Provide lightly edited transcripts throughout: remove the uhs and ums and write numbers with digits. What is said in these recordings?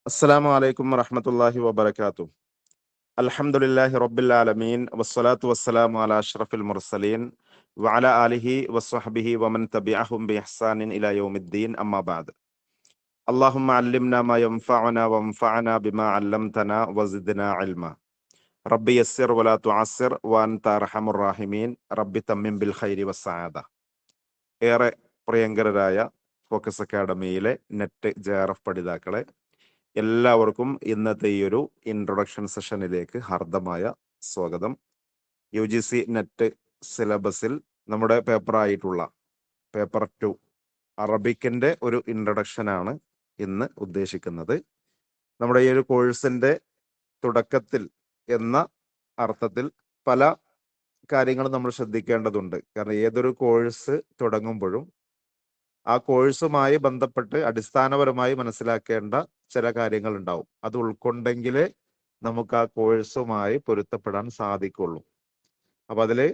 അസ്സലാമു അലൈക്കും വറഹ്മത്തുള്ളാഹി വബറകാതുഹു. അൽഹംദുലില്ലാഹി റബ്ബിൽ ആലമീൻ വസ്സലാത്തു വസ്സലാമു അലാ അഷ്റഫിൽ മുർസലീൻ വഅലാ ആലിഹി വസ്വഹ്ബിഹി വമൻ തബിഅഹും ബിഇഹ്സാനിൻ ഇലാ യൗമിദ്ദീൻ അമ്മാ ബഅദ്. അല്ലാഹുമ്മ അല്ലിംനാ മാ യൻഫഉനാ വൻഫഅനാ ബിമാ അല്ലംതനാ വസിദ്നാ ഇൽമാ. റബ്ബി യസ്സിർ വലാ തുഅസ്സിർ വഅൻത അർഹമുർ റഹീമീൻ. റബ്ബി തമ്മിം ബിൽ ഖൈരി വസ്സആദ. ഏറെ പ്രിയങ്കരരായ ഫോക്കസ് അക്കാഡമിയിലെ നെറ്റ് ജെആർഎഫ് പഠിതാക്കളെ, എല്ലാവർക്കും ഇന്നത്തെ ഈ ഒരു ഇൻട്രൊഡക്ഷൻ സെഷനിലേക്ക് ഹാർദമായ സ്വാഗതം. UGC നെറ്റ് സിലബസിൽ നമ്മുടെ പേപ്പറായിട്ടുള്ള പേപ്പർ 2 അറബിക്കിന്റെ ഒരു ഇൻട്രൊഡക്ഷൻ ആണ് ഇന്ന് ഉദ്ദേശിക്കുന്നത്. നമ്മുടെ ഈ ഒരു കോഴ്സിന്റെ തുടക്കത്തിൽ എന്ന അർത്ഥത്തിൽ പല കാര്യങ്ങളും നമ്മൾ ശ്രദ്ധിക്കേണ്ടതുണ്ട്. കാരണം ഏതൊരു കോഴ്സ് തുടങ്ങുമ്പോഴും ആ കോഴ്സുമായി ബന്ധപ്പെട്ട് അടിസ്ഥാനപരമായി മനസ്സിലാക്കേണ്ട ചില കാര്യങ്ങൾ ഉണ്ടാവും. അത് ഉൾക്കൊണ്ടെങ്കിലേ നമുക്ക് ആ കോഴ്സുമായി പൊരുത്തപ്പെടാൻ സാധിക്കുള്ളൂ. അപ്പൊ അതില്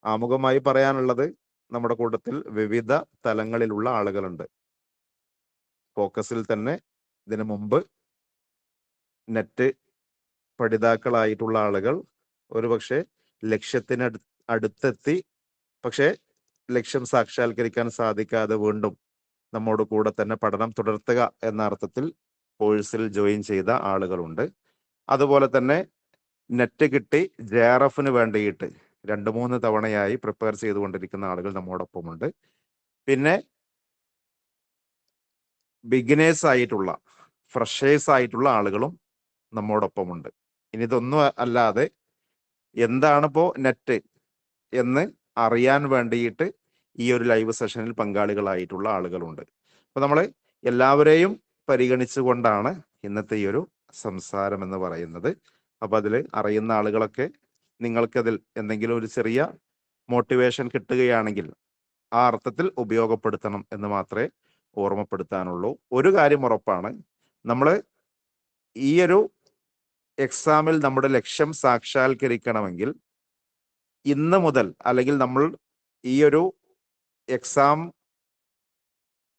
ആമുഖമായി പറയാനുള്ളത്, നമ്മുടെ കൂട്ടത്തിൽ വിവിധ തലങ്ങളിലുള്ള ആളുകളുണ്ട്. ഫോക്കസിൽ തന്നെ ഇതിനു മുമ്പ് നെറ്റ് പഠിതാക്കളായിട്ടുള്ള ആളുകൾ ഒരുപക്ഷെ ലക്ഷ്യത്തിന് അടുത്തെത്തി, പക്ഷേ ലക്ഷ്യം സാക്ഷാത്കരിക്കാൻ സാധിക്കാതെ വീണ്ടും നമ്മോട് കൂടെ തന്നെ പഠനം തുടർത്തുക എന്ന അർത്ഥത്തിൽ കോഴ്സിൽ ജോയിൻ ചെയ്ത ആളുകളുണ്ട്. അതുപോലെ തന്നെ നെറ്റ് കിട്ടി JRFന് വേണ്ടിയിട്ട് 2-3 തവണയായി പ്രിപ്പയർ ചെയ്തുകൊണ്ടിരിക്കുന്ന ആളുകൾ നമ്മോടൊപ്പമുണ്ട്. പിന്നെ ബിഗിനേഴ്സ് ആയിട്ടുള്ള, ഫ്രഷേഴ്സ് ആയിട്ടുള്ള ആളുകളും നമ്മോടൊപ്പമുണ്ട്. ഇനി ഇതൊന്നും അല്ലാതെ എന്താണിപ്പോ നെറ്റ് എന്ന് അറിയാൻ വേണ്ടിയിട്ട് ഈ ഒരു ലൈവ് സെഷനിൽ പങ്കാളികളായിട്ടുള്ള ആളുകളുണ്ട്. അപ്പൊ നമ്മൾ എല്ലാവരെയും പരിഗണിച്ചുകൊണ്ടാണ് ഇന്നത്തെ ഈ ഒരു സംസാരം എന്ന് പറയുന്നത്. അപ്പൊ അതിൽ അറിയുന്ന ആളുകളൊക്കെ നിങ്ങൾക്കതിൽ എന്തെങ്കിലും ഒരു ചെറിയ മോട്ടിവേഷൻ കിട്ടുകയാണെങ്കിൽ ആ അർത്ഥത്തിൽ ഉപയോഗപ്പെടുത്തണം എന്ന് മാത്രമേ ഓർമ്മപ്പെടുത്താനുള്ളൂ. ഒരു കാര്യം ഉറപ്പാണ്, നമ്മൾ ഈ ഒരു എക്സാമിൽ നമ്മുടെ ലക്ഷ്യം സാക്ഷാത്കരിക്കണമെങ്കിൽ ഇന്ന് മുതൽ, അല്ലെങ്കിൽ നമ്മൾ ഈ ഒരു എക്സാം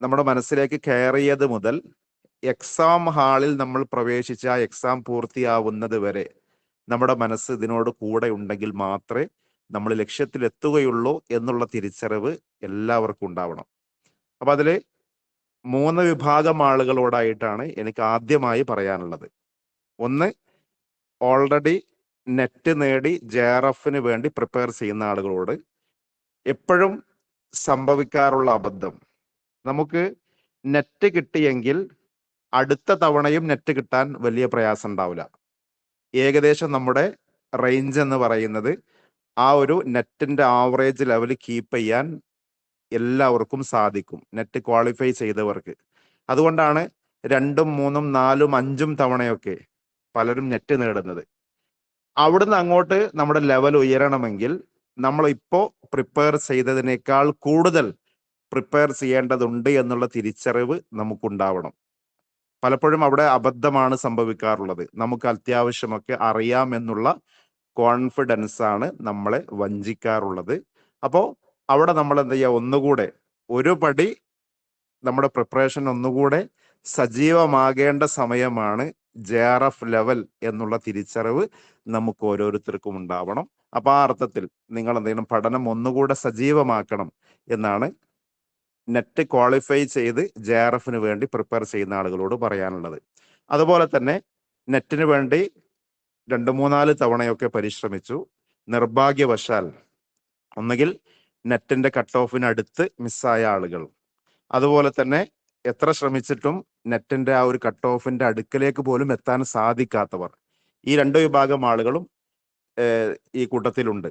നമ്മുടെ മനസ്സിലേക്ക് കയറിയത് മുതൽ എക്സാം ഹാളിൽ നമ്മൾ പ്രവേശിച്ച ആ എക്സാം പൂർത്തിയാവുന്നത് വരെ നമ്മുടെ മനസ്സ് ഇതിനോട് കൂടെ ഉണ്ടെങ്കിൽ മാത്രമേ നമ്മൾ ലക്ഷ്യത്തിലെത്തുകയുള്ളൂ എന്നുള്ള തിരിച്ചറിവ് എല്ലാവർക്കും ഉണ്ടാവണം. അപ്പൊ അതില് 3 വിഭാഗം ആളുകളോടായിട്ടാണ് എനിക്ക് ആദ്യമായി പറയാനുള്ളത്. ഒന്ന്, ഓൾറെഡി നെറ്റ് നേടി JRFന് വേണ്ടി പ്രിപ്പയർ ചെയ്യുന്ന ആളുകളോട്. എപ്പോഴും സംഭവിക്കാറുള്ള അബദ്ധം, നമുക്ക് നെറ്റ് കിട്ടിയെങ്കിൽ അടുത്ത തവണയും നെറ്റ് കിട്ടാൻ വലിയ പ്രയാസം ഉണ്ടാവില്ല. ഏകദേശം നമ്മുടെ റേഞ്ച് എന്ന് പറയുന്നത് ആ ഒരു നെറ്റിന്റെ ആവറേജ് ലെവൽ കീപ്പ് ചെയ്യാൻ എല്ലാവർക്കും സാധിക്കും, നെറ്റ് ക്വാളിഫൈ ചെയ്തവർക്ക്. അതുകൊണ്ടാണ് 2ഉം 3ഉം 4ഉം 5ഉം തവണയൊക്കെ പലരും നെറ്റ് നേടുന്നത്. അവിടുന്ന് അങ്ങോട്ട് നമ്മുടെ ലെവൽ ഉയരണമെങ്കിൽ നമ്മൾ ഇപ്പോൾ പ്രിപ്പയർ ചെയ്തതിനേക്കാൾ കൂടുതൽ പ്രിപ്പയർ ചെയ്യേണ്ടതുണ്ട് എന്നുള്ള തിരിച്ചറിവ് നമുക്കുണ്ടാവണം. പലപ്പോഴും അവിടെ അബദ്ധമാണ് സംഭവിക്കാറുള്ളത്. നമുക്ക് അത്യാവശ്യമൊക്കെ അറിയാം എന്നുള്ള കോൺഫിഡൻസ് ആണ് നമ്മളെ വഞ്ചിക്കാറുള്ളത്. അപ്പോൾ അവിടെ നമ്മൾ എന്ത് ചെയ്യുക, ഒന്നുകൂടെ ഒരു പടി നമ്മുടെ പ്രിപ്പറേഷൻ ഒന്നുകൂടെ സജീവമാകേണ്ട സമയമാണ് JRF ലെവൽ എന്നുള്ള തിരിച്ചറിവ് നമുക്ക് ഓരോരുത്തർക്കും ഉണ്ടാവണം. അപ്പൊ ആ അർത്ഥത്തിൽ നിങ്ങൾ എന്തെങ്കിലും പഠനം ഒന്നുകൂടെ സജീവമാക്കണം എന്നാണ് നെറ്റ് ക്വാളിഫൈ ചെയ്ത് JRFന് വേണ്ടി പ്രിപ്പയർ ചെയ്യുന്ന ആളുകളോട് പറയാനുള്ളത്. അതുപോലെ തന്നെ നെറ്റിന് വേണ്ടി 2-3-4 തവണയൊക്കെ പരിശ്രമിച്ചു, നിർഭാഗ്യവശാൽ ഒന്നുകിൽ നെറ്റിന്റെ കട്ട് ഓഫിന് അടുത്ത് മിസ്സായ ആളുകൾ, അതുപോലെ തന്നെ എത്ര ശ്രമിച്ചിട്ടും നെറ്റിന്റെ ആ ഒരു കട്ട് ഓഫിന്റെ അടുക്കലേക്ക് പോലും എത്താൻ സാധിക്കാത്തവർ, ഈ 2 വിഭാഗം ആളുകളും ഈ കൂട്ടത്തിലുണ്ട്.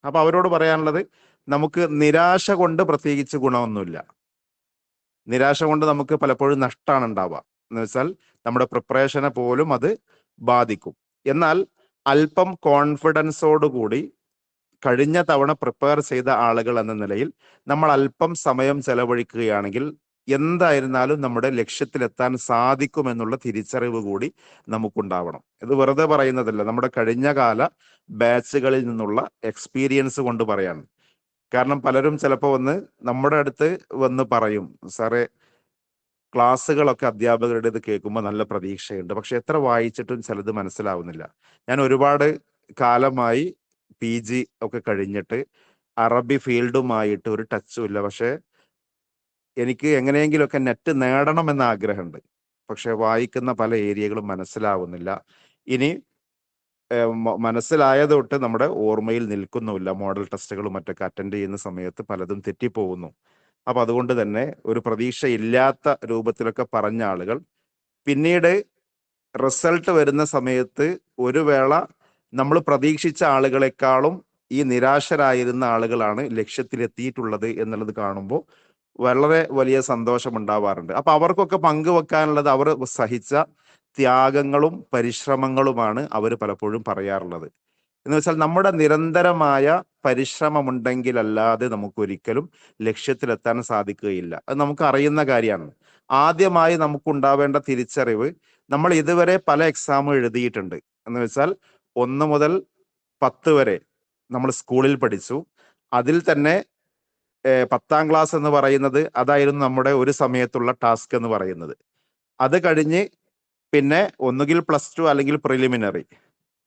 അപ്പൊ അവരോട് പറയാനുള്ളത്, നമുക്ക് നിരാശ കൊണ്ട് പ്രത്യേകിച്ച് ഗുണമൊന്നുമില്ല. നിരാശ കൊണ്ട് നമുക്ക് പലപ്പോഴും നഷ്ടമാണ് ഉണ്ടാവുക. എന്ന് വെച്ചാൽ നമ്മുടെ പ്രിപ്പറേഷനെ പോലും അത് ബാധിക്കും. എന്നാൽ അല്പം കോൺഫിഡൻസോടുകൂടി കഴിഞ്ഞ തവണ പ്രിപ്പയർ ചെയ്ത ആളുകൾ എന്ന നിലയിൽ നമ്മൾ അല്പം സമയം ചെലവഴിക്കുകയാണെങ്കിൽ എന്തായിരുന്നാലും നമ്മുടെ ലക്ഷ്യത്തിലെത്താൻ സാധിക്കുമെന്നുള്ള തിരിച്ചറിവ് കൂടി നമുക്കുണ്ടാവണം. ഇത് വെറുതെ പറയുന്നതല്ല, നമ്മുടെ കഴിഞ്ഞ കാല ബാച്ചുകളിൽ നിന്നുള്ള എക്സ്പീരിയൻസ് കൊണ്ട് പറയാണ്. കാരണം പലരും ചിലപ്പോൾ നമ്മുടെ അടുത്ത് വന്ന് പറയും, സാറേ ക്ലാസ്സുകളൊക്കെ അധ്യാപകരുടേത് കേൾക്കുമ്പോൾ നല്ല പ്രതീക്ഷയുണ്ട്. പക്ഷെ എത്ര വായിച്ചിട്ടും ചിലത് മനസ്സിലാവുന്നില്ല. ഞാൻ ഒരുപാട് കാലമായി PG ഒക്കെ കഴിഞ്ഞിട്ട് അറബി ഫീൽഡുമായിട്ട് ഒരു ടച്ചും ഇല്ല. പക്ഷെ എനിക്ക് എങ്ങനെയെങ്കിലുമൊക്കെ നെറ്റ് നേടണമെന്ന് ആഗ്രഹമുണ്ട്. പക്ഷെ വായിക്കുന്ന പല ഏരിയകളും മനസ്സിലാവുന്നില്ല. ഇനി മനസ്സിലായത് തൊട്ട് നമ്മുടെ ഓർമ്മയിൽ നിൽക്കുന്നുമില്ല. മോഡൽ ടെസ്റ്റുകളും മറ്റൊക്കെ അറ്റൻഡ് ചെയ്യുന്ന സമയത്ത് പലതും തെറ്റിപ്പോകുന്നു. അപ്പൊ അതുകൊണ്ട് തന്നെ ഒരു പ്രതീക്ഷയില്ലാത്ത രൂപത്തിലൊക്കെ പറഞ്ഞ ആളുകൾ പിന്നീട് റിസൾട്ട് വരുന്ന സമയത്ത് ഒരു വേള നമ്മൾ പ്രതീക്ഷിച്ച ആളുകളെക്കാളും ഈ നിരാശരായിരുന്ന ആളുകളാണ് ലക്ഷ്യത്തിലെത്തിയിട്ടുള്ളത് എന്നുള്ളത് കാണുമ്പോൾ വളരെ വലിയ സന്തോഷം ഉണ്ടാവാറുണ്ട്. അപ്പൊ അവർക്കൊക്കെ പങ്കുവെക്കാനുള്ളത് അവർ സഹിച്ച ത്യാഗങ്ങളും പരിശ്രമങ്ങളുമാണ് അവർ പലപ്പോഴും പറയാറുള്ളത്. എന്ന് വെച്ചാൽ നമ്മുടെ നിരന്തരമായ പരിശ്രമമുണ്ടെങ്കിലല്ലാതെ നമുക്കൊരിക്കലും ലക്ഷ്യത്തിലെത്താൻ സാധിക്കുകയില്ല. അത് നമുക്ക് അറിയുന്ന കാര്യമാണ്. ആദ്യമായി നമുക്കുണ്ടാവേണ്ട തിരിച്ചറിവ്, നമ്മൾ ഇതുവരെ പല എക്സാമും എഴുതിയിട്ടുണ്ട്. എന്ന് വെച്ചാൽ 1 മുതൽ 10 വരെ നമ്മൾ സ്കൂളിൽ പഠിച്ചു. അതിൽ തന്നെ 10ാം ക്ലാസ് എന്ന് പറയുന്നത് അതായിരുന്നു നമ്മുടെ ഒരു സമയത്തുള്ള ടാസ്ക് എന്ന് പറയുന്നത്. അത് കഴിഞ്ഞ് പിന്നെ ഒന്നുകിൽ +2 അല്ലെങ്കിൽ പ്രിലിമിനറി,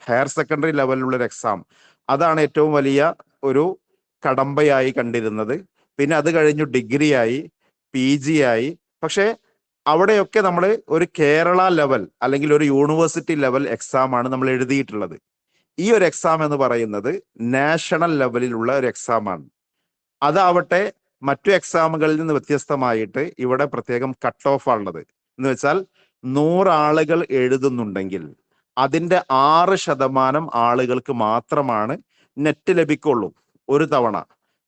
ഹയർ സെക്കൻഡറി ലെവലിലുള്ള ഒരു എക്സാം, അതാണ് ഏറ്റവും വലിയ ഒരു കടമ്പയായി കണ്ടിരുന്നത്. പിന്നെ അത് കഴിഞ്ഞു ഡിഗ്രിയായി, PG ആയി. പക്ഷെ അവിടെയൊക്കെ നമ്മൾ ഒരു കേരള ലെവൽ അല്ലെങ്കിൽ ഒരു യൂണിവേഴ്സിറ്റി ലെവൽ എക്സാം ആണ് നമ്മൾ എഴുതിയിട്ടുള്ളത്. ഈ ഒരു എക്സാം എന്ന് പറയുന്നത് നാഷണൽ ലെവലിലുള്ള ഒരു എക്സാം ആണ്. അതാവട്ടെ മറ്റു എക്സാമുകളിൽ നിന്ന് വ്യത്യസ്തമായിട്ട് ഇവിടെ പ്രത്യേകം കട്ട് ഓഫ് ആണുള്ളത്. എന്ന് വെച്ചാൽ 100 ആളുകൾ എഴുതുന്നുണ്ടെങ്കിൽ അതിന്റെ 6% ആളുകൾക്ക് മാത്രമാണ് നെറ്റ് ലഭിക്കുള്ളൂ ഒരു തവണ.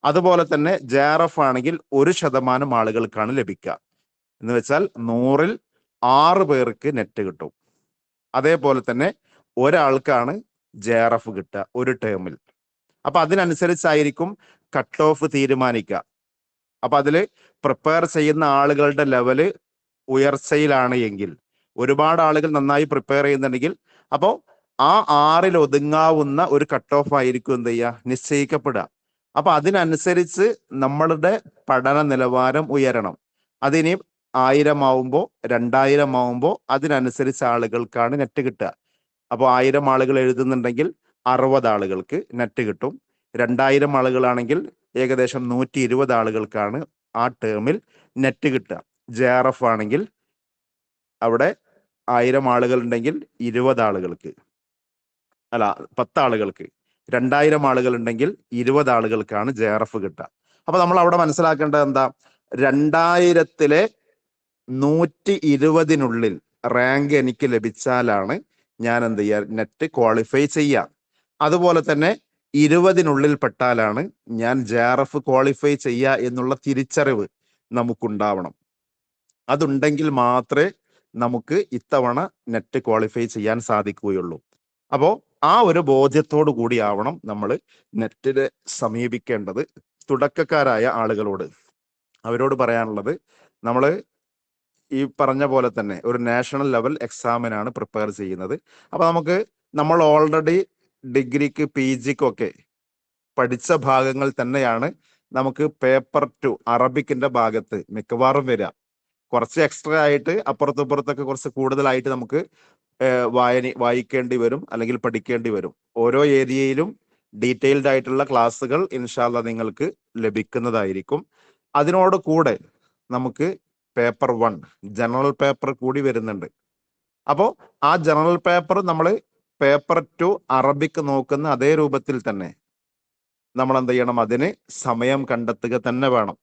അതുപോലെ തന്നെ JRF ആണെങ്കിൽ 1% ആളുകൾക്കാണ് ലഭിക്കുക. എന്ന് വെച്ചാൽ 100-ൽ 6 പേർക്ക് നെറ്റ് കിട്ടും. അതേപോലെ തന്നെ ഒരാൾക്കാണ് JRF കിട്ടുക ഒരു ടേമിൽ. അപ്പൊ അതിനനുസരിച്ചായിരിക്കും കട്ട് ഓഫ് തീരുമാനിക്കുക. അപ്പൊ അതിൽ പ്രിപ്പയർ ചെയ്യുന്ന ആളുകളുടെ ലെവല് ഉയർച്ചയിലാണ് എങ്കിൽ, ഒരുപാട് ആളുകൾ നന്നായി പ്രിപ്പയർ ചെയ്യുന്നുണ്ടെങ്കിൽ, അപ്പോൾ ആ 6-ൽ ഒതുങ്ങാവുന്ന ഒരു കട്ട് ഓഫ് ആയിരിക്കും എന്ത് ചെയ്യുക, നിശ്ചയിക്കപ്പെടുക. അപ്പൊ അതിനനുസരിച്ച് നമ്മളുടെ പഠന നിലവാരം ഉയരണം. അതിനി 1000 ആവുമ്പോൾ 2000 ആവുമ്പോൾ അതിനനുസരിച്ച് ആളുകൾക്കാണ് നെറ്റ് കിട്ടുക. അപ്പോൾ 1000 ആളുകൾ എഴുതുന്നുണ്ടെങ്കിൽ 60 ആളുകൾക്ക് നെറ്റ് കിട്ടും. 2000 ആളുകളാണെങ്കിൽ ഏകദേശം 120 ആളുകൾക്കാണ് ആ ടേമിൽ നെറ്റ് കിട്ടുക. JRF ആണെങ്കിൽ അവിടെ 1000 ആളുകൾ ഉണ്ടെങ്കിൽ 20 ആളുകൾക്ക്, അല്ല 10 ആളുകൾക്ക്, 2000 ആളുകൾ ഉണ്ടെങ്കിൽ 20 ആളുകൾക്കാണ് JRF കിട്ടുക. അപ്പൊ നമ്മൾ അവിടെ മനസ്സിലാക്കേണ്ടത് എന്താ, 2000-ലെ 120-നുള്ളിൽ റാങ്ക് എനിക്ക് ലഭിച്ചാലാണ് ഞാൻ എന്ത് ചെയ്യുക, നെറ്റ് ക്വാളിഫൈ ചെയ്യുക. അതുപോലെ തന്നെ 20-നുള്ളിൽ പെട്ടാലാണ് ഞാൻ JRF ക്വാളിഫൈ ചെയ്യുക എന്നുള്ള തിരിച്ചറിവ് നമുക്കുണ്ടാവണം. അതുണ്ടെങ്കിൽ മാത്രമേ നമുക്ക് ഇത്തവണ നെറ്റ് ക്വാളിഫൈ ചെയ്യാൻ സാധിക്കുകയുള്ളൂ. അപ്പോൾ ആ ഒരു ബോധ്യത്തോടു കൂടിയാവണം നമ്മൾ നെറ്റിനെ സമീപിക്കേണ്ടത്. തുടക്കക്കാരായ ആളുകളോട് അവരോട് പറയാനുള്ളത്, നമ്മൾ ഈ പറഞ്ഞ പോലെ തന്നെ ഒരു നാഷണൽ ലെവൽ എക്സാമിനാണ് പ്രിപ്പയർ ചെയ്യുന്നത്. അപ്പൊ നമ്മൾ ഓൾറെഡി ഡിഗ്രിക്ക് PGക്കൊക്കെ പഠിച്ച ഭാഗങ്ങൾ തന്നെയാണ് നമുക്ക് പേപ്പർ 2 അറബിക്കിന്റെ ഭാഗത്ത് മിക്കവാറും വരിക. കുറച്ച് എക്സ്ട്രാ ആയിട്ട് അപ്പുറത്തുപുറത്തൊക്കെ കുറച്ച് കൂടുതലായിട്ട് നമുക്ക് വായിക്കേണ്ടി വരും അല്ലെങ്കിൽ പഠിക്കേണ്ടി വരും. ഓരോ ഏരിയയിലും ഡീറ്റെയിൽഡ് ആയിട്ടുള്ള ക്ലാസ്സുകൾ ഇൻഷാ അല്ലാഹ് നിങ്ങൾക്ക് ലഭിക്കുന്നതായിരിക്കും. അതിനോട് കൂടെ നമുക്ക് പേപ്പർ 1 ജനറൽ പേപ്പർ കൂടി വരുന്നുണ്ട്. അപ്പോൾ ആ ജനറൽ പേപ്പർ നമ്മൾ പേപ്പർ 2 അറബിക്ക് നോക്കുന്ന അതേ രൂപത്തിൽ തന്നെ നമ്മൾ എന്ത് ചെയ്യണം, അതിന് സമയം കണ്ടെത്തുക തന്നെ വേണം.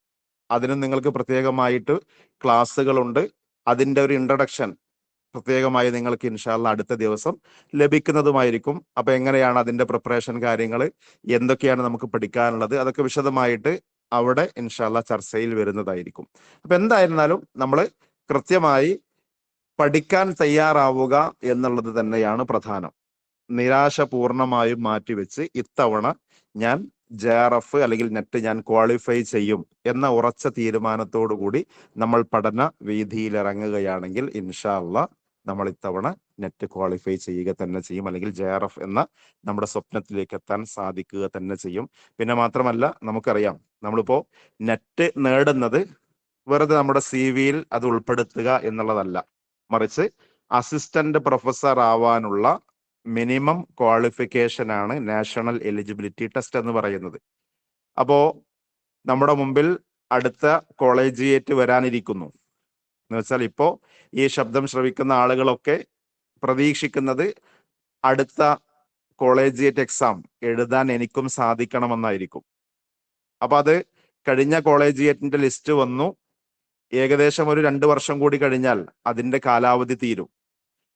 അതിന് നിങ്ങൾക്ക് പ്രത്യേകമായിട്ട് ക്ലാസ്സുകളുണ്ട്. അതിൻ്റെ ഒരു ഇൻട്രഡക്ഷൻ പ്രത്യേകമായി നിങ്ങൾക്ക് ഇൻഷാ അല്ലാഹ് അടുത്ത ദിവസം ലഭിക്കുന്നതുമായിരിക്കും. അപ്പൊ എങ്ങനെയാണ് അതിന്റെ പ്രിപ്പറേഷൻ കാര്യങ്ങൾ, എന്തൊക്കെയാണ് നമുക്ക് പഠിക്കാനുള്ളത്, അതൊക്കെ വിശദമായിട്ട് അവിടെ ഇൻഷാ അല്ലാഹ് ചർച്ചയിൽ വരുന്നതായിരിക്കും. അപ്പൊ എന്തായിരുന്നാലും നമ്മൾ കൃത്യമായി പഠിക്കാൻ തയ്യാറാവുക എന്നുള്ളത് തന്നെയാണ് പ്രധാനം. നിരാശ പൂർണ്ണമായും മാറ്റിവെച്ച് ഇത്തവണ ഞാൻ JRF അല്ലെങ്കിൽ നെറ്റ് ഞാൻ ക്വാളിഫൈ ചെയ്യും എന്ന ഉറച്ച തീരുമാനത്തോടു കൂടി നമ്മൾ പഠന വീതിയിൽ ഇറങ്ങുകയാണെങ്കിൽ ഇൻഷാ അല്ലാഹ് നമ്മൾ ഇത്തവണ നെറ്റ് ക്വാളിഫൈ ചെയ്യുക തന്നെ ചെയ്യും, അല്ലെങ്കിൽ JRF എന്ന നമ്മുടെ സ്വപ്നത്തിലേക്ക് എത്താൻ സാധിക്കുക തന്നെ ചെയ്യും. പിന്നെ മാത്രമല്ല, നമുക്കറിയാം നമ്മളിപ്പോ നെറ്റ് നേടുന്നത് വെറുതെ നമ്മുടെ CV-യിൽ അത് ഉൾപ്പെടുത്തുക എന്നുള്ളതല്ല, മറിച്ച് അസിസ്റ്റന്റ് പ്രൊഫസർ ആവാനുള്ള മിനിമം ക്വാളിഫിക്കേഷൻ ആണ് നാഷണൽ എലിജിബിലിറ്റി ടെസ്റ്റ് എന്ന് പറയുന്നത്. അപ്പോ നമ്മുടെ മുമ്പിൽ അടുത്ത കോളേജിയേറ്റ് വരാനിരിക്കുന്നു എന്ന് വെച്ചാൽ ഇപ്പോ ഈ ശബ്ദം ശ്രവിക്കുന്ന ആളുകളൊക്കെ പ്രതീക്ഷിക്കുന്നത് അടുത്ത കോളേജിയേറ്റ് എക്സാം എഴുതാൻ എനിക്കും സാധിക്കണമെന്നായിരിക്കും. അപ്പൊ അത് കഴിഞ്ഞ കോളേജിയേറ്റിന്റെ ലിസ്റ്റ് വന്നു, ഏകദേശം ഒരു 2 വർഷം കൂടി കഴിഞ്ഞാൽ അതിന്റെ കാലാവധി തീരും.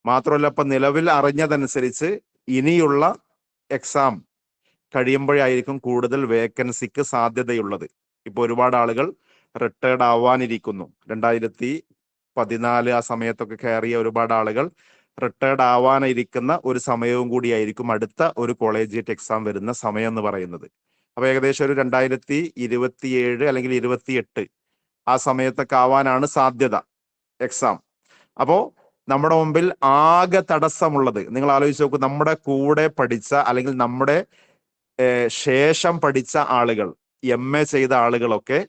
മാത്രമല്ല ഇപ്പൊ നിലവിൽ അറിഞ്ഞതനുസരിച്ച് ഇനിയുള്ള എക്സാം കഴിയുമ്പോഴായിരിക്കും കൂടുതൽ വേക്കൻസിക്ക് സാധ്യതയുള്ളത്. ഇപ്പൊ ഒരുപാട് ആളുകൾ റിട്ടയർഡ് ആവാനിരിക്കുന്നു. 2014 ആ സമയത്തൊക്കെ കയറിയ ഒരുപാട് ആളുകൾ റിട്ടയർഡ് ആവാനിരിക്കുന്ന ഒരു സമയവും കൂടിയായിരിക്കും അടുത്ത ഒരു കോളേജിയേറ്റ് എക്സാം വരുന്ന സമയം എന്ന് പറയുന്നത്. അപ്പൊ ഏകദേശം ഒരു 2027 അല്ലെങ്കിൽ 28 ആ സമയത്തൊക്കെ ആവാനാണ് സാധ്യത എക്സാം. അപ്പോ നമ്മുടെ മുമ്പിൽ ആകെ തടസ്സമുള്ളത്, നിങ്ങൾ ആലോചിച്ച് നോക്കൂ, നമ്മുടെ കൂടെ പഠിച്ച അല്ലെങ്കിൽ നമ്മുടെ ശേഷം പഠിച്ച ആളുകൾ, MA ചെയ്ത ആളുകളൊക്കെ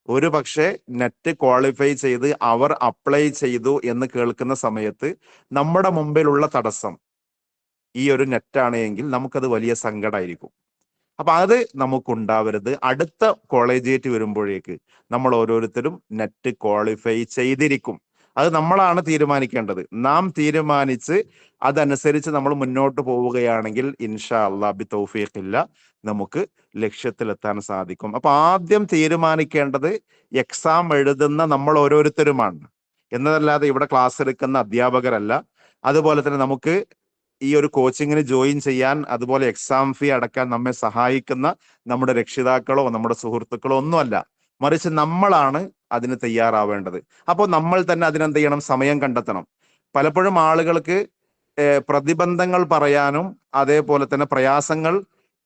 ഒരു പക്ഷേ നെറ്റ് ക്വാളിഫൈ ചെയ്ത് അവർ അപ്ലൈ ചെയ്തു എന്ന് കേൾക്കുന്ന സമയത്ത് നമ്മുടെ മുമ്പിലുള്ള തടസ്സം ഈ ഒരു നെറ്റാണ് എങ്കിൽ നമുക്കത് വലിയ സങ്കടമായിരിക്കും. അപ്പൊ അത് നമുക്കുണ്ടാവരുത്. അടുത്ത കോളേജിയേറ്റ് വരുമ്പോഴേക്ക് നമ്മൾ ഓരോരുത്തരും നെറ്റ് ക്വാളിഫൈ ചെയ്തിരിക്കും. അത് നമ്മളാണ് തീരുമാനിക്കേണ്ടത്. നാം തീരുമാനിച്ച് അതനുസരിച്ച് നമ്മൾ മുന്നോട്ട് പോവുകയാണെങ്കിൽ ഇൻഷാ അല്ലാഹ് ബി തൗഫീഖില്ല നമുക്ക് ലക്ഷ്യത്തിലെത്താൻ സാധിക്കും. അപ്പൊ ആദ്യം തീരുമാനിക്കേണ്ടത് എക്സാം എഴുതുന്ന നമ്മൾ ഓരോരുത്തരുമാണ് എന്നതല്ലാതെ ഇവിടെ ക്ലാസ് എടുക്കുന്ന അധ്യാപകരല്ല. അതുപോലെ തന്നെ നമുക്ക് ഈ ഒരു കോച്ചിങ്ങിന് ജോയിൻ ചെയ്യാൻ, അതുപോലെ എക്സാം ഫീ അടക്കാൻ നമ്മെ സഹായിക്കുന്ന നമ്മുടെ രക്ഷിതാക്കളോ നമ്മുടെ സുഹൃത്തുക്കളോ ഒന്നുമല്ല, മറിച്ച് നമ്മളാണ് അതിന് തയ്യാറാവേണ്ടത്. അപ്പോൾ നമ്മൾ തന്നെ അതിനെന്ത് ചെയ്യണം? സമയം കണ്ടെത്തണം. പലപ്പോഴും ആളുകൾക്ക് പ്രതിബന്ധങ്ങൾ പറയാനും അതേപോലെ തന്നെ പ്രയാസങ്ങൾ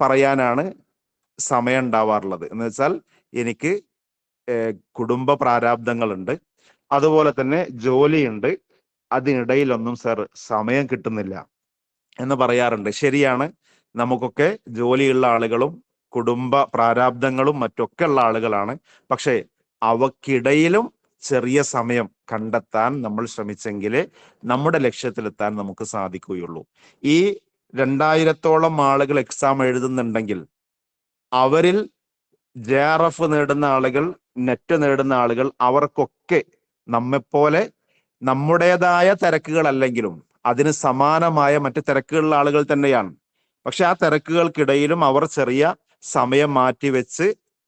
പറയാനാണ് സമയം ഉണ്ടാവാറുള്ളത്. എന്ന് വെച്ചാൽ എനിക്ക് കുടുംബ പ്രാരാബ്ദങ്ങളുണ്ട്, അതുപോലെ തന്നെ ജോലിയുണ്ട്, അതിനിടയിലൊന്നും സർ സമയം കിട്ടുന്നില്ല എന്ന് പറയാറുണ്ട്. ശരിയാണ്, നമുക്കൊക്കെ ജോലിയുള്ള ആളുകളും കുടുംബ പ്രാരാബ്ദങ്ങളും മറ്റൊക്കെ ഉള്ള ആളുകളാണ്. പക്ഷേ അവക്കിടയിലും ചെറിയ സമയം കണ്ടെത്താൻ നമ്മൾ ശ്രമിച്ചെങ്കിലേ നമ്മുടെ ലക്ഷ്യത്തിലെത്താൻ നമുക്ക് സാധിക്കുകയുള്ളൂ. ഈ 2000-ഓളം ആളുകൾ എക്സാം എഴുതുന്നുണ്ടെങ്കിൽ അവരിൽ JRF നേടുന്ന ആളുകൾ, നെറ്റ് നേടുന്ന ആളുകൾ, അവർക്കൊക്കെ നമ്മെപ്പോലെ നമ്മുടേതായ തിരക്കുകളല്ലെങ്കിലും അതിന് സമാനമായ മറ്റ് തിരക്കുകളുള്ള ആളുകൾ തന്നെയാണ്. പക്ഷെ ആ തിരക്കുകൾക്കിടയിലും അവർ ചെറിയ സമയം മാറ്റിവെച്ച്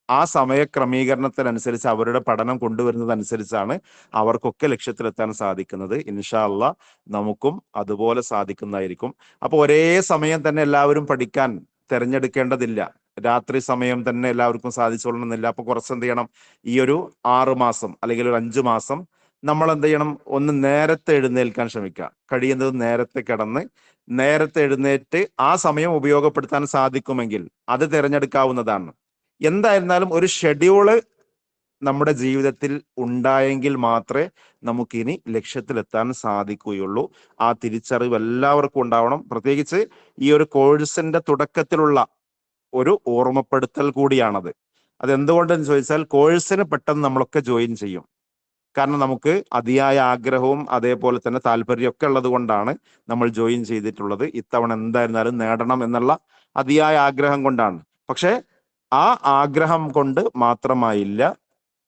ആ സമയ ക്രമീകരണത്തിനനുസരിച്ച് അവരുടെ പഠനം കൊണ്ടുവരുന്നതനുസരിച്ചാണ് അവർക്കൊക്കെ ലക്ഷ്യത്തിലെത്താൻ സാധിക്കുന്നത്. ഇൻഷാ അല്ലാഹ് നമുക്കും അതുപോലെ സാധിക്കുന്നതായിരിക്കും. അപ്പൊ ഒരേ സമയം തന്നെ എല്ലാവരും പഠിക്കാൻ തിരഞ്ഞെടുക്കേണ്ടതില്ല. രാത്രി സമയം തന്നെ എല്ലാവർക്കും സാധിച്ചോളണമെന്നില്ല. അപ്പൊ കുറച്ച് എന്ത് ചെയ്യണം? ഈ ഒരു 6 മാസം അല്ലെങ്കിൽ ഒരു 5 മാസം നമ്മൾ എന്ത് ചെയ്യണം? ഒന്ന് നേരത്തെ എഴുന്നേൽക്കാൻ ശ്രമിക്കുക. കഴിയുന്നത് നേരത്തെ കിടന്ന് നേരത്തെ എഴുന്നേറ്റ് ആ സമയം ഉപയോഗപ്പെടുത്താൻ സാധിക്കുമെങ്കിൽ അത് തിരഞ്ഞെടുക്കാവുന്നതാണ്. എന്തായിരുന്നാലും ഒരു ഷെഡ്യൂള് നമ്മുടെ ജീവിതത്തിൽ ഉണ്ടായെങ്കിൽ മാത്രമേ നമുക്കിനി ലക്ഷ്യത്തിലെത്താൻ സാധിക്കുകയുള്ളൂ. ആ തിരിച്ചറിവ് എല്ലാവർക്കും ഉണ്ടാവണം. പ്രത്യേകിച്ച് ഈ ഒരു കോഴ്സിന്റെ തുടക്കത്തിലുള്ള ഒരു ഓർമ്മപ്പെടുത്തൽ കൂടിയാണത്. അതെന്തുകൊണ്ടെന്ന് ചോദിച്ചാൽ കോഴ്സിന് പെട്ടെന്ന് നമ്മളൊക്കെ ജോയിൻ ചെയ്യും. കാരണം നമുക്ക് അതിയായ ആഗ്രഹവും അതേപോലെ തന്നെ താല്പര്യമൊക്കെ ഉള്ളത് കൊണ്ടാണ് നമ്മൾ ജോയിൻ ചെയ്തിട്ടുള്ളത്. ഇത്തവണ എന്തായിരുന്നാലും നേടണം എന്നുള്ള അതിയായ ആഗ്രഹം കൊണ്ടാണ്. പക്ഷെ ആ ആഗ്രഹം കൊണ്ട് മാത്രമായില്ല,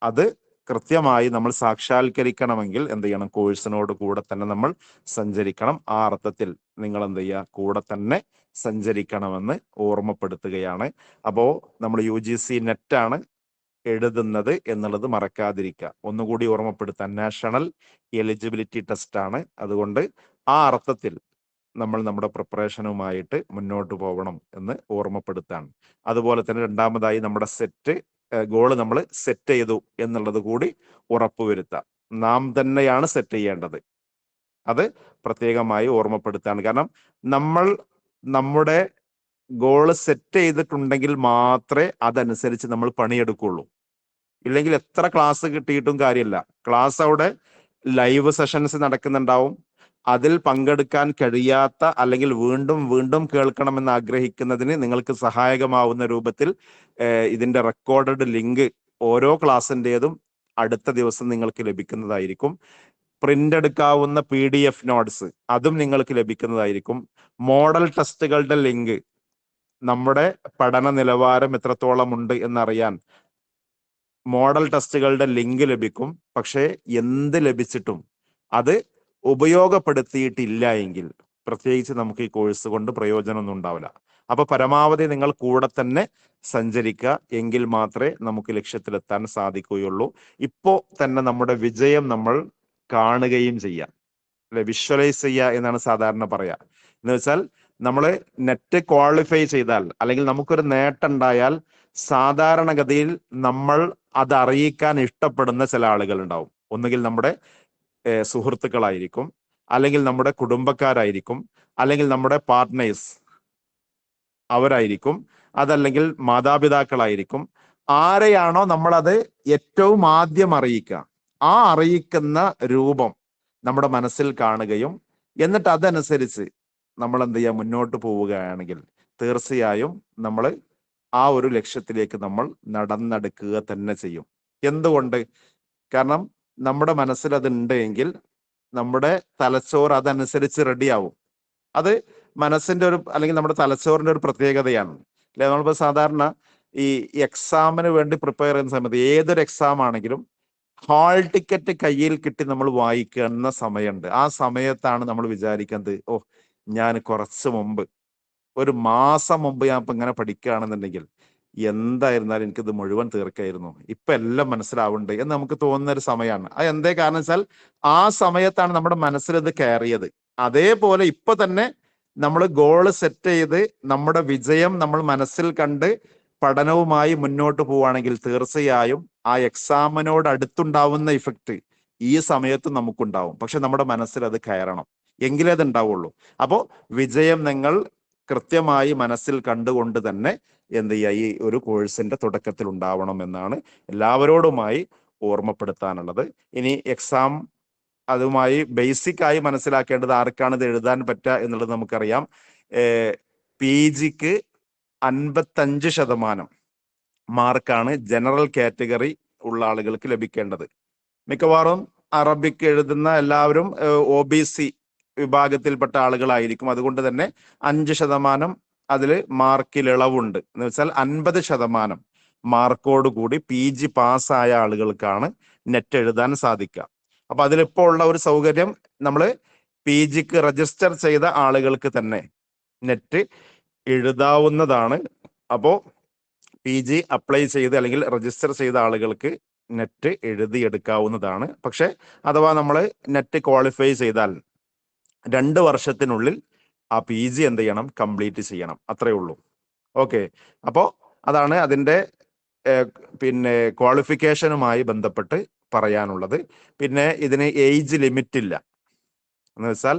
അത് കൃത്യമായി നമ്മൾ സാക്ഷാത്കരിക്കണമെങ്കിൽ എന്ത് ചെയ്യണം? കോഴ്സിനോട് കൂടെ തന്നെ നമ്മൾ സഞ്ചരിക്കണം. ആ അർത്ഥത്തിൽ നിങ്ങൾ എന്ത് ചെയ്യുക? കൂടെ തന്നെ സഞ്ചരിക്കണമെന്ന് ഓർമ്മപ്പെടുത്തുകയാണ്. അപ്പോ നമ്മൾ UGC നെറ്റാണ് എഴുതുന്നത് എന്നുള്ളത് മറക്കാതിരിക്കുക. ഒന്നുകൂടി ഓർമ്മപ്പെടുത്താൻ, നാഷണൽ എലിജിബിലിറ്റി ടെസ്റ്റ് ആണ്. അതുകൊണ്ട് ആ അർത്ഥത്തിൽ നമ്മൾ നമ്മുടെ പ്രിപ്പറേഷനുമായിട്ട് മുന്നോട്ട് പോകണം എന്ന് ഓർമ്മപ്പെടുത്താണ്. അതുപോലെ തന്നെ രണ്ടാമതായി നമ്മുടെ ഗോള് നമ്മൾ സെറ്റ് ചെയ്തു എന്നുള്ളത് കൂടി ഉറപ്പുവരുത്താം. നാം തന്നെയാണ് സെറ്റ് ചെയ്യേണ്ടത്. അത് പ്രത്യേകമായി ഓർമ്മപ്പെടുത്താണ്. കാരണം നമ്മൾ നമ്മുടെ ഗോള് സെറ്റ് ചെയ്തിട്ടുണ്ടെങ്കിൽ മാത്രമേ അതനുസരിച്ച് നമ്മൾ പണിയെടുക്കുള്ളൂ. ഇല്ലെങ്കിൽ എത്ര ക്ലാസ് കിട്ടിയിട്ടും കാര്യമില്ല. ക്ലാസ് അവിടെ ലൈവ് സെഷൻസ് നടക്കുന്നുണ്ടാവും. അതിൽ പങ്കെടുക്കാൻ കഴിയാത്ത അല്ലെങ്കിൽ വീണ്ടും വീണ്ടും കേൾക്കണമെന്ന് ആഗ്രഹിക്കുന്നതിന് നിങ്ങൾക്ക് സഹായകമാവുന്ന രൂപത്തിൽ ഇതിന്റെ റെക്കോർഡഡ് ലിങ്ക് ഓരോ ക്ലാസ്സിൻ്റെതും അടുത്ത ദിവസം നിങ്ങൾക്ക് ലഭിക്കുന്നതായിരിക്കും. പ്രിന്റ് എടുക്കാവുന്ന PDF നോട്ട്സ് അതും നിങ്ങൾക്ക് ലഭിക്കുന്നതായിരിക്കും. മോഡൽ ടെസ്റ്റുകളുടെ ലിങ്ക്, നമ്മുടെ പഠന നിലവാരം എത്രത്തോളം ഉണ്ട് എന്നറിയാൻ മോഡൽ ടെസ്റ്റുകളുടെ ലിങ്ക് ലഭിക്കും. പക്ഷേ എന്ത് ലഭിച്ചിട്ടും അത് ഉപയോഗപ്പെടുത്തിയിട്ടില്ല എങ്കിൽ പ്രത്യേകിച്ച് നമുക്ക് ഈ കോഴ്സ് കൊണ്ട് പ്രയോജനമൊന്നും ഉണ്ടാവില്ല. അപ്പൊ പരമാവധി നിങ്ങൾ കൂടെ തന്നെ സഞ്ചരിക്കുക, എങ്കിൽ മാത്രമേ നമുക്ക് ലക്ഷ്യത്തിലെത്താൻ സാധിക്കുകയുള്ളൂ. ഇപ്പോ തന്നെ നമ്മുടെ വിജയം നമ്മൾ കാണുകയും ചെയ്യാം, അല്ലെ? വിഷ്വലൈസ് ചെയ്യുക എന്നാണ് സാധാരണ പറയാ. എന്ന് വെച്ചാൽ നമ്മൾ നെറ്റ് ക്വാളിഫൈ ചെയ്താൽ അല്ലെങ്കിൽ നമുക്കൊരു നേട്ടം ഉണ്ടായാൽ സാധാരണഗതിയിൽ നമ്മൾ അത് അറിയിക്കാൻ ഇഷ്ടപ്പെടുന്ന ചില ആളുകൾ ഉണ്ടാവും. ഒന്നുകിൽ നമ്മുടെ സുഹൃത്തുക്കളായിരിക്കും, അല്ലെങ്കിൽ നമ്മുടെ കുടുംബക്കാരായിരിക്കും, അല്ലെങ്കിൽ നമ്മുടെ പാർട്ട്നേഴ്സ് അവരായിരിക്കും, അതല്ലെങ്കിൽ മാതാപിതാക്കളായിരിക്കും. ആരെയാണോ നമ്മളത് ഏറ്റവും ആദ്യം അറിയിക്കുക, ആ അറിയിക്കുന്ന രൂപം നമ്മുടെ മനസ്സിൽ കാണുകയും എന്നിട്ട് അതനുസരിച്ച് നമ്മൾ എന്ത് ചെയ്യുക, മുന്നോട്ട് പോവുകയാണെങ്കിൽ തീർച്ചയായും നമ്മൾ ആ ഒരു ലക്ഷ്യത്തിലേക്ക് നമ്മൾ നടന്നെടുക്കുക തന്നെ ചെയ്യും. എന്തുകൊണ്ട്? കാരണം നമ്മുടെ മനസ്സിൽ അത് ഉണ്ടെങ്കിൽ നമ്മുടെ തലച്ചോറ് അതനുസരിച്ച് റെഡിയാവും. അത് മനസ്സിന്റെ ഒരു അല്ലെങ്കിൽ നമ്മുടെ തലച്ചോറിന്റെ ഒരു പ്രത്യേകതയാണ്, അല്ലെ? നമ്മളിപ്പോ സാധാരണ ഈ എക്സാമിന് വേണ്ടി പ്രിപ്പയർ ചെയ്യുന്ന സമയത്ത്, ഏതൊരു എക്സാം ആണെങ്കിലും ഹാൾ ടിക്കറ്റ് കയ്യിൽ കിട്ടി നമ്മൾ വായിക്കുന്ന സമയമുണ്ട്. ആ സമയത്താണ് നമ്മൾ വിചാരിക്കുന്നത്, ഓ, ഞാൻ കുറച്ച് മുമ്പ്, ഒരു മാസം മുമ്പ് ഞാൻ ഇപ്പൊ ഇങ്ങനെ പഠിക്കുകയാണെന്നുണ്ടെങ്കിൽ എന്തായിരുന്നാലും എനിക്കിത് മുഴുവൻ തീർക്കായിരുന്നു, ഇപ്പൊ എല്ലാം മനസ്സിലാവുന്നുണ്ട് എന്ന് നമുക്ക് തോന്നുന്ന ഒരു സമയമാണ്. അത് എന്തേ കാരണം വെച്ചാൽ ആ സമയത്താണ് നമ്മുടെ മനസ്സിൽ ഇത് കയറിയത്. അതേപോലെ ഇപ്പൊ തന്നെ നമ്മൾ ഗോള് സെറ്റ് ചെയ്ത് നമ്മുടെ വിജയം നമ്മൾ മനസ്സിൽ കണ്ട് പഠനവുമായി മുന്നോട്ട് പോവുകയാണെങ്കിൽ തീർച്ചയായും ആ എക്സാമിനോട് അടുത്തുണ്ടാവുന്ന ഇഫക്റ്റ് ഈ സമയത്ത് നമുക്കുണ്ടാവും. പക്ഷെ നമ്മുടെ മനസ്സിൽ അത് കയറണം, എങ്കിലേ അത് ഉണ്ടാവുള്ളൂ. അപ്പോൾ വിജയം നിങ്ങൾ കൃത്യമായി മനസ്സിൽ കണ്ടുകൊണ്ട് തന്നെ എന്ത് ചെയ്യുക, ഈ ഒരു കോഴ്സിന്റെ തുടക്കത്തിൽ ഉണ്ടാവണം എന്നാണ് എല്ലാവരോടുമായി ഓർമ്മപ്പെടുത്താനുള്ളത്. ഇനി എക്സാം അതുമായി ബേസിക് ആയി മനസ്സിലാക്കേണ്ടത് ആർക്കാണ് ഇത് എഴുതാൻ പറ്റുക എന്നുള്ളത് നമുക്കറിയാം. PGക്ക് 55% മാർക്കാണ് ജനറൽ കാറ്റഗറി ഉള്ള ആളുകൾക്ക് ലഭിക്കേണ്ടത്. മിക്കവാറും അറബിക്ക് എഴുതുന്ന എല്ലാവരും OBC വിഭാഗത്തിൽപ്പെട്ട ആളുകളായിരിക്കും. അതുകൊണ്ട് തന്നെ 5% അതിൽ മാർക്കിൽ ഇളവുണ്ട്. എന്ന് വെച്ചാൽ 50% മാർക്കോട് കൂടി PG പാസ്സായ ആളുകൾക്കാണ് നെറ്റ് എഴുതാൻ സാധിക്കുക. അപ്പൊ അതിലിപ്പോ ഉള്ള ഒരു സൗകര്യം, നമ്മൾ PGക്ക് രജിസ്റ്റർ ചെയ്ത ആളുകൾക്ക് തന്നെ നെറ്റ് എഴുതാവുന്നതാണ്. അപ്പോ PG അപ്ലൈ ചെയ്ത് അല്ലെങ്കിൽ രജിസ്റ്റർ ചെയ്ത ആളുകൾക്ക് നെറ്റ് എഴുതിയെടുക്കാവുന്നതാണ്. പക്ഷെ അഥവാ നമ്മൾ നെറ്റ് ക്വാളിഫൈ ചെയ്താൽ 2 വർഷത്തിനുള്ളിൽ ആ PG എന്ത് ചെയ്യണം, കംപ്ലീറ്റ് ചെയ്യണം, അത്രേ ഉള്ളൂ. ഓക്കെ, അപ്പോൾ അതാണ് അതിൻ്റെ പിന്നെ ക്വാളിഫിക്കേഷനുമായി ബന്ധപ്പെട്ട് പറയാനുള്ളത്. പിന്നെ ഇതിന് ഏജ് ലിമിറ്റ് ഇല്ല. എന്ന് വെച്ചാൽ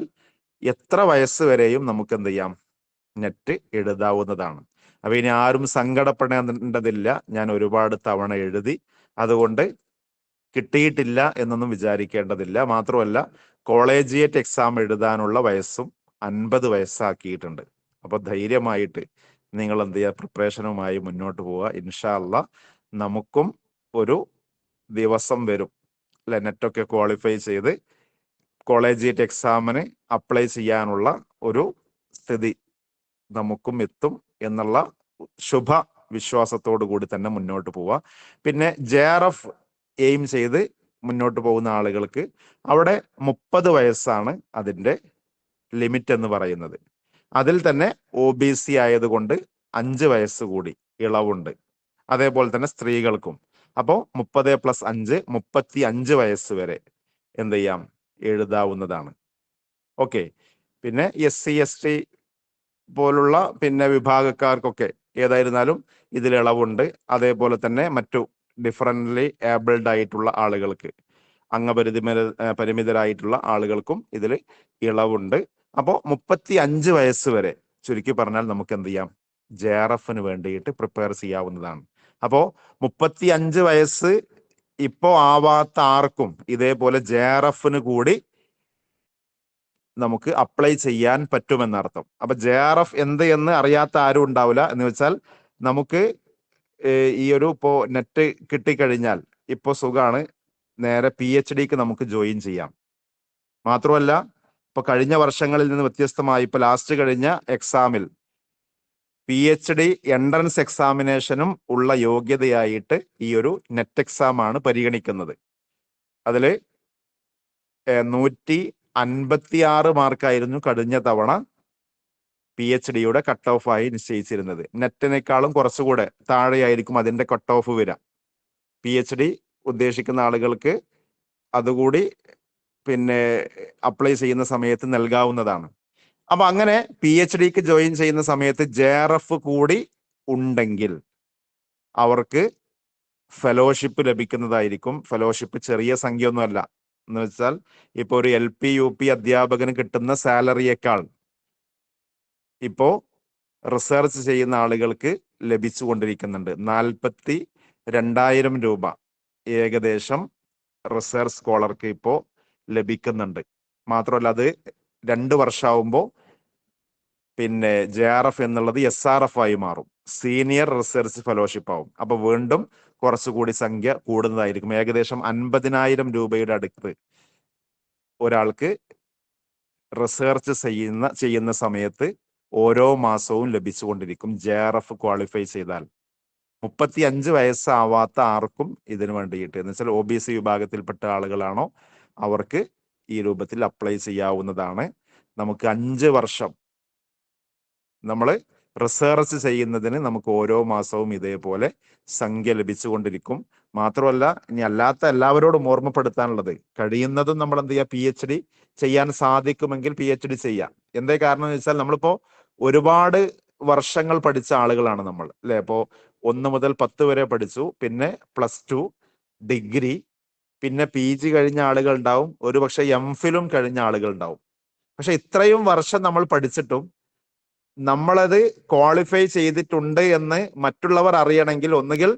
എത്ര വയസ്സ് വരെയും നമുക്ക് എന്ത് ചെയ്യാം, നെറ്റ് എഴുതാവുന്നതാണ്. അപ്പൊ ഇനി ആരും സങ്കടപ്പെടേണ്ടതില്ല, ഞാൻ ഒരുപാട് തവണ എഴുതി അതുകൊണ്ട് കിട്ടിയിട്ടില്ല എന്നൊന്നും വിചാരിക്കേണ്ടതില്ല. മാത്രമല്ല, കോളേജിയേറ്റ് എക്സാം എഴുതാനുള്ള വയസ്സും 50 വയസ്സാക്കിയിട്ടുണ്ട്. അപ്പൊ ധൈര്യമായിട്ട് നിങ്ങൾ എന്ത് ചെയ്യുക, പ്രിപ്പറേഷനുമായി മുന്നോട്ട് പോവുക. ഇൻഷാ അല്ലാഹ് നമുക്കും ഒരു ദിവസം വരും, അല്ലെ, നെറ്റൊക്കെ ക്വാളിഫൈ ചെയ്ത് കോളേജിയേറ്റ് എക്സാമിന് അപ്ലൈ ചെയ്യാനുള്ള ഒരു സ്ഥിതി നമുക്കും എത്തും എന്നുള്ള ശുഭ വിശ്വാസത്തോടു കൂടി തന്നെ മുന്നോട്ട് പോവുക. പിന്നെ JRF എയിം ചെയ്ത് മുന്നോട്ട് പോകുന്ന ആളുകൾക്ക് അവിടെ 30 വയസ്സാണ് അതിൻ്റെ ലിമിറ്റ് എന്ന് പറയുന്നത്. അതിൽ തന്നെ OBC ആയതുകൊണ്ട് 5 വയസ്സ് കൂടി ഇളവുണ്ട്. അതേപോലെ തന്നെ സ്ത്രീകൾക്കും. അപ്പോൾ 30+5 35 വയസ്സ് വരെ എന്ത് ചെയ്യാം, എഴുതാവുന്നതാണ്. ഓക്കെ, പിന്നെ SC ST പോലുള്ള പിന്നെ വിഭാഗക്കാർക്കൊക്കെ ഏതായിരുന്നാലും ഇതിൽ ഇളവുണ്ട്. അതേപോലെ തന്നെ മറ്റു ഡിഫറൻ്റ്ലി ഏബിൾഡ് ആയിട്ടുള്ള ആളുകൾക്ക്, പരിമിതരായിട്ടുള്ള ആളുകൾക്കും ഇതിൽ ഇളവുണ്ട്. അപ്പോൾ 35 വയസ്സ് വരെ ചുരുക്കി പറഞ്ഞാൽ നമുക്ക് എന്ത് ചെയ്യാം, JRFന് വേണ്ടിയിട്ട് പ്രിപ്പയർ ചെയ്യാവുന്നതാണ്. അപ്പോൾ 35 വയസ്സ് ഇപ്പോ ആവാത്ത ആർക്കും ഇതേപോലെ JRFന് കൂടി നമുക്ക് അപ്ലൈ ചെയ്യാൻ പറ്റുമെന്നർത്ഥം. അപ്പൊ JRF എന്ത് എന്ന് അറിയാത്ത ആരും ഉണ്ടാവില്ല. എന്ന് വെച്ചാൽ നമുക്ക് ഈ ഒരു ഇപ്പോ നെറ്റ് കിട്ടിക്കഴിഞ്ഞാൽ ഇപ്പോ സുഖാണ്, നേരെ PhDക്ക് നമുക്ക് ജോയിൻ ചെയ്യാം. മാത്രമല്ല ഇപ്പൊ കഴിഞ്ഞ വർഷങ്ങളിൽ നിന്ന് വ്യത്യസ്തമായി ഇപ്പൊ ലാസ്റ്റ് കഴിഞ്ഞ എക്സാമിൽ PhD എൻട്രൻസ് എക്സാമിനേഷനും ഉള്ള യോഗ്യതയായിട്ട് ഈ ഒരു നെറ്റ് എക്സാം ആണ് പരിഗണിക്കുന്നത്. അതില് 156 മാർക്കായിരുന്നു കഴിഞ്ഞ തവണ PhDയുടെ കട്ട് ഓഫ് ആയി നിശ്ചയിച്ചിരുന്നത്. നെറ്റിനേക്കാളും കുറച്ചുകൂടെ താഴെയായിരിക്കും അതിന്റെ കട്ട് ഓഫ് വരിക. PhD ഉദ്ദേശിക്കുന്ന ആളുകൾക്ക് അതുകൂടി പിന്നെ അപ്ലൈ ചെയ്യുന്ന സമയത്ത് നൽകാവുന്നതാണ്. അപ്പൊ അങ്ങനെ PhDക്ക് ജോയിൻ ചെയ്യുന്ന സമയത്ത് JRF കൂടി ഉണ്ടെങ്കിൽ അവർക്ക് ഫെലോഷിപ്പ് ലഭിക്കുന്നതായിരിക്കും. ഫെലോഷിപ്പ് ചെറിയ സംഖ്യ ഒന്നുമല്ല. എന്ന് വെച്ചാൽ ഇപ്പൊ ഒരു LP UP അധ്യാപകന് കിട്ടുന്ന സാലറിയേക്കാൾ ഇപ്പോ റിസർച്ച് ചെയ്യുന്ന ആളുകൾക്ക് ലഭിച്ചുകൊണ്ടിരിക്കുന്നുണ്ട്. 42,000 രൂപ ഏകദേശം റിസർച്ച് സ്കോളർക്ക് ഇപ്പോ ലഭിക്കുന്നുണ്ട്. മാത്രമല്ല അത് 2 വർഷമാകുമ്പോൾ പിന്നെ JRF എന്നുള്ളത് SRF ആയി മാറും, സീനിയർ റിസർച്ച് ഫെലോഷിപ്പ് ആവും. അപ്പൊ വീണ്ടും കുറച്ചുകൂടി സംഖ്യ കൂടുന്നതായിരിക്കും. ഏകദേശം 50,000 രൂപയുടെ അടുത്ത് ഒരാൾക്ക് റിസർച്ച് ചെയ്യുന്ന സമയത്ത് ഓരോ മാസവും ലഭിച്ചുകൊണ്ടിരിക്കും JRF ക്വാളിഫൈ ചെയ്താൽ. 35 വയസ്സാവാത്ത ആർക്കും ഇതിനു വേണ്ടിയിട്ട്, എന്ന് വെച്ചാൽ OBC വിഭാഗത്തിൽപ്പെട്ട ആളുകളാണോ അവർക്ക് ഈ രൂപത്തിൽ അപ്ലൈ ചെയ്യാവുന്നതാണ്. നമുക്ക് 5 വർഷം നമ്മൾ റിസർച്ച് ചെയ്യുന്നതിന് നമുക്ക് ഓരോ മാസവും ഇതേപോലെ സംഖ്യ ലഭിച്ചുകൊണ്ടിരിക്കും. മാത്രമല്ല ഇനി അല്ലാത്ത എല്ലാവരോടും ഓർമ്മപ്പെടുത്താനുള്ളത്, കഴിയുന്നതും നമ്മൾ എന്ത് ചെയ്യുക, PhD ചെയ്യാൻ സാധിക്കുമെങ്കിൽ PhD ചെയ്യാം. എന്തേ കാരണം എന്ന് വെച്ചാൽ നമ്മളിപ്പോ ഒരുപാട് വർഷങ്ങൾ പഠിച്ച ആളുകളാണ് നമ്മൾ, അല്ലെ? ഇപ്പോ 1 മുതൽ 10 വരെ പഠിച്ചു, പിന്നെ +2 ഡിഗ്രി, പിന്നെ PG കഴിഞ്ഞ ആളുകൾ ഉണ്ടാവും, ഒരുപക്ഷെ MPhilഉം കഴിഞ്ഞ ആളുകൾ ഉണ്ടാവും. പക്ഷെ ഇത്രയും വർഷം നമ്മൾ പഠിച്ചിട്ടും നമ്മളത് ക്വാളിഫൈ ചെയ്തിട്ടുണ്ട് എന്ന് മറ്റുള്ളവർ അറിയണമെങ്കിൽ ഒന്നുകിൽ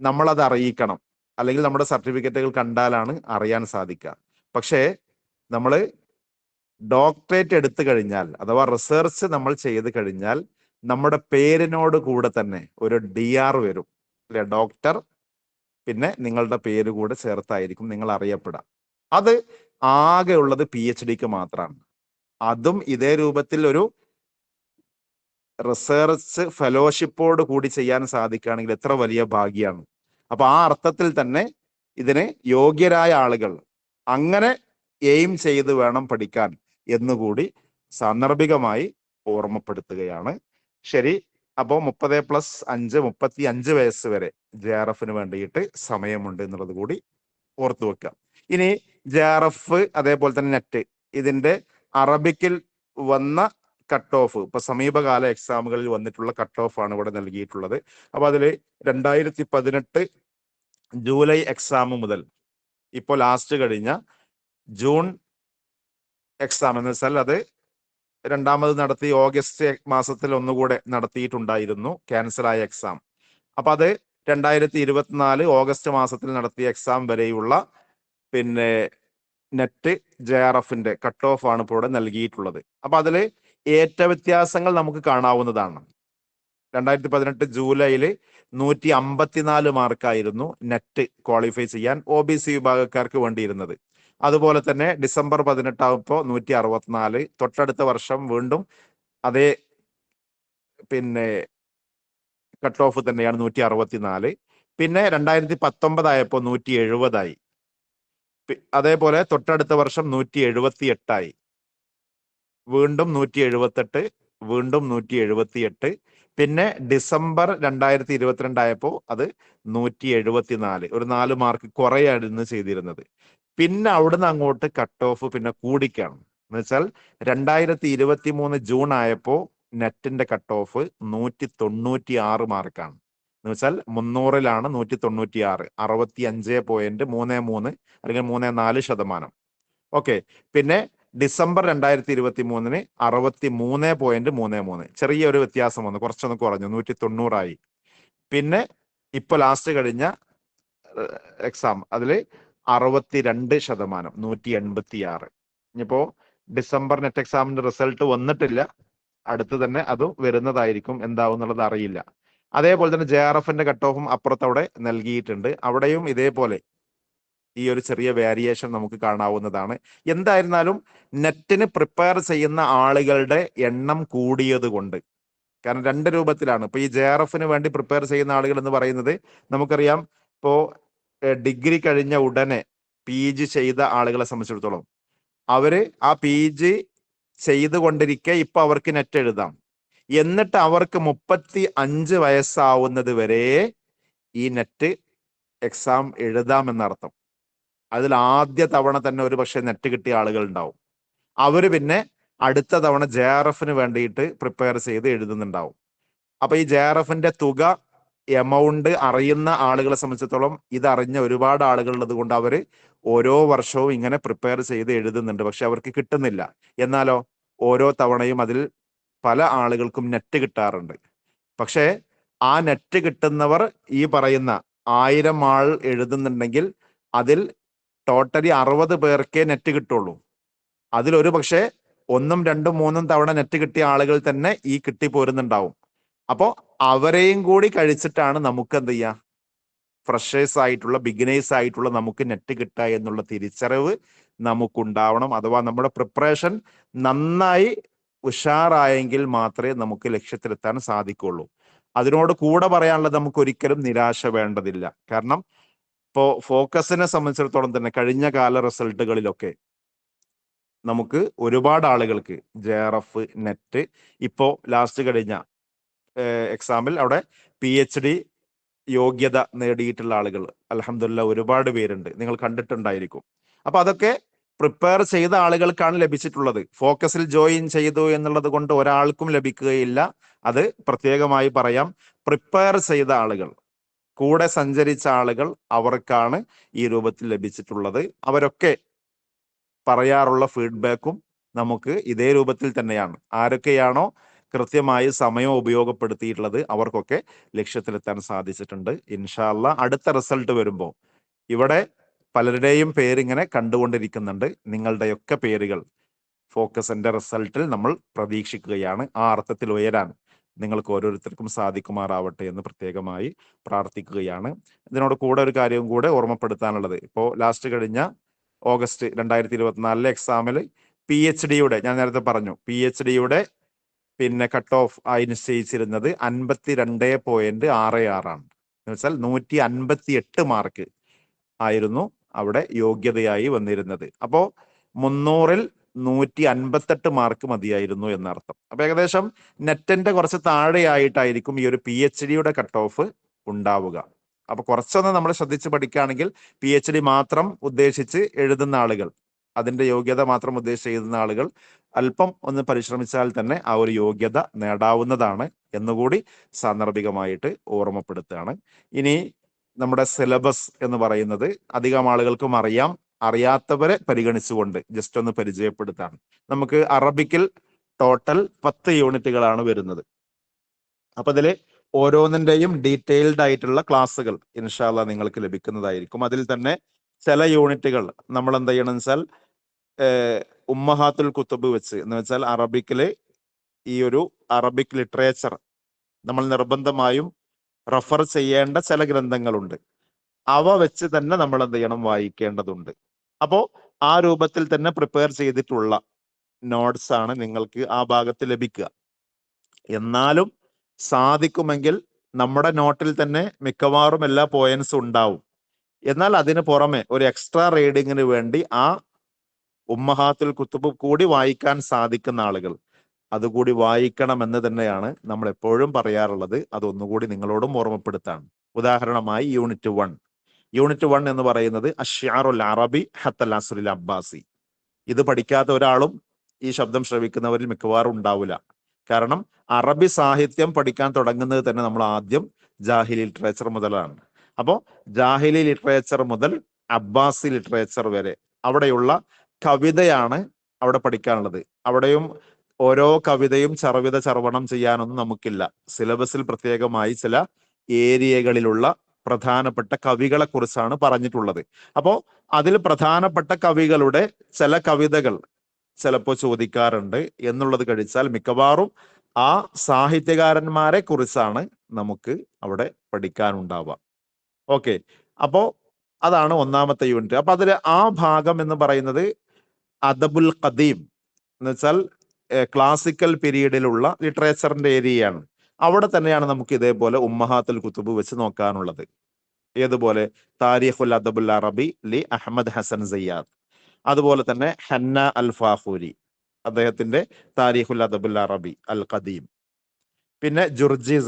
നമ്മളത് അറിയിക്കണം, അല്ലെങ്കിൽ നമ്മുടെ സർട്ടിഫിക്കറ്റുകൾ കണ്ടാലാണ് അറിയാൻ സാധിക്കുക. പക്ഷേ നമ്മൾ ഡോക്ടറേറ്റ് എടുത്തു കഴിഞ്ഞാൽ അഥവാ റിസർച്ച് നമ്മൾ ചെയ്ത് കഴിഞ്ഞാൽ നമ്മുടെ പേരിനോട് കൂടെ തന്നെ ഒരു DR വരും, അല്ലെ? ഡോക്ടർ, പിന്നെ നിങ്ങളുടെ പേര് കൂടെ ചേർത്തായിരിക്കും നിങ്ങൾ അറിയപ്പെടാം. അത് ആകെ ഉള്ളത് PhDക്ക് മാത്രമാണ്. അതും ഇതേ രൂപത്തിൽ ഒരു റിസർച്ച് ഫെലോഷിപ്പോട് കൂടി ചെയ്യാൻ സാധിക്കുകയാണെങ്കിൽ എത്ര വലിയ ഭാഗ്യമാണ്. അപ്പൊ ആ അർത്ഥത്തിൽ തന്നെ ഇതിന് യോഗ്യരായ ആളുകൾ അങ്ങനെ എയിം ചെയ്ത് വേണം പഠിക്കാൻ എന്നുകൂടി സാന്ദർഭികമായി ഓർമ്മപ്പെടുത്തുകയാണ്. ശരി, അപ്പോൾ 30+5 35 വയസ്സ് വരെ JRFന് വേണ്ടിയിട്ട് സമയമുണ്ട് എന്നുള്ളത് കൂടി ഓർത്തു വെക്കുക. ഇനി JRF അതേപോലെ തന്നെ നെറ്റ്, ഇതിന്റെ അറബിക്കിൽ വന്ന കട്ട് ഓഫ്, ഇപ്പൊ സമീപകാല എക്സാമുകളിൽ വന്നിട്ടുള്ള കട്ട് ഓഫ് ആണ് ഇവിടെ നൽകിയിട്ടുള്ളത്. അപ്പൊ അതില് 2018 ജൂലൈ എക്സാം മുതൽ ഇപ്പോൾ ലാസ്റ്റ് കഴിഞ്ഞ ജൂൺ എക്സാം എന്ന് വെച്ചാൽ അത് രണ്ടാമത് നടത്തി ഓഗസ്റ്റ് മാസത്തിൽ ഒന്നുകൂടെ നടത്തിയിട്ടുണ്ടായിരുന്നു ക്യാൻസലായ എക്സാം. അപ്പൊ അത് 2024 ഓഗസ്റ്റ് മാസത്തിൽ നടത്തിയ എക്സാം വരെയുള്ള പിന്നെ നെറ്റ് JRFന്റെ കട്ട് ഓഫ് ആണ് ഇപ്പോൾ ഇവിടെ നൽകിയിട്ടുള്ളത്. അപ്പൊ അതില് ഏറ്റ വ്യത്യാസങ്ങൾ നമുക്ക് കാണാവുന്നതാണ്. 2018 ജൂലൈയിൽ 154 മാർക്കായിരുന്നു നെറ്റ് ക്വാളിഫൈ ചെയ്യാൻ OBC വിഭാഗക്കാർക്ക് വേണ്ടിയിരുന്നത്. അതുപോലെ തന്നെ ഡിസംബർ 18 ആകുമ്പോൾ 164, തൊട്ടടുത്ത വർഷം വീണ്ടും അതേ പിന്നെ കട്ട് ഓഫ് തന്നെയാണ് 164. പിന്നെ 2019 ആയപ്പോൾ 170 ആയി. അതേപോലെ തൊട്ടടുത്ത വർഷം 178 ആയി, വീണ്ടും 178, വീണ്ടും 178. പിന്നെ ഡിസംബർ 2022 ആയപ്പോൾ അത് 174, ഒരു 4 മാർക്ക് കുറയായിരുന്നു ചെയ്തിരുന്നത്. പിന്നെ അവിടുന്ന് അങ്ങോട്ട് കട്ട് ഓഫ് പിന്നെ കൂടിക്കാണ്. എന്ന് വെച്ചാൽ 2023 ജൂൺ ആയപ്പോൾ നെറ്റിന്റെ കട്ട് ഓഫ് 196 മാർക്കാണ്. എന്ന് വെച്ചാൽ 300ലാണ് 196, 65.33 അല്ലെങ്കിൽ 34%. ഓക്കെ. പിന്നെ ഡിസംബർ 2023 63.33, ചെറിയൊരു വ്യത്യാസം വന്നു, കുറച്ചൊന്ന് കുറഞ്ഞു, 190 ആയി. പിന്നെ ഇപ്പൊ ലാസ്റ്റ് കഴിഞ്ഞ എക്സാം അതിൽ 62%, 186. ഇനിയിപ്പോ ഡിസംബർ നെറ്റ് എക്സാമിന്റെ റിസൾട്ട് വന്നിട്ടില്ല, അടുത്ത് തന്നെ അതും വരുന്നതായിരിക്കും, എന്താവും എന്നുള്ളത് അറിയില്ല. അതേപോലെ തന്നെ JRFന്റെ കട്ട് ഓഫും അപ്പുറത്തവിടെ നൽകിയിട്ടുണ്ട്. അവിടെയും ഇതേപോലെ ഈ ഒരു ചെറിയ വേരിയേഷൻ നമുക്ക് കാണാവുന്നതാണ്. എന്തായിരുന്നാലും നെറ്റിന് പ്രിപ്പയർ ചെയ്യുന്ന ആളുകളുടെ എണ്ണം കൂടിയത് കൊണ്ട്, കാരണം രണ്ട് രൂപത്തിലാണ്. ഇപ്പൊ ഈ JRF വേണ്ടി പ്രിപ്പയർ ചെയ്യുന്ന ആളുകൾ എന്ന് പറയുന്നത് നമുക്കറിയാം. ഇപ്പോ ഡിഗ്രി കഴിഞ്ഞ ഉടനെ PG ചെയ്ത ആളുകളെ സംബന്ധിച്ചിടത്തോളം അവര് ആ PG ചെയ്തുകൊണ്ടിരിക്കെ ഇപ്പൊ അവർക്ക് നെറ്റ് എഴുതാം. എന്നിട്ട് അവർക്ക് 35 വയസ്സാവുന്നത് വരെ ഈ നെറ്റ് എക്സാം എഴുതാമെന്നർത്ഥം. അതിൽ ആദ്യ തവണ തന്നെ ഒരു പക്ഷെ നെറ്റ് കിട്ടിയ ആളുകൾ ഉണ്ടാവും. അവര് പിന്നെ അടുത്ത തവണ JRF വേണ്ടിയിട്ട് പ്രിപ്പയർ ചെയ്ത് എഴുതുന്നുണ്ടാവും. അപ്പൊ ഈ JRF തുക, എമൗണ്ട് അറിയുന്ന ആളുകളെ സംബന്ധിച്ചിടത്തോളം ഇതറിഞ്ഞ ഒരുപാട് ആളുകൾ ഉള്ളത് കൊണ്ട് അവര് ഓരോ വർഷവും ഇങ്ങനെ പ്രിപ്പയർ ചെയ്ത് എഴുതുന്നുണ്ട്. പക്ഷെ അവർക്ക് കിട്ടുന്നില്ല. എന്നാലോ ഓരോ തവണയും അതിൽ പല ആളുകൾക്കും നെറ്റ് കിട്ടാറുണ്ട്. പക്ഷേ ആ നെറ്റ് കിട്ടുന്നവർ ഈ പറയുന്ന 1000 ആൾ എഴുതുന്നുണ്ടെങ്കിൽ അതിൽ ടോട്ടലി 60 പേർക്കേ നെറ്റ് കിട്ടുള്ളൂ. അതിലൊരു പക്ഷേ 1, 2, 3 തവണ നെറ്റ് കിട്ടിയ ആളുകൾ തന്നെ ഈ കിട്ടിപ്പോരുന്നുണ്ടാവും. അപ്പോ അവരെയും കൂടി കഴിച്ചിട്ടാണ് നമുക്ക് എന്ത് ചെയ്യുക, ഫ്രഷേഴ്സ് ആയിട്ടുള്ള, ബിഗിനേഴ്സ് ആയിട്ടുള്ള നമുക്ക് നെറ്റ് കിട്ടുക എന്നുള്ള തിരിച്ചറിവ് നമുക്കുണ്ടാവണം. അഥവാ നമ്മുടെ പ്രിപ്പറേഷൻ നന്നായി ഉഷാറായെങ്കിൽ മാത്രമേ നമുക്ക് ലക്ഷ്യത്തിലെത്താൻ സാധിക്കുള്ളൂ. അതിനോട് കൂടെ പറയാനുള്ളത് നമുക്ക് ഒരിക്കലും നിരാശ വേണ്ടതില്ല. കാരണം ഇപ്പോ ഫോക്കസിനെ സംബന്ധിച്ചിടത്തോളം തന്നെ കഴിഞ്ഞ കാല റിസൾട്ടുകളിലൊക്കെ നമുക്ക് ഒരുപാട് ആളുകൾക്ക് JRF, നെറ്റ്, ഇപ്പോ ലാസ്റ്റ് കഴിഞ്ഞ എക്സാമിൽ അവിടെ PhD യോഗ്യത നേടിയിട്ടുള്ള ആളുകൾ അൽഹംദുലില്ലാഹ് ഒരുപാട് പേരുണ്ട്. നിങ്ങൾ കണ്ടിട്ടുണ്ടായിരിക്കും. അപ്പൊ അതൊക്കെ പ്രിപ്പയർ ചെയ്ത ആളുകൾക്കാണ് ലഭിച്ചിട്ടുള്ളത്. ഫോക്കസിൽ ജോയിൻ ചെയ്തു എന്നുള്ളത് കൊണ്ട് ഒരാൾക്കും ലഭിക്കുകയില്ല. അത് പ്രത്യേകമായി പറയാം. പ്രിപ്പയർ ചെയ്ത ആളുകൾ, കൂടെ സഞ്ചരിച്ച ആളുകൾ, അവർക്കാണ് ഈ രൂപത്തിൽ ലഭിച്ചിട്ടുള്ളത്. അവരൊക്കെ പറയാറുള്ള ഫീഡ്ബാക്കും നമുക്ക് ഇതേ രൂപത്തിൽ തന്നെയാണ്. ആരൊക്കെയാണോ കൃത്യമായി സമയം ഉപയോഗപ്പെടുത്തിയിട്ടുള്ളത് അവർക്കൊക്കെ ലക്ഷ്യത്തിലെത്താൻ സാധിച്ചിട്ടുണ്ട്. ഇൻഷാ അല്ലാഹ് അടുത്ത റിസൾട്ട് വരുമ്പോൾ ഇവിടെ പലരുടെയും പേരിങ്ങനെ കണ്ടുകൊണ്ടിരിക്കുന്നുണ്ട്. നിങ്ങളുടെയൊക്കെ പേരുകൾ ഫോക്കസിന്റെ റിസൾട്ടിൽ നമ്മൾ പ്രതീക്ഷിക്കുകയാണ്. ആ അർത്ഥത്തിൽ ഉയരാൻ നിങ്ങൾക്ക് ഓരോരുത്തർക്കും സാധിക്കുമാറാവട്ടെ എന്ന് പ്രത്യേകമായി പ്രാർത്ഥിക്കുകയാണ്. ഇതിനോട് കൂടെ ഒരു കാര്യവും കൂടെ ഓർമ്മപ്പെടുത്താനുള്ളത്, ഇപ്പോൾ ലാസ്റ്റ് കഴിഞ്ഞ ഓഗസ്റ്റ് 2024 എക്സാമിൽ PhD ഞാൻ നേരത്തെ പറഞ്ഞു, PhD പിന്നെ കട്ട് ഓഫ് ആയി നിശ്ചയിച്ചിരുന്നത് 52.66 ആണ്. എന്ന് വെച്ചാൽ 158 മാർക്ക് ആയിരുന്നു അവിടെ യോഗ്യതയായി വന്നിരുന്നത്. അപ്പോ 300-ൽ 158 മാർക്ക് മതിയായിരുന്നു എന്നർത്ഥം. അപ്പൊ ഏകദേശം നെറ്റിന്റെ കുറച്ച് താഴെയായിട്ടായിരിക്കും ഈ ഒരു PhD കട്ട് ഓഫ് ഉണ്ടാവുക. അപ്പൊ കുറച്ചൊന്ന് നമ്മൾ ശ്രദ്ധിച്ച് പഠിക്കുകയാണെങ്കിൽ PhD മാത്രം ഉദ്ദേശിച്ച് എഴുതുന്ന ആളുകൾ, അതിന്റെ യോഗ്യത മാത്രം ഉദ്ദേശിച്ച് എഴുതുന്ന ആളുകൾ അല്പം ഒന്ന് പരിശ്രമിച്ചാൽ തന്നെ ആ ഒരു യോഗ്യത നേടാവുന്നതാണ് എന്നുകൂടി സാന്ദർഭികമായിട്ട് ഓർമ്മപ്പെടുത്തുകയാണ്. ഇനി നമ്മുടെ സിലബസ് എന്ന് പറയുന്നത് അധികം ആളുകൾക്കും അറിയാം. അറിയാത്തവരെ പരിഗണിച്ചുകൊണ്ട് ജസ്റ്റ് ഒന്ന് പരിചയപ്പെടുത്താണ്. നമുക്ക് അറബിക്കിൽ ടോട്ടൽ 10 യൂണിറ്റുകളാണ് വരുന്നത്. അപ്പൊ ഇതില് ഓരോന്നിന്റെയും ഡീറ്റെയിൽഡ് ആയിട്ടുള്ള ക്ലാസ്സുകൾ ഇൻഷാ അല്ലാഹ് നിങ്ങൾക്ക് ലഭിക്കുന്നതായിരിക്കും. അതിൽ തന്നെ ചില യൂണിറ്റുകൾ നമ്മൾ എന്ത് ചെയ്യണം വെച്ചാൽ ഉമ്മഹാത്തുൽ കുത്തുബ് വെച്ച്, എന്ന് വെച്ചാൽ അറബിക്കിലെ ഈ ഒരു അറബിക് ലിറ്ററേച്ചർ നമ്മൾ നിർബന്ധമായും റെഫർ ചെയ്യേണ്ട ചില ഗ്രന്ഥങ്ങളുണ്ട്. അവ വെച്ച് തന്നെ നമ്മൾ എന്ത് ചെയ്യണം, വായിക്കേണ്ടതുണ്ട്. അപ്പോ ആ രൂപത്തിൽ തന്നെ പ്രിപ്പയർ ചെയ്തിട്ടുള്ള നോട്ട്സ് ആണ് നിങ്ങൾക്ക് ആ ഭാഗത്ത് ലഭിക്കുക. എന്നാലും സാധിക്കുമെങ്കിൽ നമ്മുടെ നോട്ടിൽ തന്നെ മിക്കവാറും എല്ലാ പോയിന്റ്സും ഉണ്ടാവും. എന്നാൽ അതിന് പുറമെ ഒരു എക്സ്ട്രാ റീഡിങ്ങിന് വേണ്ടി ആ ഉമ്മഹാത്തുൽ കുത്തുബ് കൂടി വായിക്കാൻ സാധിക്കുന്ന ആളുകൾ അതുകൂടി വായിക്കണമെന്ന് തന്നെയാണ് നമ്മൾ എപ്പോഴും പറയാറുള്ളത്. അതൊന്നുകൂടി നിങ്ങളോടും ഓർമ്മപ്പെടുത്താണ്. ഉദാഹരണമായി യൂണിറ്റ് 1 എന്ന് പറയുന്നത് അശ്ശാറുൽ അറബി ഹത്തൽ അസ്റിൽ അബ്ബാസി. ഇത് പഠിക്കാത്ത ഒരാളും ഈ ശബ്ദം ശ്രവിക്കുന്നവരിൽ മിക്കവാറും ഉണ്ടാവില്ല. കാരണം അറബി സാഹിത്യം പഠിക്കാൻ തുടങ്ങുന്നത് തന്നെ നമ്മൾ ആദ്യം ജാഹിലി ലിറ്ററേച്ചർ മുതലാണ്. അപ്പോൾ ജാഹിലി ലിറ്ററേച്ചർ മുതൽ അബ്ബാസി ലിറ്ററേച്ചർ വരെ അവിടെയുള്ള കവിതയാണ് അവിടെ പഠിക്കാനുള്ളത്. അവിടെയും ഓരോ കവിതയും ചർവണം ചെയ്യാനൊന്നും നമുക്കില്ല. സിലബസിൽ പ്രത്യേകമായി ചില ഏരിയകളിലുള്ള പ്രധാനപ്പെട്ട കവികളെ കുറിച്ചാണ് പറഞ്ഞിട്ടുള്ളത്. അപ്പോ അതിൽ പ്രധാനപ്പെട്ട കവികളുടെ ചില കവിതകൾ ചിലപ്പോൾ ചോദിക്കാറുണ്ട് എന്നുള്ളത് കഴിച്ചാൽ മിക്കവാറും ആ സാഹിത്യകാരന്മാരെ കുറിച്ചാണ് നമുക്ക് അവിടെ പഠിക്കാനുണ്ടാവുക. ഓക്കെ, അപ്പോ അതാണ് ഒന്നാമത്തെ യൂണിറ്റ്. അപ്പൊ അതിൽ ആ ഭാഗം എന്ന് പറയുന്നത് അദബുൽ ഖദീം എന്ന് വെച്ചാൽ ക്ലാസിക്കൽ പീരീഡിലുള്ള ലിറ്ററേച്ചറിന്റെ ഏരിയയാണ്. അവിടെ തന്നെയാണ് നമുക്ക് ഇതേപോലെ ഉമ്മഹാത്തുൽ കുത്തുബ് വെച്ച് നോക്കാനുള്ളത്. ഏതുപോലെ താരിഖുൽ അദബുൽ അറബി ലി അഹമ്മദ് ഹസൻ സയ്യാദ്, അതുപോലെ തന്നെ ഹന്ന അൽ ഫാഖൂരി അദ്ദേഹത്തിന്റെ താരിഖുൽ അദബുൽ അറബി അൽ ഖദീം, പിന്നെ ജുർജി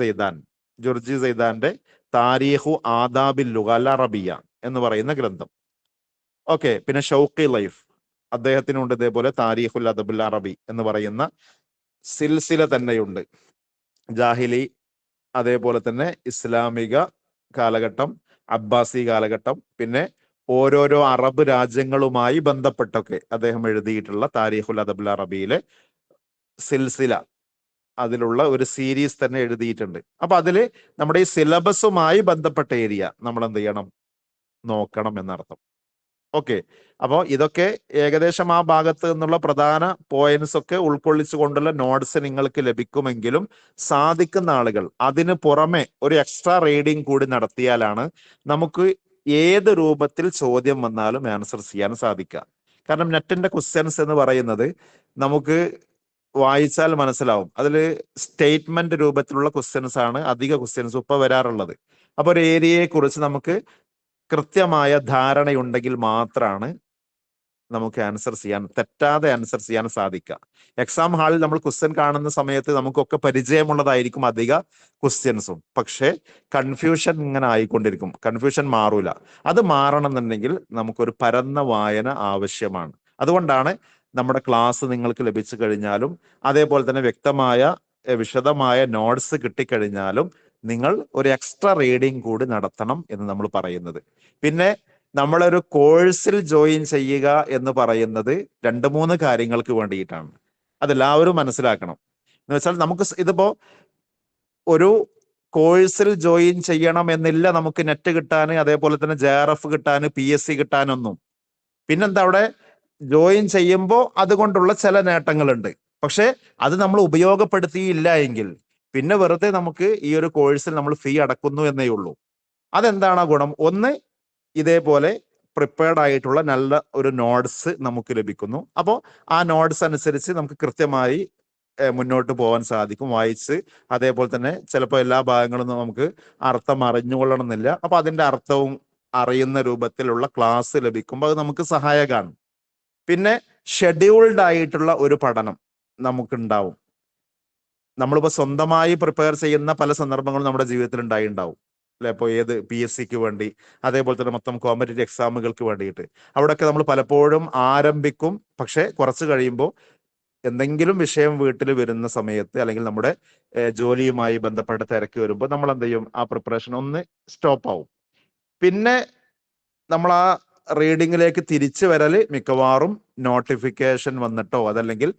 സൈദാന്റെ താരീഖു ആദാബിൽ ലുഗ അൽ അറബിയ എന്ന് പറയുന്ന ഗ്രന്ഥം. ഓക്കെ, പിന്നെ ഷൗഖി ലൈഫ് അദ്ദേഹത്തിനുണ്ട് ഇതേപോലെ താരീഖുൽ അദബുൽ അറബി എന്ന് പറയുന്ന സിൽസില തന്നെയുണ്ട്. ജാഹിലി, അതേപോലെ തന്നെ ഇസ്ലാമിക കാലഘട്ടം, അബ്ബാസി കാലഘട്ടം, പിന്നെ ഓരോരോ അറബ് രാജ്യങ്ങളുമായി ബന്ധപ്പെട്ടൊക്കെ അദ്ദേഹം എഴുതിയിട്ടുള്ള താരീഖുൽ അദബുൽ അറബിയിലെ സിൽസില, അതിലുള്ള ഒരു സീരീസ് തന്നെ എഴുതിയിട്ടുണ്ട്. അപ്പൊ അതില് നമ്മുടെ ഈ സിലബസുമായി ബന്ധപ്പെട്ട ഏരിയ നമ്മൾ എന്ത് ചെയ്യണം, നോക്കണം എന്നർത്ഥം. ഓക്കെ, അപ്പോൾ ഇതൊക്കെ ഏകദേശം ആ ഭാഗത്ത് നിന്നുള്ള പ്രധാന പോയിന്റ്സ് ഒക്കെ ഉൾക്കൊള്ളിച്ചു കൊണ്ടുള്ള നോട്ട്സ് നിങ്ങൾക്ക് ലഭിക്കുമെങ്കിലും സാധിക്കുന്ന ആളുകൾ അതിന് പുറമെ ഒരു എക്സ്ട്രാ റീഡിംഗ് കൂടി നടത്തിയാലാണ് നമുക്ക് ഏത് രൂപത്തിൽ ചോദ്യം വന്നാലും ആൻസർ ചെയ്യാൻ സാധിക്കുക. കാരണം നെറ്റിന്റെ ക്വസ്റ്റ്യൻസ് എന്ന് പറയുന്നത് നമുക്ക് വായിച്ചാൽ മനസ്സിലാവും, അതിൽ സ്റ്റേറ്റ്മെന്റ് രൂപത്തിലുള്ള ക്വസ്റ്റ്യൻസ് ആണ് അധിക ക്വസ്റ്റ്യൻസ് ഇപ്പൊ വരാറുള്ളത്. അപ്പൊ ഒരു ഏരിയയെ കുറിച്ച് നമുക്ക് കൃത്യമായ ധാരണയുണ്ടെങ്കിൽ മാത്രമാണ് നമുക്ക് തെറ്റാതെ ആൻസർ ചെയ്യാൻ സാധിക്കുക. എക്സാം ഹാളിൽ നമ്മൾ ക്വസ്റ്റ്യൻ കാണുന്ന സമയത്ത് നമുക്കൊക്കെ പരിചയമുള്ളതായിരിക്കും അധിക ക്വസ്റ്റ്യൻസും, പക്ഷേ കൺഫ്യൂഷൻ ഇങ്ങനെ ആയിക്കൊണ്ടിരിക്കും, കൺഫ്യൂഷൻ മാറൂല. അത് മാറണമെന്നുണ്ടെങ്കിൽ നമുക്കൊരു പരന്ന വായന ആവശ്യമാണ്. അതുകൊണ്ടാണ് നമ്മുടെ ക്ലാസ് നിങ്ങൾക്ക് ലഭിച്ചു കഴിഞ്ഞാലും അതേപോലെ തന്നെ വ്യക്തമായ വിശദമായ നോട്ട്സ് കിട്ടിക്കഴിഞ്ഞാലും നിങ്ങൾ ഒരു എക്സ്ട്രാ റീഡിംഗ് കൂടി നടത്തണം എന്ന് നമ്മൾ പറയുന്നത്. പിന്നെ നമ്മളൊരു കോഴ്സിൽ ജോയിൻ ചെയ്യുക എന്ന് പറയുന്നത് 2-3 കാര്യങ്ങൾക്ക് വേണ്ടിയിട്ടാണ്. അതെല്ലാവരും മനസ്സിലാക്കണം. എന്ന് വെച്ചാൽ നമുക്ക് ഇതിപ്പോ ഒരു കോഴ്സിൽ ജോയിൻ ചെയ്യണം എന്നില്ല നമുക്ക് നെറ്റ് കിട്ടാൻ, അതേപോലെ തന്നെ JRF കിട്ടാൻ, PSC കിട്ടാനൊന്നും. പിന്നെന്താ, അവിടെ ജോയിൻ ചെയ്യുമ്പോൾ അതുകൊണ്ടുള്ള ചില നേട്ടങ്ങളുണ്ട്. പക്ഷെ അത് നമ്മൾ ഉപയോഗപ്പെടുത്തിയില്ല എങ്കിൽ പിന്നെ വെറുതെ നമുക്ക് ഈ ഒരു കോഴ്സിൽ നമ്മൾ ഫീ അടക്കുന്നു എന്നേ ഉള്ളൂ. അതെന്താണ് ആ ഗുണം? ഒന്ന്, ഇതേപോലെ പ്രിപ്പയർഡ് ആയിട്ടുള്ള നല്ല ഒരു നോട്ട്സ് നമുക്ക് ലഭിക്കുന്നു. അപ്പോൾ ആ നോട്ട്സ് അനുസരിച്ച് നമുക്ക് കൃത്യമായി മുന്നോട്ട് പോകാൻ സാധിക്കും വായിച്ച്. അതേപോലെ തന്നെ ചിലപ്പോൾ എല്ലാ ഭാഗങ്ങളും നമുക്ക് അർത്ഥം അറിഞ്ഞുകൊള്ളണമെന്നില്ല. അപ്പൊ അതിന്റെ അർത്ഥവും അറിയുന്ന രൂപത്തിലുള്ള ക്ലാസ് ലഭിക്കുമ്പോൾ അത് നമുക്ക് സഹായകമാണ്. പിന്നെ ഷെഡ്യൂൾഡ് ആയിട്ടുള്ള ഒരു പഠനം നമുക്കുണ്ടാവും. നമ്മളിപ്പോ സ്വന്തമായി പ്രിപ്പയർ ചെയ്യുന്ന പല സന്ദർഭങ്ങളും നമ്മുടെ ജീവിതത്തിൽ ഉണ്ടാവും അല്ലെ? ഇപ്പോൾ ഏത് PSCക്ക് വേണ്ടി, അതേപോലെ തന്നെ മൊത്തം കോമ്പറ്റേറ്റീവ് എക്സാമുകൾക്ക് വേണ്ടിയിട്ട് അവിടെയൊക്കെ നമ്മൾ പലപ്പോഴും ആരംഭിക്കും. പക്ഷെ കുറച്ച് കഴിയുമ്പോൾ എന്തെങ്കിലും വിഷയം വീട്ടിൽ വരുന്ന സമയത്ത് അല്ലെങ്കിൽ നമ്മുടെ ജോലിയുമായി ബന്ധപ്പെട്ട തിരക്ക് വരുമ്പോൾ നമ്മൾ എന്ത് ചെയ്യും, ആ പ്രിപ്പറേഷൻ ഒന്ന് സ്റ്റോപ്പ് ആവും. പിന്നെ നമ്മൾ ആ റീഡിങ്ങിലേക്ക് തിരിച്ചു വരൽ മിക്കവാറും നോട്ടിഫിക്കേഷൻ വന്നിട്ടോ അതല്ലെങ്കിൽ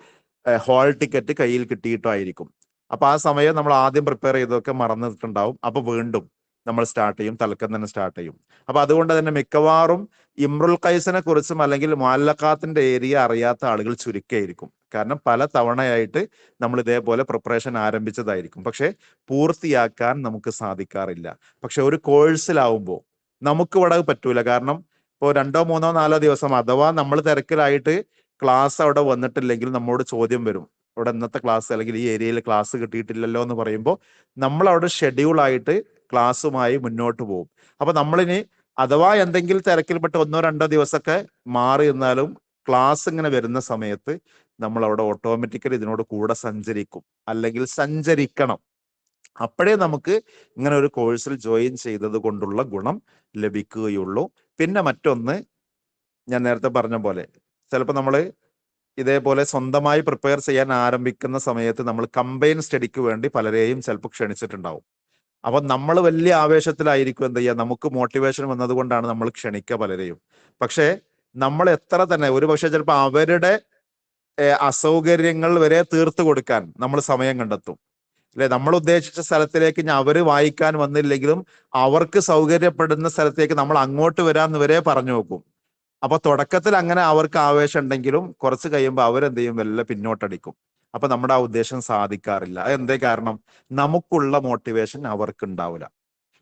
ഹോൾ ടിക്കറ്റ് കയ്യിൽ കിട്ടിയിട്ടോ ആയിരിക്കും. അപ്പൊ ആ സമയം നമ്മൾ ആദ്യം പ്രിപ്പയർ ചെയ്തൊക്കെ മറന്നിട്ടുണ്ടാവും. അപ്പൊ വീണ്ടും നമ്മൾ സ്റ്റാർട്ട് ചെയ്യും, തലക്കം തന്നെ സ്റ്റാർട്ട് ചെയ്യും. അപ്പൊ അതുകൊണ്ട് തന്നെ മിക്കവാറും ഇമ്രുൽ ഖൈസിനെ കുറിച്ചും അല്ലെങ്കിൽ മുഅല്ലഖാത്തിന്റെ ഏരിയ അറിയാത്ത ആളുകൾ ചുരുക്കമായിരിക്കും. കാരണം പല തവണയായിട്ട് നമ്മൾ ഇതേപോലെ പ്രിപ്പറേഷൻ ആരംഭിച്ചതായിരിക്കും, പക്ഷെ പൂർത്തിയാക്കാൻ നമുക്ക് സാധിക്കാറില്ല. പക്ഷെ ഒരു കോഴ്സിലാവുമ്പോൾ നമുക്ക് ഇവിടെ പറ്റൂല. കാരണം ഇപ്പോൾ 2, 3, 4 ദിവസം അഥവാ നമ്മൾ തിരക്കിലായിട്ട് ക്ലാസ് അവിടെ വന്നിട്ടില്ലെങ്കിൽ നമ്മോട് ചോദ്യം വരും, ഇവിടെ ഇന്നത്തെ ക്ലാസ് അല്ലെങ്കിൽ ഈ ഏരിയയിൽ ക്ലാസ് കിട്ടിയിട്ടില്ലല്ലോ എന്ന് പറയുമ്പോൾ നമ്മൾ അവിടെ ഷെഡ്യൂൾ ആയിട്ട് ക്ലാസ്സുമായി മുന്നോട്ട് പോകും. അപ്പൊ നമ്മളിനി അഥവാ എന്തെങ്കിലും തിരക്കിൽപ്പെട്ട് 1, 2 ദിവസമൊക്കെ മാറി നിന്നാലും ക്ലാസ് ഇങ്ങനെ വരുന്ന സമയത്ത് നമ്മൾ അവിടെ ഓട്ടോമാറ്റിക്കലി ഇതിനോട് കൂടെ സഞ്ചരിക്കും, അല്ലെങ്കിൽ സഞ്ചരിക്കണം. അപ്പോഴേ നമുക്ക് ഇങ്ങനെ ഒരു കോഴ്സിൽ ജോയിൻ ചെയ്തത് കൊണ്ടുള്ള ഗുണം ലഭിക്കുകയുള്ളൂ. പിന്നെ മറ്റൊന്ന്, ഞാൻ നേരത്തെ പറഞ്ഞ പോലെ ചിലപ്പോൾ നമ്മൾ ഇതേപോലെ സ്വന്തമായി പ്രിപ്പയർ ചെയ്യാൻ ആരംഭിക്കുന്ന സമയത്ത് നമ്മൾ കമ്പൈൻ സ്റ്റഡിക്ക് വേണ്ടി പലരെയും ചിലപ്പോൾ ക്ഷണിച്ചിട്ടുണ്ടാവും. അപ്പൊ നമ്മൾ വലിയ ആവേശത്തിലായിരിക്കും എന്ത് ചെയ്യുക, നമുക്ക് മോട്ടിവേഷൻ വന്നതുകൊണ്ടാണ് നമ്മൾ ക്ഷണിക്കുക പലരെയും. പക്ഷെ നമ്മൾ എത്ര തന്നെ ഒരുപക്ഷെ ചിലപ്പോൾ അവരുടെ അസൗകര്യങ്ങൾ വരെ തീർത്തു കൊടുക്കാൻ നമ്മൾ സമയം കണ്ടെത്തും അല്ലെ? നമ്മൾ ഉദ്ദേശിച്ച സ്ഥലത്തിലേക്ക് അവര് വായിക്കാൻ വന്നില്ലെങ്കിലും അവർക്ക് സൗകര്യപ്പെടുന്ന സ്ഥലത്തേക്ക് നമ്മൾ അങ്ങോട്ട് വരാന്ന് വരെ പറഞ്ഞു നോക്കും. അപ്പൊ തുടക്കത്തിൽ അങ്ങനെ അവർക്ക് ആവേശം ഉണ്ടെങ്കിലും കുറച്ച് കഴിയുമ്പോൾ അവരെന്ത് ചെയ്യും, വല്ല പിന്നോട്ടടിക്കും. അപ്പൊ നമ്മുടെ ആ ഉദ്ദേശം സാധിക്കാറില്ല. എന്തേ കാരണം? നമുക്കുള്ള മോട്ടിവേഷൻ അവർക്ക് ഉണ്ടാവില്ല.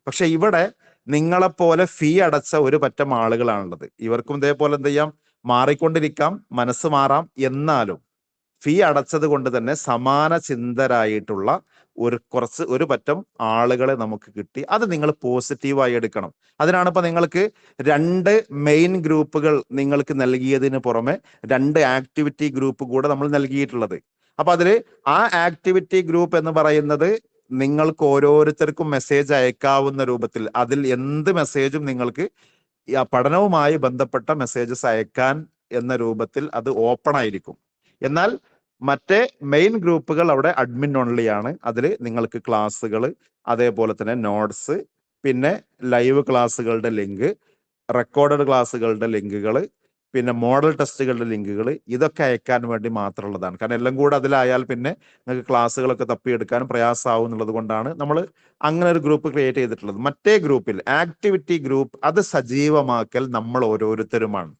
പക്ഷെ ഇവിടെ നിങ്ങളെപ്പോലെ ഫീ അടച്ച ഒരു പറ്റം ആളുകളാണുള്ളത്. ഇവർക്കും ഇതേപോലെ എന്ത് ചെയ്യാം, മാറിക്കൊണ്ടിരിക്കാം, മനസ്സ് മാറാം. എന്നാലും ഫീ അടച്ചത് കൊണ്ട് തന്നെ സമാന ചിന്തരായിട്ടുള്ള ഒരു പറ്റം ആളുകളെ നമുക്ക് കിട്ടി. അത് നിങ്ങൾ പോസിറ്റീവായി എടുക്കണം. അതിനാണ് ഇപ്പൊ നിങ്ങൾക്ക് 2 മെയിൻ ഗ്രൂപ്പുകൾ നിങ്ങൾക്ക് നൽകിയതിന് പുറമെ 2 ആക്ടിവിറ്റി ഗ്രൂപ്പ് കൂടെ നമ്മൾ നൽകിയിട്ടുള്ളത്. അപ്പൊ അതില് ആ ആക്ടിവിറ്റി ഗ്രൂപ്പ് എന്ന് പറയുന്നത് നിങ്ങൾക്ക് ഓരോരുത്തർക്കും മെസ്സേജ് അയക്കാവുന്ന രൂപത്തിൽ, അതിൽ എന്ത് മെസ്സേജും നിങ്ങൾക്ക് ആ പഠനവുമായി ബന്ധപ്പെട്ട മെസ്സേജസ് അയക്കാൻ എന്ന രൂപത്തിൽ അത് ഓപ്പൺ ആയിരിക്കും. എന്നാൽ മറ്റേ മെയിൻ ഗ്രൂപ്പുകൾ അവിടെ അഡ്മിൻ ഓൺലി ആണ്. അതിൽ നിങ്ങൾക്ക് ക്ലാസ്സുകൾ, അതേപോലെ തന്നെ നോട്ട്സ്, പിന്നെ ലൈവ് ക്ലാസ്സുകളുടെ ലിങ്ക്, റെക്കോർഡഡ് ക്ലാസ്സുകളുടെ ലിങ്കുകൾ, പിന്നെ മോഡൽ ടെസ്റ്റുകളുടെ ലിങ്കുകൾ, ഇതൊക്കെ അയക്കാൻ വേണ്ടി മാത്രമുള്ളതാണ്. കാരണം എല്ലാം കൂടെ അതിലായാൽ പിന്നെ നിങ്ങൾക്ക് ക്ലാസ്സുകളൊക്കെ തപ്പിയെടുക്കാനും പ്രയാസമാവും എന്നുള്ളത് കൊണ്ടാണ് നമ്മൾ അങ്ങനെ ഒരു ഗ്രൂപ്പ് ക്രിയേറ്റ് ചെയ്തിട്ടുള്ളത്. മറ്റേ ഗ്രൂപ്പിൽ ആക്ടിവിറ്റി ഗ്രൂപ്പ്, അത് സജീവമാക്കൽ നമ്മൾ ഓരോരുത്തരുമാണ്.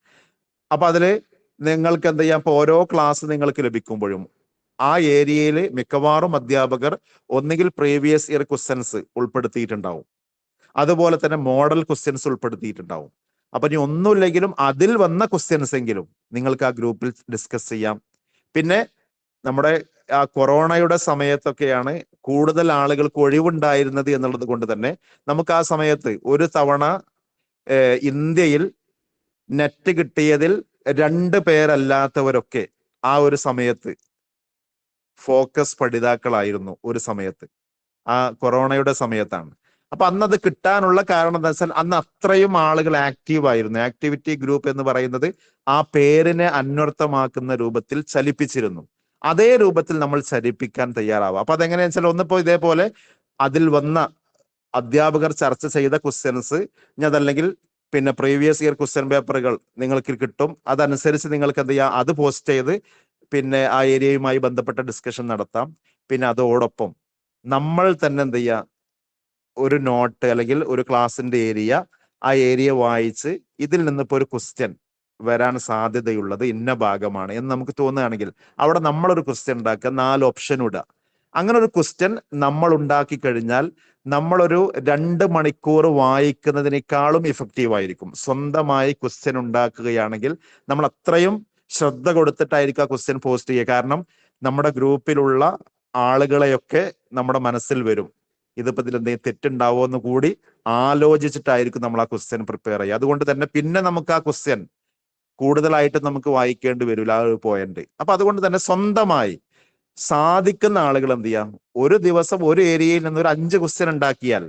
അപ്പൊ അതില് നിങ്ങൾക്ക് എന്ത് ചെയ്യാം, ഇപ്പൊ ഓരോ ക്ലാസ് നിങ്ങൾക്ക് ലഭിക്കുമ്പോഴും ആ ഏരിയയിൽ മിക്കവാറും അധ്യാപകർ ഒന്നുകിൽ പ്രീവിയസ് ഇയർ ക്വസ്റ്റ്യൻസ് ഉൾപ്പെടുത്തിയിട്ടുണ്ടാവും, അതുപോലെ തന്നെ മോഡൽ ക്വസ്റ്റ്യൻസ് ഉൾപ്പെടുത്തിയിട്ടുണ്ടാവും. അപ്പൊ ഇനി ഒന്നുമില്ലെങ്കിലും അതിൽ വന്ന ക്വസ്റ്റ്യൻസ് എങ്കിലും നിങ്ങൾക്ക് ആ ഗ്രൂപ്പിൽ ഡിസ്കസ് ചെയ്യാം. പിന്നെ നമ്മുടെ ആ കൊറോണയുടെ സമയത്തൊക്കെയാണ് കൂടുതൽ ആളുകൾക്ക് ഒഴിവുണ്ടായിരുന്നത് എന്നുള്ളത് കൊണ്ട് തന്നെ നമുക്ക് ആ സമയത്ത് ഒരു തവണ ഇന്ത്യയിൽ നെറ്റ് കിട്ടിയതിൽ 2 പേരല്ലാത്തവരൊക്കെ ആ ഒരു സമയത്ത് ഫോക്കസ് പഠിതാക്കളായിരുന്നു. ഒരു സമയത്ത് ആ കൊറോണയുടെ സമയത്താണ്. അപ്പൊ അന്നത് കിട്ടാനുള്ള കാരണം എന്താ വെച്ചാൽ അന്ന് അത്രയും ആളുകൾ ആക്റ്റീവ് ആയിരുന്നു. ആക്ടിവിറ്റി ഗ്രൂപ്പ് എന്ന് പറയുന്നത് ആ പേരിനെ അന്വർത്ഥമാക്കുന്ന രൂപത്തിൽ ചലിപ്പിച്ചിരുന്നു. അതേ രൂപത്തിൽ നമ്മൾ ചലിപ്പിക്കാൻ തയ്യാറാവുക. അപ്പൊ അതെങ്ങനെയാ വെച്ചാൽ, ഒന്നിപ്പോ ഇതേപോലെ അതിൽ വന്ന അധ്യാപകർ ചർച്ച ചെയ്ത ക്വസ്റ്റ്യൻസ്, ഇനി അതല്ലെങ്കിൽ പിന്നെ പ്രീവിയസ് ഇയർ ക്വസ്റ്റ്യൻ പേപ്പറുകൾ നിങ്ങൾക്ക് കിട്ടും. അതനുസരിച്ച് നിങ്ങൾക്ക് എന്ത് ചെയ്യാം, അത് പോസ്റ്റ് ചെയ്ത് പിന്നെ ആ ഏരിയയുമായി ബന്ധപ്പെട്ട ഡിസ്കഷൻ നടത്താം. പിന്നെ അതോടൊപ്പം നമ്മൾ തന്നെ എന്ത് ചെയ്യുക, ഒരു നോട്ട് അല്ലെങ്കിൽ ഒരു ക്ലാസിന്റെ ഏരിയ, ആ ഏരിയ വായിച്ച് ഇതിൽ നിന്നിപ്പോ ഒരു ക്വസ്റ്റ്യൻ വരാൻ സാധ്യതയുള്ളത് ഇന്ന ഭാഗമാണ് എന്ന് നമുക്ക് തോന്നുകയാണെങ്കിൽ അവിടെ നമ്മളൊരു ക്വസ്റ്റ്യൻ ഉണ്ടാക്കുക, 4 ഓപ്ഷൻ ഇടുക. അങ്ങനെ ഒരു ക്വസ്റ്റ്യൻ നമ്മൾ ഉണ്ടാക്കി കഴിഞ്ഞാൽ നമ്മളൊരു 2 മണിക്കൂർ വായിക്കുന്നതിനേക്കാളും ഇഫക്റ്റീവ് ആയിരിക്കും. സ്വന്തമായി ക്വസ്റ്റ്യൻ ഉണ്ടാക്കുകയാണെങ്കിൽ നമ്മൾ അത്രയും ശ്രദ്ധ കൊടുത്തിട്ടായിരിക്കും ആ ക്വസ്റ്റ്യൻ പോസ്റ്റ് ചെയ്യുക. കാരണം നമ്മുടെ ഗ്രൂപ്പിലുള്ള ആളുകളെയൊക്കെ നമ്മുടെ മനസ്സിൽ വരും, ഇതിപ്പോ ഇതിൽ എന്തെങ്കിലും തെറ്റുണ്ടാവോ എന്ന് കൂടി ആലോചിച്ചിട്ടായിരിക്കും നമ്മൾ ആ ക്വസ്റ്റ്യൻ പ്രിപ്പയർ ചെയ്യുക. അതുകൊണ്ട് തന്നെ പിന്നെ നമുക്ക് ആ ക്വസ്റ്റ്യൻ കൂടുതലായിട്ട് നമുക്ക് വായിക്കേണ്ടി വരില്ല, ആ ഒരു പോയിന്റ്. അപ്പൊ അതുകൊണ്ട് തന്നെ സ്വന്തമായി സാധിക്കുന്ന ആളുകൾ എന്ത് ചെയ്യാം, ഒരു ദിവസം ഒരു ഏരിയയിൽ നിന്ന് ഒരു 5 ക്വസ്റ്റ്യൻ ഉണ്ടാക്കിയാൽ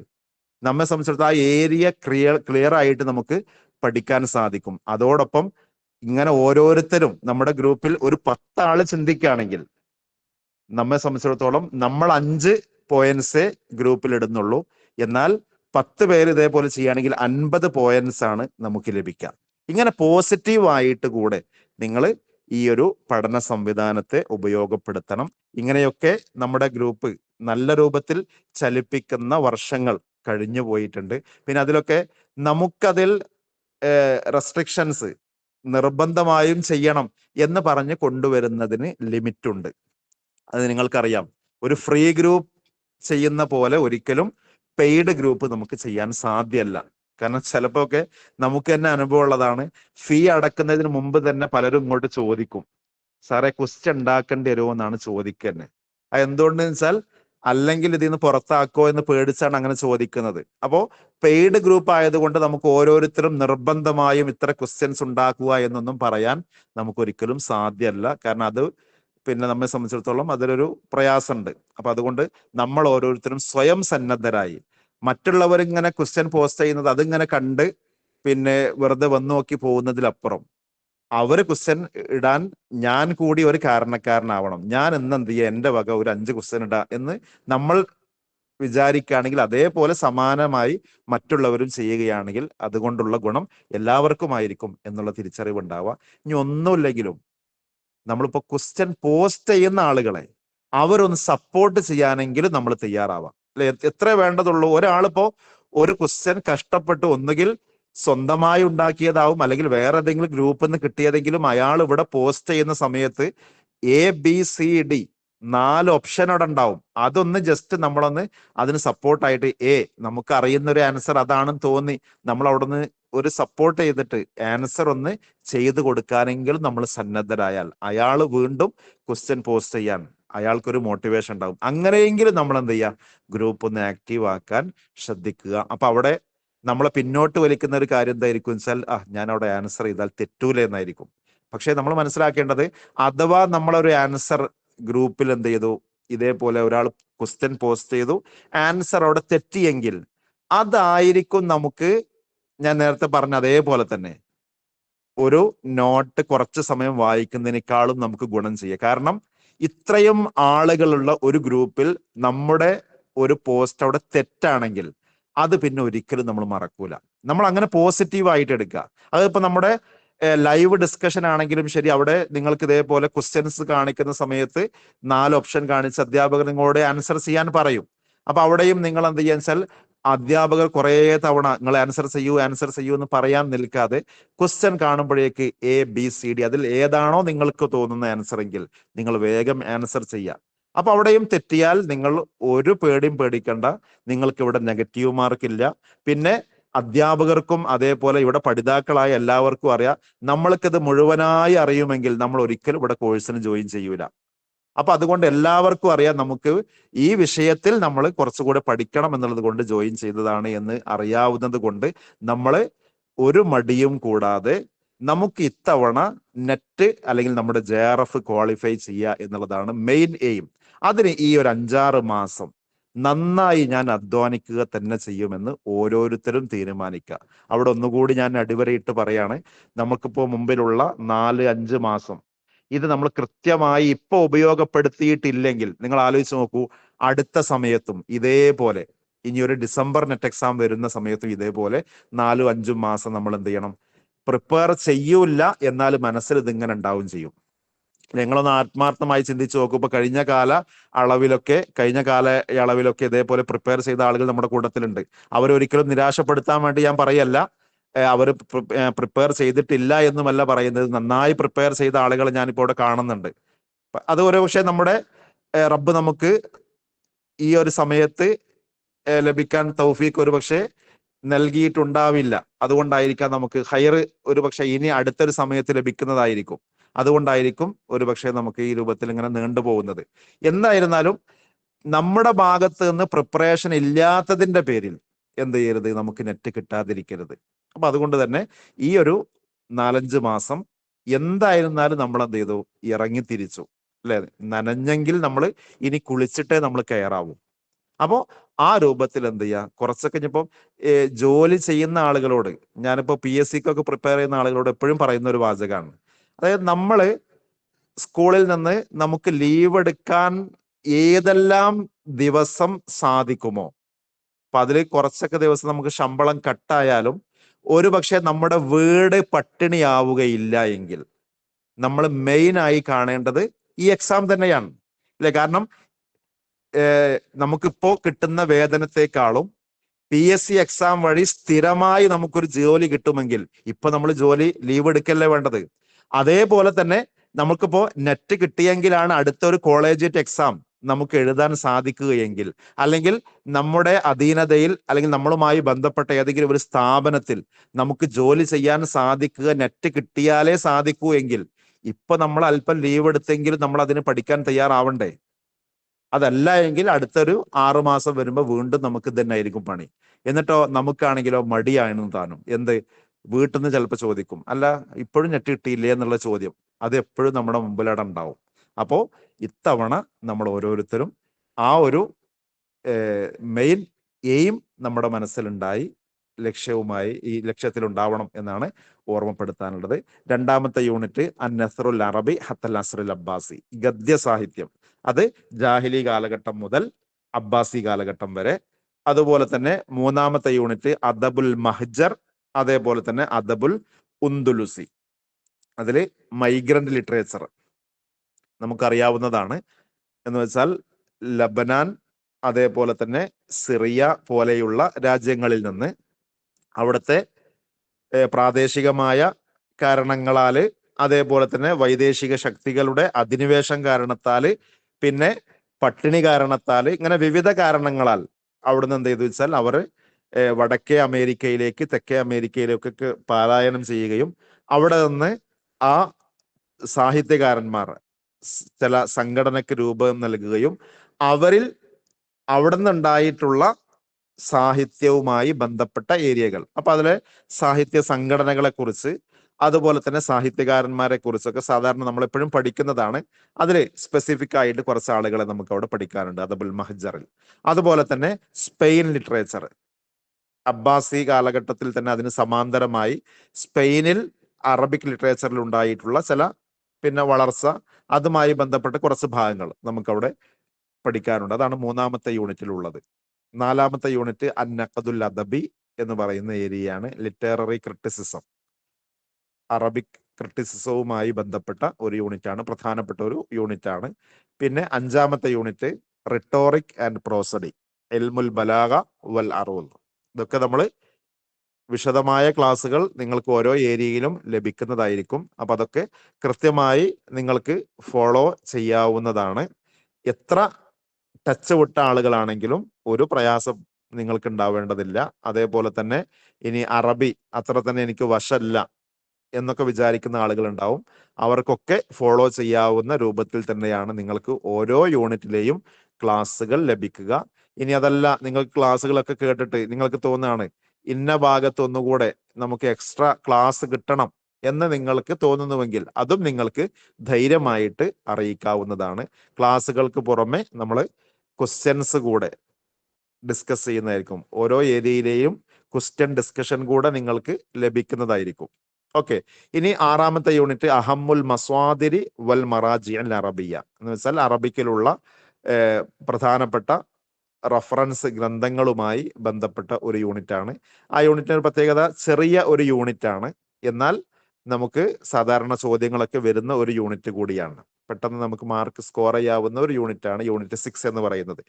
നമ്മെ സംബന്ധിച്ചിടത്തോളം ആ ഏരിയ ക്ലിയർ ആയിട്ട് നമുക്ക് പഠിക്കാൻ സാധിക്കും. അതോടൊപ്പം ഇങ്ങനെ ഓരോരുത്തരും നമ്മുടെ ഗ്രൂപ്പിൽ ഒരു 10 ആള് ചിന്തിക്കുകയാണെങ്കിൽ നമ്മെ സംബന്ധിച്ചിടത്തോളം നമ്മൾ 5 പോയിന്റ്സേ ഗ്രൂപ്പിൽ ഇടുന്നുള്ളൂ. എന്നാൽ 10 പേര് ഇതേപോലെ ചെയ്യുകയാണെങ്കിൽ 50 പോയിന്റ്സ് ആണ് നമുക്ക് ലഭിക്കുക. ഇങ്ങനെ പോസിറ്റീവ് ആയിട്ട് കൂടെ നിങ്ങൾ ഈ ഒരു പഠന സംവിധാനത്തെ ഉപയോഗപ്പെടുത്തണം. ഇങ്ങനെയൊക്കെ നമ്മുടെ ഗ്രൂപ്പ് നല്ല രൂപത്തിൽ ചലിപ്പിക്കുന്ന വർഷങ്ങൾ കഴിഞ്ഞു പോയിട്ടുണ്ട്. പിന്നെ അതിലൊക്കെ നമുക്കതിൽ റെസ്ട്രിക്ഷൻസ് നിർബന്ധമായും ചെയ്യണം എന്ന് പറഞ്ഞ് കൊണ്ടുവരുന്നതിന് ലിമിറ്റ് ഉണ്ട്. അത് നിങ്ങൾക്കറിയാം. ഒരു ഫ്രീ ഗ്രൂപ്പ് ചെയ്യുന്ന പോലെ ഒരിക്കലും പെയ്ഡ് ഗ്രൂപ്പ് നമുക്ക് ചെയ്യാൻ സാധ്യമല്ല. കാരണം ചിലപ്പോ ഒക്കെ നമുക്ക് തന്നെ അനുഭവം ഉള്ളതാണ്. ഫീ അടക്കുന്നതിന് മുമ്പ് തന്നെ പലരും ഇങ്ങോട്ട് ചോദിക്കും, സാറേ ക്വസ്റ്റ്യൻ ഉണ്ടാക്കേണ്ടി വരുമോ എന്നാണ് ചോദിക്കുന്നത്. അത് എന്തുകൊണ്ടെന്ന് വെച്ചാൽ അല്ലെങ്കിൽ ഇതിൽ നിന്ന് പുറത്താക്കോ എന്ന് പേടിച്ചാണ് അങ്ങനെ ചോദിക്കുന്നത്. അപ്പോ പെയ്ഡ് ഗ്രൂപ്പ് ആയതുകൊണ്ട് നമുക്ക് ഓരോരുത്തരും നിർബന്ധമായും ഇത്ര ക്വസ്റ്റ്യൻസ് ഉണ്ടാക്കുക എന്നൊന്നും പറയാൻ നമുക്കൊരിക്കലും സാധ്യമല്ല. കാരണം അത് പിന്നെ നമ്മെ സംബന്ധിച്ചിടത്തോളം അതിലൊരു പ്രയാസമുണ്ട്. അപ്പൊ അതുകൊണ്ട് നമ്മൾ ഓരോരുത്തരും സ്വയം സന്നദ്ധരായി, മറ്റുള്ളവർ ഇങ്ങനെ ക്വസ്റ്റ്യൻ പോസ്റ്റ് ചെയ്യുന്നത് അതിങ്ങനെ കണ്ട് പിന്നെ വെറുതെ വന്നു നോക്കി പോകുന്നതിലപ്പുറം അവര് ക്വസ്റ്റ്യൻ ഇടാൻ ഞാൻ കൂടി ഒരു കാരണക്കാരനാവണം. ഞാൻ എന്ത് ചെയ്യുക, എന്റെ വക ഒരു 5 ക്വസ്റ്റ്യൻ ഇടാ എന്ന് നമ്മൾ വിചാരിക്കുകയാണെങ്കിൽ അതേപോലെ സമാനമായി മറ്റുള്ളവരും ചെയ്യുകയാണെങ്കിൽ അതുകൊണ്ടുള്ള ഗുണം എല്ലാവർക്കുമായിരിക്കും എന്നുള്ള തിരിച്ചറിവ് ഉണ്ടാവുക. ഇനി ഒന്നുമില്ലെങ്കിലും നമ്മളിപ്പോ ക്വസ്റ്റ്യൻ പോസ്റ്റ് ചെയ്യുന്ന ആളുകളെ അവരൊന്ന് സപ്പോർട്ട് ചെയ്യാനെങ്കിലും നമ്മൾ തയ്യാറാവാം അല്ലെ? എത്ര വേണ്ടതുള്ളൂ. ഒരാളിപ്പോ ഒരു ക്വസ്റ്റ്യൻ കഷ്ടപ്പെട്ട് ഒന്നുകിൽ സ്വന്തമായി ഉണ്ടാക്കിയതാവും, അല്ലെങ്കിൽ വേറെ ഏതെങ്കിലും ഗ്രൂപ്പിൽ നിന്ന് കിട്ടിയതെങ്കിലും അയാൾ ഇവിടെ പോസ്റ്റ് ചെയ്യുന്ന സമയത്ത് ABCD 4 ഓപ്ഷൻ അവിടെ ഉണ്ടാവും. അതൊന്ന് ജസ്റ്റ് നമ്മളൊന്ന് അതിന് സപ്പോർട്ടായിട്ട് നമുക്ക് അറിയുന്ന ഒരു ആൻസർ അതാണെന്ന് തോന്നി നമ്മൾ അവിടുന്ന് ഒരു സപ്പോർട്ട് ചെയ്തിട്ട് ആൻസർ ഒന്ന് ചെയ്ത് കൊടുക്കാനെങ്കിലും നമ്മൾ സന്നദ്ധരായാൽ അയാൾ വീണ്ടും ക്വസ്റ്റ്യൻ പോസ്റ്റ് ചെയ്യാൻ അയാൾക്കൊരു മോട്ടിവേഷൻ ഉണ്ടാവും. അങ്ങനെയെങ്കിലും നമ്മൾ എന്ത് ചെയ്യുക, ഗ്രൂപ്പ് ഒന്ന് ആക്റ്റീവ് ആക്കാൻ ശ്രദ്ധിക്കുക. അപ്പൊ അവിടെ നമ്മളെ പിന്നോട്ട് വലിക്കുന്ന ഒരു കാര്യം എന്തായിരിക്കും വെച്ചാൽ, ഞാൻ അവിടെ ആൻസർ ചെയ്താൽ തെറ്റൂല എന്നായിരിക്കും. പക്ഷെ നമ്മൾ മനസ്സിലാക്കേണ്ടത്, അഥവാ നമ്മളൊരു ആൻസർ ഗ്രൂപ്പിൽ എന്ത് ചെയ്തു, ഇതേപോലെ ഒരാൾ ക്വസ്റ്റ്യൻ പോസ്റ്റ് ചെയ്തു, ആൻസർ അവിടെ തെറ്റിയെങ്കിൽ അതായിരിക്കും നമുക്ക്, ഞാൻ നേരത്തെ പറഞ്ഞ അതേപോലെ തന്നെ ഒരു നോട്ട് കുറച്ച് സമയം വായിക്കുന്നതിനേക്കാളും നമുക്ക് ഗുണം ചെയ്യുക. കാരണം ഇത്രയും ആളുകളുള്ള ഒരു ഗ്രൂപ്പിൽ നമ്മുടെ ഒരു പോസ്റ്റ് അവിടെ തെറ്റാണെങ്കിൽ അത് പിന്നെ ഒരിക്കലും നമ്മൾ മറക്കൂല. നമ്മൾ അങ്ങനെ പോസിറ്റീവായിട്ട് എടുക്കുക. അതിപ്പോ നമ്മുടെ ലൈവ് ഡിസ്കഷൻ ആണെങ്കിലും ശരി, അവിടെ നിങ്ങൾക്ക് ഇതേപോലെ ക്വസ്റ്റ്യൻസ് കാണിക്കുന്ന സമയത്ത് 4 ഓപ്ഷൻ കാണിച്ച് അധ്യാപകർ നിങ്ങളോട് ആൻസർ ചെയ്യാൻ പറയും. അപ്പൊ അവിടെയും നിങ്ങൾ എന്ത് ചെയ്യാന്ന് വെച്ചാൽ, അധ്യാപകർ കുറെ തവണ നിങ്ങൾ ആൻസർ ചെയ്യൂ എന്ന് പറയാൻ നിൽക്കാതെ ക്വസ്റ്റ്യൻ കാണുമ്പോഴേക്ക് ABCD അതിൽ ഏതാണോ നിങ്ങൾക്ക് തോന്നുന്ന ആൻസർ എങ്കിൽ നിങ്ങൾ വേഗം ആൻസർ ചെയ്യുക. അപ്പൊ അവിടെയും തെറ്റിയാൽ നിങ്ങൾ ഒരു പേടിയും പേടിക്കണ്ട, നിങ്ങൾക്ക് ഇവിടെ നെഗറ്റീവ് മാർക്ക് ഇല്ല. പിന്നെ അധ്യാപകർക്കും അതേപോലെ ഇവിടെ പഠിതാക്കളായ എല്ലാവർക്കും അറിയാം, നമ്മൾക്കിത് മുഴുവനായി അറിയുമെങ്കിൽ നമ്മൾ ഒരിക്കലും ഇവിടെ കോഴ്സിന് ജോയിൻ ചെയ്യൂല. അപ്പൊ അതുകൊണ്ട് എല്ലാവർക്കും അറിയാം നമുക്ക് ഈ വിഷയത്തിൽ നമ്മൾ കുറച്ചുകൂടെ പഠിക്കണം എന്നുള്ളത് കൊണ്ട് ജോയിൻ ചെയ്തതാണ് എന്ന് അറിയാവുന്നത് കൊണ്ട് നമ്മൾ ഒരു മടിയും കൂടാതെ നമുക്ക് ഇത്തവണ നെറ്റ് അല്ലെങ്കിൽ നമ്മുടെ JRF ക്വാളിഫൈ ചെയ്യുക എന്നുള്ളതാണ് മെയിൻ എയിം. അതിന് ഈ ഒരു 5-6 മാസം നന്നായി ഞാൻ അധ്വാനിക്കുക തന്നെ ചെയ്യുമെന്ന് ഓരോരുത്തരും തീരുമാനിക്കുക. അവിടെ ഒന്നുകൂടി ഞാൻ അടിവരയിട്ട് പറയാണ്, നമുക്കിപ്പോ മുമ്പിലുള്ള 4-5 മാസം ഇത് നമ്മൾ കൃത്യമായി ഇപ്പൊ ഉപയോഗപ്പെടുത്തിയിട്ടില്ലെങ്കിൽ നിങ്ങൾ ആലോചിച്ച് നോക്കൂ, അടുത്ത സമയത്തും ഇതേപോലെ ഇനി ഒരു ഡിസംബർ നെറ്റ് എക്സാം വരുന്ന സമയത്തും ഇതേപോലെ 4-5 മാസം നമ്മൾ എന്ത് ചെയ്യണം, പ്രിപ്പയർ ചെയ്യൂല, എന്നാൽ മനസ്സിൽ ഇതിങ്ങനെ ഉണ്ടാവും ചെയ്യും. നിങ്ങളൊന്ന് ആത്മാർത്ഥമായി ചിന്തിച്ചു നോക്കൂ. ഇപ്പൊ കഴിഞ്ഞ കാല അളവിലൊക്കെ ഇതേപോലെ പ്രിപ്പയർ ചെയ്ത ആളുകൾ നമ്മുടെ കൂട്ടത്തിലുണ്ട്. അവരൊരിക്കലും നിരാശപ്പെടുത്താൻ വേണ്ടി ഞാൻ പറയല്ല, അവർ പ്രിപ്പയർ ചെയ്തിട്ടില്ല എന്നുമല്ല പറയുന്നത്. നന്നായി പ്രിപ്പയർ ചെയ്ത ആളുകൾ ഞാനിപ്പോ ഇവിടെ കാണുന്നുണ്ട്. അത് ഒരു പക്ഷേ നമ്മുടെ റബ്ബ് നമുക്ക് ഈ ഒരു സമയത്ത് ലഭിക്കാൻ തൗഫീഖ് ഒരു പക്ഷേ നൽകിയിട്ടുണ്ടാവില്ല. അതുകൊണ്ടായിരിക്കാം നമുക്ക് ഹൈർ ഒരു പക്ഷെ ഇനി അടുത്തൊരു സമയത്ത് ലഭിക്കുന്നതായിരിക്കും. അതുകൊണ്ടായിരിക്കും ഒരു പക്ഷേ നമുക്ക് ഈ രൂപത്തിൽ ഇങ്ങനെ നീണ്ടുപോകുന്നത്. എന്തായിരുന്നാലും നമ്മുടെ ഭാഗത്ത് നിന്ന് പ്രിപ്പറേഷൻ ഇല്ലാത്തതിന്റെ പേരിൽ എന്ത് ചെയ്യരുത്, നമുക്ക് നെറ്റ് കിട്ടാതിരിക്കരുത്. അപ്പൊ അതുകൊണ്ട് തന്നെ ഈ ഒരു 4-5 മാസം എന്തായിരുന്നാലും നമ്മൾ എന്ത് ചെയ്തു, ഇറങ്ങി തിരിച്ചു അല്ലെ. നനഞ്ഞെങ്കിൽ നമ്മൾ ഇനി കുളിച്ചിട്ടേ നമ്മൾ കയറാവൂ. അപ്പോ ആ രൂപത്തിൽ എന്ത് ചെയ്യുക, കുറച്ചൊക്കെ ഇനിയിപ്പം ജോലി ചെയ്യുന്ന ആളുകളോട്, ഞാനിപ്പോ PSCക്കൊക്കെ പ്രിപ്പയർ ചെയ്യുന്ന ആളുകളോട് എപ്പോഴും പറയുന്ന ഒരു വാചകമാണ്. അതായത് നമ്മള് സ്കൂളിൽ നിന്ന് നമുക്ക് ലീവ് എടുക്കാൻ ഏതെല്ലാം ദിവസം സാധിക്കുമോ, അപ്പൊ അതിൽ കുറച്ചൊക്കെ ദിവസം നമുക്ക് ശമ്പളം കട്ടായാലും ഒരു പക്ഷെ നമ്മുടെ വീട് പട്ടിണിയാവുകയില്ല എങ്കിൽ നമ്മൾ മെയിൻ ആയി കാണേണ്ടത് ഈ എക്സാം തന്നെയാണ് അല്ലെ. കാരണം നമുക്കിപ്പോ കിട്ടുന്ന വേതനത്തെക്കാളും PSC എക്സാം വഴി സ്ഥിരമായി നമുക്കൊരു ജോലി കിട്ടുമെങ്കിൽ ഇപ്പൊ നമ്മൾ ജോലി ലീവ് എടുക്കല്ലേ വേണ്ടത്. അതേപോലെ തന്നെ നമുക്കിപ്പോ നെറ്റ് കിട്ടിയെങ്കിലാണ് അടുത്തൊരു കോളേജിയറ്റ് എക്സാം നമുക്ക് എഴുതാൻ സാധിക്കുകയെങ്കിൽ, അല്ലെങ്കിൽ നമ്മുടെ അധീനതയിൽ അല്ലെങ്കിൽ നമ്മളുമായി ബന്ധപ്പെട്ട ഏതെങ്കിലും ഒരു സ്ഥാപനത്തിൽ നമുക്ക് ജോലി ചെയ്യാൻ സാധിക്കുക നെറ്റ് കിട്ടിയാലേ സാധിക്കൂ എങ്കിൽ ഇപ്പൊ നമ്മൾ അല്പം ലീവ് എടുത്തെങ്കിലും നമ്മൾ അതിന് പഠിക്കാൻ തയ്യാറാവണ്ടേ. അതല്ല എങ്കിൽ അടുത്തൊരു 6 മാസം വരുമ്പോൾ വീണ്ടും നമുക്ക് തന്നെ ആയിരിക്കും പണി. എന്നിട്ടോ നമുക്കാണെങ്കിലോ മടിയാണ് താനും. എന്ത്, വീട്ടിൽ നിന്ന് ചിലപ്പോൾ ചോദിക്കും, അല്ല ഇപ്പോഴും നെറ്റ് കിട്ടിയില്ലേ എന്നുള്ള ചോദ്യം, അത് എപ്പോഴും നമ്മുടെ മുമ്പിലവിടെ ഉണ്ടാവും. അപ്പോ ഇത്തവണ നമ്മൾ ഓരോരുത്തരും ആ ഒരു മെയിൻ എയിം നമ്മുടെ മനസ്സിലുണ്ടായി ലക്ഷ്യവുമായി ഈ ലക്ഷ്യത്തിലുണ്ടാവണം എന്നാണ് ഓർമ്മപ്പെടുത്താനുള്ളത്. 2ാമത്തെ യൂണിറ്റ് അന്നസ്റുൽ അറബി ഹത്തൽ അസ്റുൽ അബ്ബാസി, ഗദ്യ സാഹിത്യം. അത് ജാഹിലി കാലഘട്ടം മുതൽ അബ്ബാസി കാലഘട്ടം വരെ. അതുപോലെ തന്നെ 3ാമത്തെ യൂണിറ്റ് അദബുൽ മഹ്ജർ, അതേപോലെ തന്നെ അദബുൽ ഉന്ദുലുസി. അതില് മൈഗ്രന്റ് ലിറ്ററേച്ചർ നമുക്കറിയാവുന്നതാണ്. എന്ന് വെച്ചാൽ ലബനാൻ, അതേപോലെ തന്നെ സിറിയ പോലെയുള്ള രാജ്യങ്ങളിൽ നിന്ന് അവിടുത്തെ പ്രാദേശികമായ കാരണങ്ങളാല്, അതേപോലെ തന്നെ വൈദേശിക ശക്തികളുടെ അധിനിവേശം കാരണത്താല് പിന്നെ പട്ടിണി കാരണത്താൽ, ഇങ്ങനെ വിവിധ കാരണങ്ങളാൽ അവിടുന്ന് എന്ത് ചെയ്തു വെച്ചാൽ അവർ വടക്കേ അമേരിക്കയിലേക്ക് തെക്കേ അമേരിക്കയിലേക്കൊക്കെ പലായനം ചെയ്യുകയും അവിടെ നിന്ന് ആ സാഹിത്യകാരന്മാർ ചില സംഘടനയ്ക്ക് രൂപം നൽകുകയും അവരിൽ അവിടെ നിന്നുണ്ടായിട്ടുള്ള സാഹിത്യവുമായി ബന്ധപ്പെട്ട ഏരിയകൾ, അപ്പൊ അതിലെ സാഹിത്യ സംഘടനകളെ കുറിച്ച് അതുപോലെ തന്നെ സാഹിത്യകാരന്മാരെ കുറിച്ചൊക്കെ സാധാരണ നമ്മൾ എപ്പോഴും പഠിക്കുന്നതാണ്. അതിൽ സ്പെസിഫിക് ആയിട്ട് കുറച്ച് ആളുകളെ നമുക്ക് അവിടെ പഠിക്കാനുണ്ട് അദബുൽ മഹ്ജറിൽ. അതുപോലെ തന്നെ സ്പെയിൻ ലിറ്ററേച്ചർ, അബ്ബാസി കാലഘട്ടത്തിൽ തന്നെ അതിന് സമാന്തരമായി സ്പെയിനിൽ അറബിക് ലിറ്ററേച്ചറിൽ ഉണ്ടായിട്ടുള്ള ചില പിന്നെ വളർച്ച, അതുമായി ബന്ധപ്പെട്ട കുറച്ച് ഭാഗങ്ങൾ നമുക്കവിടെ പഠിക്കാനുണ്ട്. അതാണ് മൂന്നാമത്തെ യൂണിറ്റിലുള്ളത്. നാലാമത്തെ യൂണിറ്റ് അന്നഖദുൽ അദബി എന്ന് പറയുന്ന ഏരിയയാണ്. ലിറ്റററി ക്രിറ്റിസിസം, അറബിക് ക്രിറ്റിസിസവുമായി ബന്ധപ്പെട്ട ഒരു യൂണിറ്റാണ്, പ്രധാനപ്പെട്ട ഒരു യൂണിറ്റാണ്. പിന്നെ അഞ്ചാമത്തെ യൂണിറ്റ് റിട്ടോറിക് ആൻഡ് പ്രോസഡി, ഇൽമുൽ ബലാഗ വൽ അറൂദ്. ഇതൊക്കെ നമ്മൾ വിശദമായ ക്ലാസ്സുകൾ നിങ്ങൾക്ക് ഓരോ ഏരിയയിലും ലഭിക്കുന്നതായിരിക്കും. അപ്പൊ അതൊക്കെ കൃത്യമായി നിങ്ങൾക്ക് ഫോളോ ചെയ്യാവുന്നതാണ്. എത്ര ടച്ച് വിട്ട ആളുകളാണെങ്കിലും ഒരു പ്രയാസം നിങ്ങൾക്ക് ഉണ്ടാവേണ്ടതില്ല. അതേപോലെ തന്നെ ഇനി അറബി അത്ര തന്നെ എനിക്ക് വശല്ല എന്നൊക്കെ വിചാരിക്കുന്ന ആളുകൾ ഉണ്ടാവും. അവർക്കൊക്കെ ഫോളോ ചെയ്യാവുന്ന രൂപത്തിൽ തന്നെയാണ് നിങ്ങൾക്ക് ഓരോ യൂണിറ്റിലെയും ക്ലാസ്സുകൾ ലഭിക്കുക. ഇനി അതല്ല, നിങ്ങൾക്ക് ക്ലാസ്സുകളൊക്കെ കേട്ടിട്ട് നിങ്ങൾക്ക് തോന്നുകയാണ് ഇന്ന ഭാഗത്ത് ഒന്നുകൂടെ നമുക്ക് എക്സ്ട്രാ ക്ലാസ് കിട്ടണം എന്ന് നിങ്ങൾക്ക് തോന്നുന്നുവെങ്കിൽ അതും നിങ്ങൾക്ക് ധൈര്യമായിട്ട് അറിയിക്കാവുന്നതാണ്. ക്ലാസ്സുകൾക്ക് പുറമെ നമ്മൾ ക്വസ്റ്റ്യൻസ് കൂടെ ഡിസ്കസ് ചെയ്യുന്നതായിരിക്കും. ഓരോ ഏരിയയിലെയും ക്വസ്റ്റ്യൻ ഡിസ്കഷൻ കൂടെ നിങ്ങൾക്ക് ലഭിക്കുന്നതായിരിക്കും. ഓക്കെ, ഇനി ആറാമത്തെ യൂണിറ്റ് അഹമ്മുൽ മസ്വാദിരി വൽ മറാജി അൽ അറബിയ എന്ന് വെച്ചാൽ അറബിക്കിലുള്ള പ്രധാനപ്പെട്ട റഫറൻസ് ഗ്രന്ഥങ്ങളുമായി ബന്ധപ്പെട്ട ഒരു യൂണിറ്റ് ആണ്. ആ യൂണിറ്റിന് ഒരു പ്രത്യേകത, ചെറിയ ഒരു യൂണിറ്റ് ആണ്, എന്നാൽ നമുക്ക് സാധാരണ ചോദ്യങ്ങളൊക്കെ വരുന്ന ഒരു യൂണിറ്റ് കൂടിയാണ്. പെട്ടെന്ന് നമുക്ക് മാർക്ക് സ്കോർ ചെയ്യാവുന്ന ഒരു യൂണിറ്റ് ആണ് യൂണിറ്റ് 6 എന്ന് പറയുന്നത്.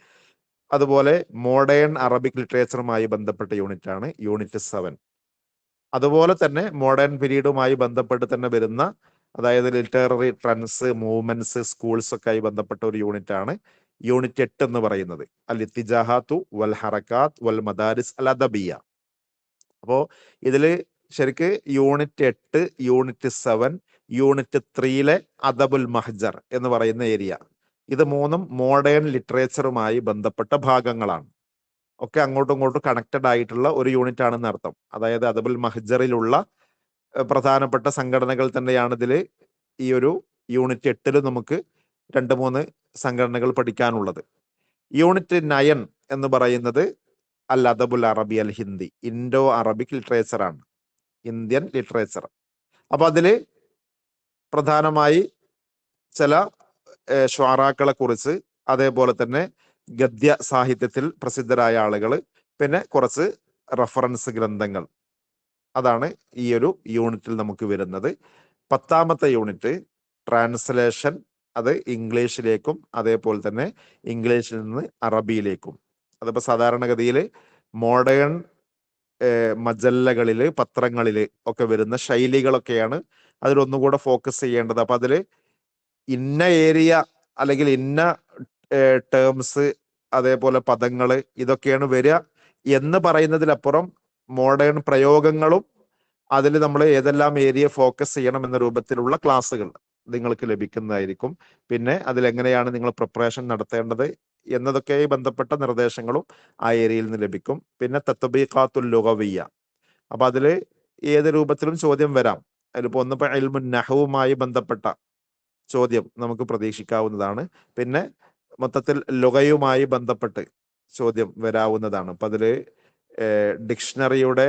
അതുപോലെ മോഡേൺ അറബിക് ലിറ്ററേച്ചറുമായി ബന്ധപ്പെട്ട യൂണിറ്റ് ആണ് യൂണിറ്റ് 7. അതുപോലെ തന്നെ മോഡേൺ പീരീഡുമായി ബന്ധപ്പെട്ട് തന്നെ വരുന്ന, അതായത് ലിറ്റററി ട്രെൻഡ്സ്, മൂവ്മെന്റ്സ്, സ്കൂൾസ് ഒക്കെ ആയി ബന്ധപ്പെട്ട ഒരു യൂണിറ്റ് ആണ് യൂണിറ്റ് 8 എന്ന് പറയുന്നത്. അൽ ഇത്തിജാഹാത്തു വൽ ഹറക്കാത്ത് വൽ മദാരിസ് അൽ അദബിയ. അപ്പോ ഇതില് ശരിക്ക് യൂണിറ്റ് 8, യൂണിറ്റ് 7, യൂണിറ്റ് 3 അദബുൽ മഹ്ജർ എന്ന് പറയുന്ന ഏരിയ, ഇത് മൂന്നും മോഡേൺ ലിറ്ററേച്ചറുമായി ബന്ധപ്പെട്ട ഭാഗങ്ങളാണ്. ഒക്കെ അങ്ങോട്ടും ഇങ്ങോട്ടും കണക്റ്റഡ് ആയിട്ടുള്ള ഒരു യൂണിറ്റ് ആണെന്ന് അർത്ഥം. അതായത് അദബുൽ മഹ്ജറിലുള്ള പ്രധാനപ്പെട്ട സംഘടനകൾ തന്നെയാണ് ഇതിൽ ഈ ഒരു യൂണിറ്റ് 8 നമുക്ക് 2-3 സംഘടനകൾ പഠിക്കാനുള്ളത്. യൂണിറ്റ് 9 എന്ന് പറയുന്നത് അൽ അദബുൽ അറബി അൽ ഹിന്ദി, ഇൻഡോ അറബിക് ലിറ്ററേച്ചർ ആണ്, ഇന്ത്യൻ ലിറ്ററേച്ചർ. അപ്പൊ അതില് പ്രധാനമായി ചില ഷ്വാറാക്കളെ കുറിച്ച്, അതേപോലെ തന്നെ ഗദ്യ സാഹിത്യത്തിൽ പ്രസിദ്ധരായ ആളുകൾ, പിന്നെ കുറച്ച് റഫറൻസ് ഗ്രന്ഥങ്ങൾ, അതാണ് ഈ ഒരു യൂണിറ്റിൽ നമുക്ക് വരുന്നത്. 10ാമത്തെ യൂണിറ്റ് ട്രാൻസ്ലേഷൻ, അത് ഇംഗ്ലീഷിലേക്കും അതേപോലെ തന്നെ ഇംഗ്ലീഷിൽ നിന്ന് അറബിയിലേക്കും. അതിപ്പോ സാധാരണഗതിയിൽ മോഡേൺ മജല്ലകളില്, പത്രങ്ങളില് ഒക്കെ വരുന്ന ശൈലികളൊക്കെയാണ് അതിലൊന്നുകൂടെ ഫോക്കസ് ചെയ്യേണ്ടത്. അപ്പൊ അതില് ഇന്ന ഏരിയ അല്ലെങ്കിൽ ഇന്ന ടേംസ്, അതേപോലെ പദങ്ങള്, ഇതൊക്കെയാണ് വരിക എന്ന് പറയുന്നതിലപ്പുറം മോഡേൺ പ്രയോഗങ്ങളും അതിൽ നമ്മൾ ഏതെല്ലാം ഏരിയ ഫോക്കസ് ചെയ്യണം എന്ന രൂപത്തിലുള്ള ക്ലാസ്സുകൾ നിങ്ങൾക്ക് ലഭിക്കുന്നതായിരിക്കും. പിന്നെ അതിലെങ്ങനെയാണ് നിങ്ങൾ പ്രിപ്പറേഷൻ നടത്തേണ്ടത് എന്നതൊക്കെയായി ബന്ധപ്പെട്ട നിർദ്ദേശങ്ങളും ആ ഏരിയയിൽ നിന്ന് ലഭിക്കും. പിന്നെ തത്ബീഖാത്തുൽ ലുഗവിയ്യ, അപ്പൊ അതിൽ ഏത് രൂപത്തിലും ചോദ്യം വരാം. അതിലിപ്പോ ഒന്നിപ്പോ ഇൽമുൻ നഹ്വുമായി ബന്ധപ്പെട്ട ചോദ്യം നമുക്ക് പ്രതീക്ഷിക്കാവുന്നതാണ്. പിന്നെ മൊത്തത്തിൽ ലുഗയുമായി ബന്ധപ്പെട്ട് ചോദ്യം വരാവുന്നതാണ്. അപ്പൊ അതില് ഡിക്ഷണറിയുടെ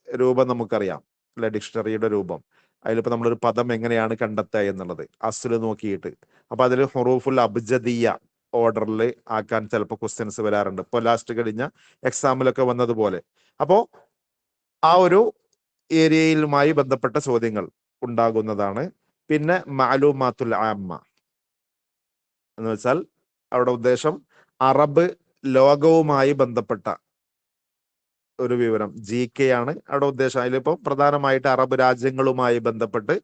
രൂപം നമുക്കറിയാം അല്ലെ, ഡിക്ഷണറിയുടെ രൂപം. അതിലിപ്പോ നമ്മളൊരു പദം എങ്ങനെയാണ് കണ്ടെത്തുക എന്നുള്ളത് അസ്ല് നോക്കിയിട്ട്, അപ്പൊ അതിൽ ഹുറൂഫുൽ അബ്ജദിയ ഓർഡറിൽ ആക്കാൻ ചിലപ്പോൾ ക്വസ്റ്റ്യൻസ് വരാറുണ്ട്. ഇപ്പൊ ലാസ്റ്റ് കഴിഞ്ഞ എക്സാമിലൊക്കെ വന്നതുപോലെ. അപ്പോ ആ ഒരു ഏരിയയിലുമായി ബന്ധപ്പെട്ട ചോദ്യങ്ങൾ ഉണ്ടാകുന്നതാണ്. പിന്നെ മഅലൂമാത്തുൽ ആമ്മ എന്ന് വെച്ചാൽ അവിടെ ഉദ്ദേശം അറബ് ലോകവുമായി ബന്ധപ്പെട്ട ഒരു വിവരം, GK ആണ് അവിടെ ഉദ്ദേശം. അതിലിപ്പോ പ്രധാനമായിട്ട് അറബ് രാജ്യങ്ങളുമായി ബന്ധപ്പെട്ട്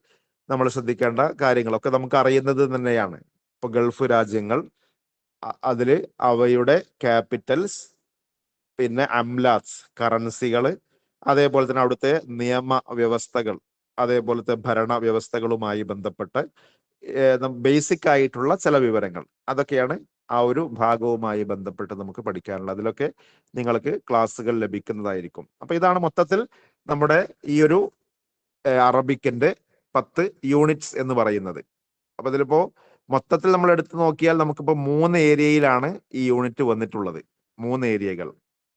നമ്മൾ ശ്രദ്ധിക്കേണ്ട കാര്യങ്ങളൊക്കെ നമുക്ക് അറിയുന്നത് തന്നെയാണ്. ഇപ്പൊ ഗൾഫ് രാജ്യങ്ങൾ, അതില് അവയുടെ ക്യാപിറ്റൽസ്, പിന്നെ അംലാസ് കറൻസികൾ, അതേപോലെ തന്നെ അവിടുത്തെ നിയമ വ്യവസ്ഥകൾ, അതേപോലത്തെ ഭരണ വ്യവസ്ഥകളുമായി ബന്ധപ്പെട്ട് ബേസിക് ആയിട്ടുള്ള ചില വിവരങ്ങൾ, അതൊക്കെയാണ് ആ ഒരു ഭാഗവുമായി ബന്ധപ്പെട്ട് നമുക്ക് പഠിക്കാനുള്ളത്. അതിലൊക്കെ നിങ്ങൾക്ക് ക്ലാസ്സുകൾ ലഭിക്കുന്നതായിരിക്കും. അപ്പൊ ഇതാണ് മൊത്തത്തിൽ നമ്മുടെ ഈ ഒരു അറബിക്കിന്റെ 10 യൂണിറ്റ്സ് എന്ന് പറയുന്നത്. അപ്പൊ ഇതിലിപ്പോ മൊത്തത്തിൽ നമ്മൾ എടുത്തു നോക്കിയാൽ നമുക്കിപ്പോ 3 ഏരിയയിലാണ് ഈ യൂണിറ്റ് വന്നിട്ടുള്ളത്. 3 ഏരിയകൾ.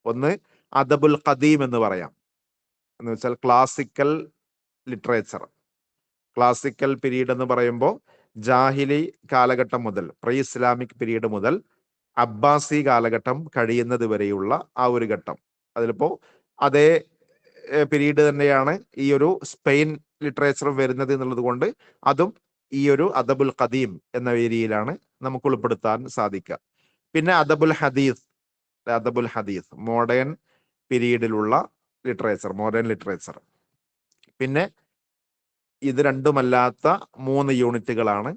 ഒന്ന് അദബുൽ ഖദീം എന്ന് പറയാം, എന്ന് വെച്ചാൽ ക്ലാസിക്കൽ ലിറ്ററേച്ചർ. ക്ലാസിക്കൽ പീരീഡ് എന്ന് പറയുമ്പോൾ ജാഹിലി കാലഘട്ടം മുതൽ, പ്രീ ഇസ്ലാമിക് പീരീഡ് മുതൽ അബ്ബാസി കാലഘട്ടം കഴിയുന്നത് വരെയുള്ള ആ ഒരു ഘട്ടം. അതിലിപ്പോ അതേ പീരീഡ് തന്നെയാണ് ഈ ഒരു സ്പെയിൻ ലിറ്ററേച്ചർ വരുന്നത് എന്നുള്ളത് കൊണ്ട് അതും ഈ ഒരു അദബുൽ ഖദീം എന്ന ഏരിയയിലാണ് നമുക്ക് ഉൾപ്പെടുത്താൻ സാധിക്കുക. പിന്നെ അദബുൽ ഹദീസ് മോഡേൺ പീരീഡിലുള്ള മോഡേൺ ലിറ്ററേച്ചർ. പിന്നെ ഇത് രണ്ടുമല്ലാത്ത 3 യൂണിറ്റുകളാണ്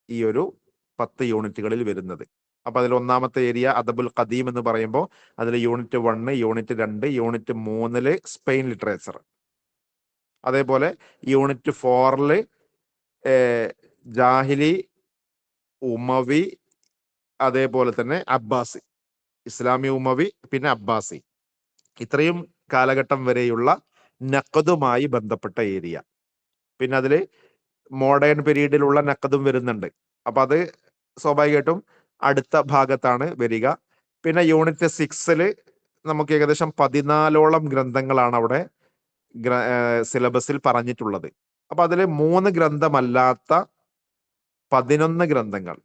ഈ ഒരു 10 യൂണിറ്റുകളിൽ വരുന്നത്. അപ്പൊ അതിൽ ഒന്നാമത്തെ ഏരിയ അദബുൽ ഖദീം എന്ന് പറയുമ്പോൾ അതിൽ unit 1, unit 2, unit 3 Spain literature. അതേപോലെ യൂണിറ്റ് 4 ജാഹിലി, ഉമവി, അതേപോലെ തന്നെ അബ്ബാസി, ഇസ്ലാമി, ഉമവി, പിന്നെ അബ്ബാസി, ഇത്രയും കാലഘട്ടം വരെയുള്ള നഖദുമായി ബന്ധപ്പെട്ട ഏരിയ. പിന്നെ അതില് മോഡേൺ പീരീഡിലുള്ള നഖദും വരുന്നുണ്ട്. അപ്പൊ അത് സ്വാഭാവികമായിട്ടും അടുത്ത ഭാഗത്താണ് വരിക. പിന്നെ യൂണിറ്റ് 6 നമുക്ക് ഏകദേശം 14ഓളം ഗ്രന്ഥങ്ങളാണ് അവിടെ സിലബസിൽ പറഞ്ഞിട്ടുള്ളത്. അപ്പൊ അതിൽ 3 ഗ്രന്ഥമല്ലാത്ത 11 ഗ്രന്ഥങ്ങൾ.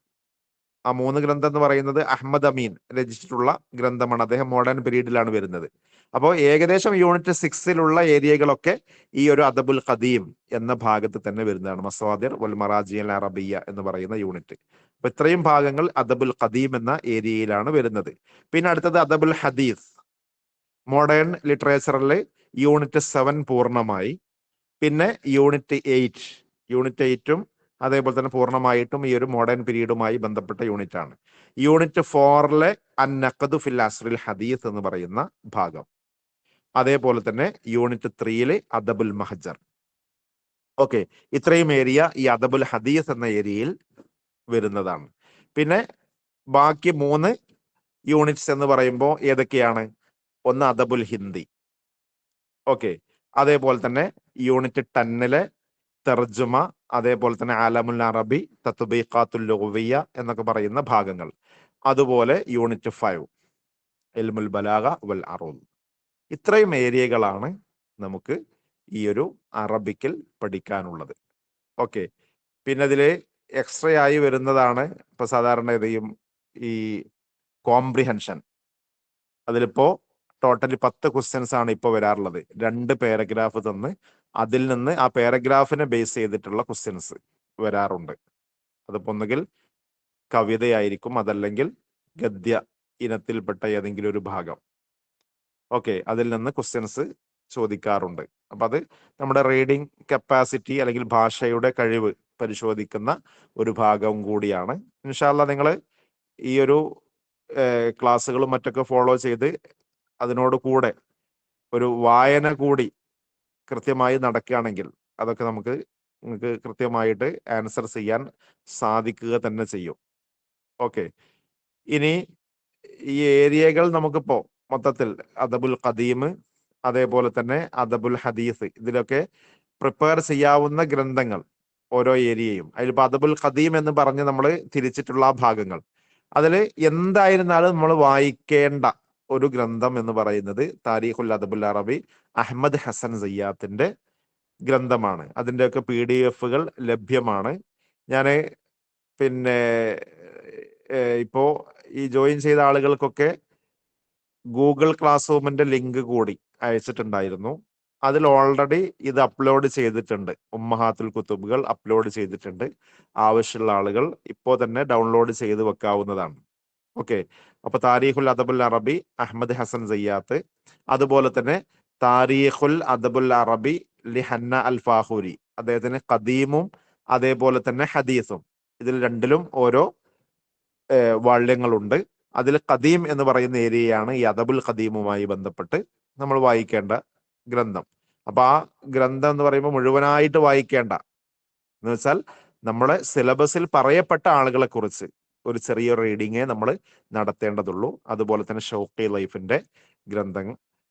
ആ 3 ഗ്രന്ഥം എന്ന് പറയുന്നത് അഹമ്മദ് അമീൻ രചിച്ചിട്ടുള്ള ഗ്രന്ഥമാണ്. അദ്ദേഹം മോഡേൺ പീരീഡിലാണ് വരുന്നത്. അപ്പോൾ ഏകദേശം യൂണിറ്റ് 6 ഏരിയകളൊക്കെ ഈ ഒരു അദബുൽ ഖദീം എന്ന ഭാഗത്ത് തന്നെ വരുന്നതാണ്. മസ്വാദിർ വൽ മറാജിയൽ അറബിയ എന്ന് പറയുന്ന യൂണിറ്റ്. അപ്പൊ ഇത്രയും ഭാഗങ്ങൾ അദബുൽ ഖദീം എന്ന ഏരിയയിലാണ് വരുന്നത്. പിന്നെ അടുത്തത് അദബുൽ ഹദീസ്, മോഡേൺ ലിറ്ററേച്ചറിൽ യൂണിറ്റ് 7 പൂർണ്ണമായി. പിന്നെ യൂണിറ്റ് 8ഉം അതേപോലെ തന്നെ പൂർണ്ണമായിട്ടും ഈ ഒരു മോഡേൺ പീരീഡുമായി ബന്ധപ്പെട്ട യൂണിറ്റ് ആണ്. യൂണിറ്റ് 4 അൻ നഖദു ഫിൽ അസ്റിൽ ഹദീസ് എന്ന് പറയുന്ന ഭാഗം. അതേപോലെ തന്നെ യൂണിറ്റ് 3 അദബുൽ മഹജർ. ഓക്കെ, ഇത്രയും ഏരിയ ഈ അദബുൽ ഹദീസ് എന്ന ഏരിയയിൽ വരുന്നതാണ്. പിന്നെ ബാക്കി 3 യൂണിറ്റ്സ് എന്ന് പറയുമ്പോൾ ഏതൊക്കെയാണ്? ഒന്ന് അദബുൽ ഹിന്ദി. ഓക്കെ, അതേപോലെ തന്നെ യൂണിറ്റ് 10 തർജുമ, അതേപോലെ തന്നെ ആലമുൽ അറബി, തത്ബീഖാത്തുൽ ലുഗ്വിയ്യ എന്നൊക്കെ പറയുന്ന ഭാഗങ്ങൾ. അതുപോലെ യൂണിറ്റ് 5 ഇൽമുൽ ബലാഗ വൽ അറൂദ്. ഇത്രയും ഏരിയകളാണ് നമുക്ക് ഈ ഒരു അറബിക്കിൽ പഠിക്കാനുള്ളത്. ഓക്കെ, പിന്നെ ഇതിൽ എക്സ്ട്രാ ആയി വരുന്നതാണ് ഇപ്പൊ സാധാരണ ഈ കോംപ്രിഹെൻഷൻ. അതിലിപ്പോ ടോട്ടലി 10 ക്വസ്റ്റ്യൻസ് ആണ് ഇപ്പോൾ വരാറുള്ളത്. 2 പാരഗ്രാഫ് തന്ന് അതിൽ നിന്ന് ആ പാരഗ്രാഫിനെ ബേസ് ചെയ്തിട്ടുള്ള ക്വസ്റ്റ്യൻസ് വരാറുണ്ട്. അതിപ്പോ ഒന്നുകിൽ കവിതയായിരിക്കും, അതല്ലെങ്കിൽ ഗദ്യ ഇനത്തിൽപ്പെട്ട ഏതെങ്കിലും ഒരു ഭാഗം. ഓക്കെ, അതിൽ നിന്ന് ക്വസ്റ്റ്യൻസ് ചോദിക്കാറുണ്ട്. അപ്പൊ അത് നമ്മുടെ റീഡിങ് കപ്പാസിറ്റി അല്ലെങ്കിൽ ഭാഷയുടെ കഴിവ് പരിശോധിക്കുന്ന ഒരു ഭാഗം കൂടിയാണ്. ഇൻഷാ അല്ലാഹ് നിങ്ങൾ ഈ ഒരു ക്ലാസ്സുകളും മറ്റൊക്കെ ഫോളോ ചെയ്ത് അതിനോട് കൂടെ ഒരു വായന കൂടി കൃത്യമായി നടക്കുകയാണെങ്കിൽ അതൊക്കെ നിങ്ങൾക്ക് കൃത്യമായിട്ട് ആൻസർ ചെയ്യാൻ സാധിക്കുക തന്നെ ചെയ്യും. ഓക്കെ, ഇനി ഈ ഏരിയകൾ നമുക്കിപ്പോ മൊത്തത്തിൽ അദബുൽ ഖദീം, അതേപോലെ തന്നെ അദബുൽ ഹദീസ്, ഇതിലൊക്കെ പ്രിപ്പയർ ചെയ്യാവുന്ന ഗ്രന്ഥങ്ങൾ ഓരോ ഏരിയയും. അതിലിപ്പോ അദബുൽ ഖദീം എന്ന് പറഞ്ഞ് നമ്മൾ തിരിച്ചിട്ടുള്ള ആ ഭാഗങ്ങൾ, അതിൽ എന്തായിരുന്നാലും നമ്മൾ വായിക്കേണ്ട ഒരു ഗ്രന്ഥം എന്ന് പറയുന്നത് താരീഖുൽ അദബുൽ അറബി അഹമ്മദ് ഹസൻ സയ്യാത്തിന്റെ ഗ്രന്ഥമാണ്. അതിൻ്റെയൊക്കെ PDF ലഭ്യമാണ്. ഞാൻ പിന്നെ ഇപ്പോ ഈ ജോയിൻ ചെയ്ത ആളുകൾക്കൊക്കെ ഗൂഗിൾ ക്ലാസ് റൂമിന്റെ ലിങ്ക് കൂടി അയച്ചിട്ടുണ്ടായിരുന്നു. അതിൽ ഓൾറെഡി ഇത് അപ്ലോഡ് ചെയ്തിട്ടുണ്ട്. ഉമ്മഹാത്തുൽ കുത്തുബുകൾ അപ്ലോഡ് ചെയ്തിട്ടുണ്ട്. ആവശ്യമുള്ള ആളുകൾ ഇപ്പോൾ തന്നെ ഡൗൺലോഡ് ചെയ്ത് വെക്കാവുന്നതാണ്. ഓക്കെ, അപ്പൊ താരീഖുൽ അദബുൽ അറബി അഹമ്മദ് ഹസൻ സയ്യാത്ത്, അതുപോലെ തന്നെ താരീഖുൽ അദബുൽ അറബി ലിഹന്ന അൽ ഫാഹൂരി, അദ്ദേഹത്തിന് ഖദീമും അതേപോലെ തന്നെ ഹദീസും, ഇതിൽ രണ്ടിലും ഓരോ വാള്യങ്ങളുണ്ട്. അതിൽ ഖദീം എന്ന് പറയുന്ന ഏരിയയാണ് ഈ അദബുൽ ഖദീമുമായി ബന്ധപ്പെട്ട് നമ്മൾ വായിക്കേണ്ട ഗ്രന്ഥം. അപ്പൊ ആ ഗ്രന്ഥം എന്ന് പറയുമ്പോൾ മുഴുവനായിട്ട് വായിക്കേണ്ട, എന്ന് വെച്ചാൽ നമ്മളെ സിലബസിൽ പറയപ്പെട്ട ആളുകളെ കുറിച്ച് ഒരു ചെറിയ റീഡിങ്ങേ നമ്മൾ നടത്തേണ്ടതുള്ളൂ. അതുപോലെ തന്നെ ഷൗക്കി ലൈഫിന്റെ ഗ്രന്ഥം,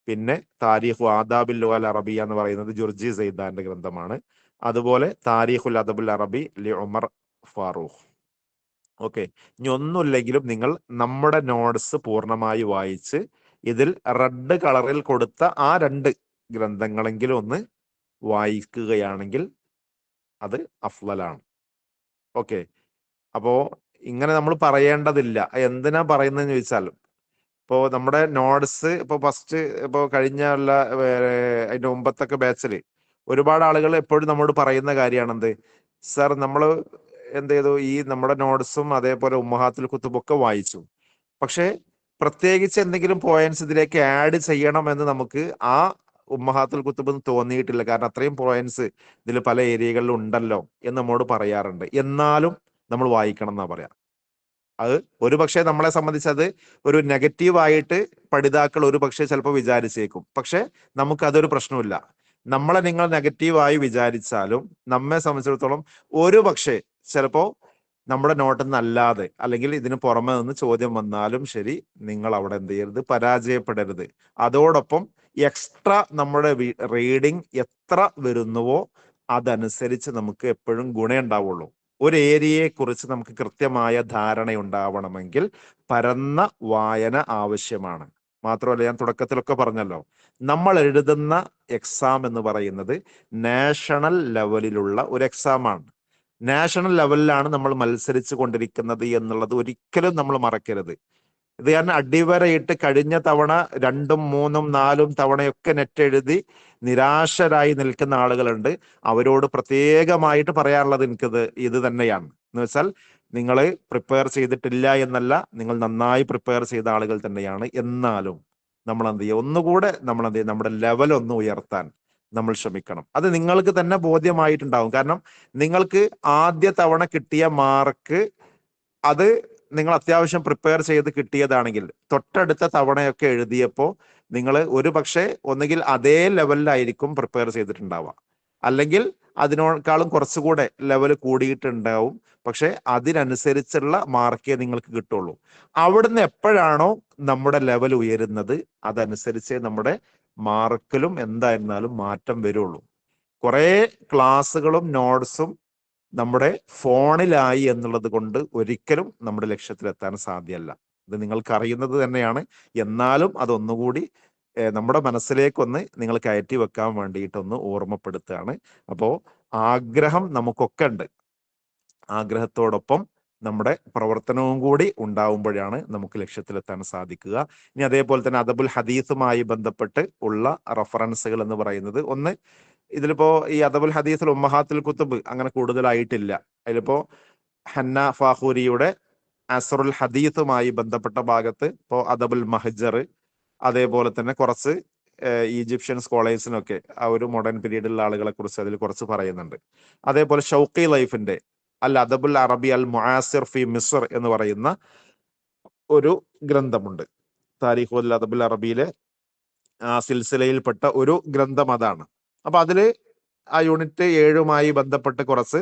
പിന്നെ താരീഖു ആദാബിൽ ലുഗൽ അറബിയ എന്ന് പറയുന്നത് ജുർജി സൈദാന്റെ ഗ്രന്ഥമാണ്. അതുപോലെ താരീഖുൽ അദബുൽ അറബി ലി ഉമർ ഫാറൂഖ്. ഓക്കെ, ഇനി ഒന്നുമില്ലെങ്കിലും നിങ്ങൾ നമ്മുടെ നോട്ട്സ് പൂർണ്ണമായി വായിച്ച് ഇതിൽ റെഡ് കളറിൽ കൊടുത്ത ആ 2 ഗ്രന്ഥങ്ങളെങ്കിലും ഒന്ന് വായിക്കുകയാണെങ്കിൽ അത് അഫ്ളലാണ്. ഓക്കെ, അപ്പോ ഇങ്ങനെ നമ്മൾ പറയേണ്ടതില്ല. എന്തിനാ പറയുന്നതെന്ന് ചോദിച്ചാൽ, ഇപ്പോ നമ്മുടെ നോട്ട്സ് ഇപ്പൊ ഫസ്റ്റ് ഇപ്പോ കഴിഞ്ഞ അതിന്റെ മുമ്പത്തൊക്കെ ബാച്ചിൽ ഒരുപാട് ആളുകൾ എപ്പോഴും നമ്മോട് പറയുന്ന കാര്യമാണ് എന്ത്, സാർ നമ്മൾ എന്ത് ചെയ്തു, ഈ നമ്മുടെ നോട്ട്സും അതേപോലെ ഉമ്മഹാത്തുൽ കുത്തുബൊക്കെ വായിച്ചു, പക്ഷെ പ്രത്യേകിച്ച് എന്തെങ്കിലും പോയിന്റ്സ് ഇതിലേക്ക് ആഡ് ചെയ്യണമെന്ന് നമുക്ക് ആ ഉമ്മഹാത്തുൽ കുത്തുബ് തോന്നിയിട്ടില്ല. കാരണം അത്രയും പോയിന്റ്സ് ഇതിൽ പല ഏരിയകളിലും ഉണ്ടല്ലോ എന്ന് നമ്മോട് പറയാറുണ്ട്. എന്നാലും നമ്മൾ വായിക്കണം എന്നാ പറയാം. അത് ഒരു പക്ഷേ നമ്മളെ സംബന്ധിച്ച് അത് ഒരു നെഗറ്റീവായിട്ട് പഠിതാക്കൾ ഒരു പക്ഷേ ചിലപ്പോൾ വിചാരിച്ചേക്കും. പക്ഷെ നമുക്ക് അതൊരു പ്രശ്നമില്ല. നമ്മളെ നിങ്ങൾ നെഗറ്റീവായി വിചാരിച്ചാലും നമ്മെ സംബന്ധിച്ചിടത്തോളം ഒരു പക്ഷേ ചിലപ്പോ നമ്മുടെ നോട്ടിൽ നിന്നല്ലാതെ അല്ലെങ്കിൽ ഇതിന് പുറമെ നിന്ന് ചോദ്യം വന്നാലും ശരി, നിങ്ങൾ അവിടെ എന്ത് ചെയ്യരുത്, പരാജയപ്പെടരുത്. അതോടൊപ്പം എക്സ്ട്രാ നമ്മുടെ റീഡിങ് എത്ര വരുന്നുവോ അതനുസരിച്ച് നമുക്ക് എപ്പോഴും ഗുണം ഉണ്ടാവുള്ളൂ. ഒരു ഏരിയയെ കുറിച്ച് നമുക്ക് കൃത്യമായ ധാരണ ഉണ്ടാവണമെങ്കിൽ പരന്ന വായന ആവശ്യമാണ്. മാത്രമല്ല, ഞാൻ തുടക്കത്തിലൊക്കെ പറഞ്ഞല്ലോ, നമ്മൾ എഴുതുന്ന എക്സാം എന്ന് പറയുന്നത് നാഷണൽ ലെവലിലുള്ള ഒരു എക്സാമാണ്. നാഷണൽ ലെവലിലാണ് നമ്മൾ മത്സരിച്ചു കൊണ്ടിരിക്കുന്നത് എന്നുള്ളത് ഒരിക്കലും നമ്മൾ മറക്കരുത്. ഇത് കാരണം അടിവരയിട്ട് കഴിഞ്ഞ തവണ 2ഉം 3ഉം 4ഉം തവണയൊക്കെ നെറ്റ് എഴുതി നിരാശരായി നിൽക്കുന്ന ആളുകളുണ്ട്. അവരോട് പ്രത്യേകമായിട്ട് പറയാനുള്ളത് ഇത് തന്നെയാണ്. എന്ന് വെച്ചാൽ നിങ്ങൾ പ്രിപ്പയർ ചെയ്തിട്ടില്ല എന്നല്ല, നിങ്ങൾ നന്നായി പ്രിപ്പയർ ചെയ്ത ആളുകൾ തന്നെയാണ്. എന്നാലും നമ്മൾ എന്ത് ചെയ്യുക, ഒന്നുകൂടെ നമ്മൾ എന്ത് ചെയ്യും, നമ്മുടെ ലെവൽ ഒന്ന് ഉയർത്താൻ നമ്മൾ ശ്രമിക്കണം. അത് നിങ്ങൾക്ക് തന്നെ ബോധ്യമായിട്ടുണ്ടാവും. കാരണം നിങ്ങൾക്ക് ആദ്യ തവണ കിട്ടിയ മാർക്ക് അത് നിങ്ങൾ അത്യാവശ്യം പ്രിപ്പയർ ചെയ്ത് കിട്ടിയതാണെങ്കിൽ തൊട്ടടുത്ത തവണയൊക്കെ എഴുതിയപ്പോൾ നിങ്ങൾ ഒരു പക്ഷേ ഒന്നുകിൽ അതേ ലെവലിലായിരിക്കും പ്രിപ്പയർ ചെയ്തിട്ടുണ്ടാവുക, അല്ലെങ്കിൽ അതിനേക്കാളും കുറച്ചുകൂടെ ലെവൽ കൂടിയിട്ടുണ്ടാവും. പക്ഷെ അതിനനുസരിച്ചുള്ള മാർക്കേ നിങ്ങൾക്ക് കിട്ടുള്ളൂ. അവിടുന്ന് എപ്പോഴാണോ നമ്മുടെ ലെവൽ ഉയരുന്നത് അതനുസരിച്ചേ നമ്മുടെ മാർക്കിലും എന്തായിരുന്നാലും മാറ്റം വരുള്ളൂ. കുറെ ക്ലാസ്സുകളും നോട്ട്സും നമ്മുടെ ഫോണിലായി എന്നുള്ളത് കൊണ്ട് ഒരിക്കലും നമ്മുടെ ലക്ഷ്യത്തിലെത്താൻ സാധ്യമല്ല. ഇത് നിങ്ങൾക്ക് അറിയുന്നത് തന്നെയാണ്. എന്നാലും അതൊന്നുകൂടി നമ്മുടെ മനസ്സിലേക്കൊന്ന് നിങ്ങൾ കയറ്റി വെക്കാൻ വേണ്ടിയിട്ടൊന്ന് ഓർമ്മപ്പെടുത്തുകയാണ്. അപ്പോൾ ആഗ്രഹം നമുക്കൊക്കെ ഉണ്ട്. ആഗ്രഹത്തോടൊപ്പം നമ്മുടെ പ്രവർത്തനവും കൂടി ഉണ്ടാവുമ്പോഴാണ് നമുക്ക് ലക്ഷ്യത്തിലെത്താൻ സാധിക്കുക. ഇനി അതേപോലെ തന്നെ അദബുൽ ഹദീസുമായി ബന്ധപ്പെട്ട് ഉള്ള റഫറൻസുകൾ എന്ന് പറയുന്നത്, ഒന്ന് ഇതിലിപ്പോ ഈ അദബുൽ ഹദീസിൽ ഉമ്മഹാത്തുൽ കുത്തുബ് അങ്ങനെ കൂടുതലായിട്ടില്ല. അതിലിപ്പോ ഹന്ന ഫാഖൂരിയുടെ അസ്റുൽ ഹദീസുമായി ബന്ധപ്പെട്ട ഭാഗത്ത് ഇപ്പോ അദബുൽ മഹ്ജർ, അതേപോലെ തന്നെ കുറച്ച് ഈജിപ്ഷ്യൻ സ്കോളേഴ്സിനൊക്കെ ആ ഒരു മോഡേൺ പീരീഡിലുള്ള ആളുകളെ കുറിച്ച് അതിൽ കുറച്ച് പറയുന്നുണ്ട്. അതേപോലെ ഷൗക്കി ലൈഫിന്റെ അൽ അദബുൽ അറബി അൽ മുആസിർ ഫി മിസ്ർ എന്ന് പറയുന്ന ഒരു ഗ്രന്ഥമുണ്ട്. താരിഖുൽ അദബുൽ അറബിയിലെ ആ സിൽസിലയിൽപ്പെട്ട ഒരു ഗ്രന്ഥം അതാണ്. അപ്പൊ അതില് ആ യൂണിറ്റ് 7മായി ബന്ധപ്പെട്ട് കുറച്ച്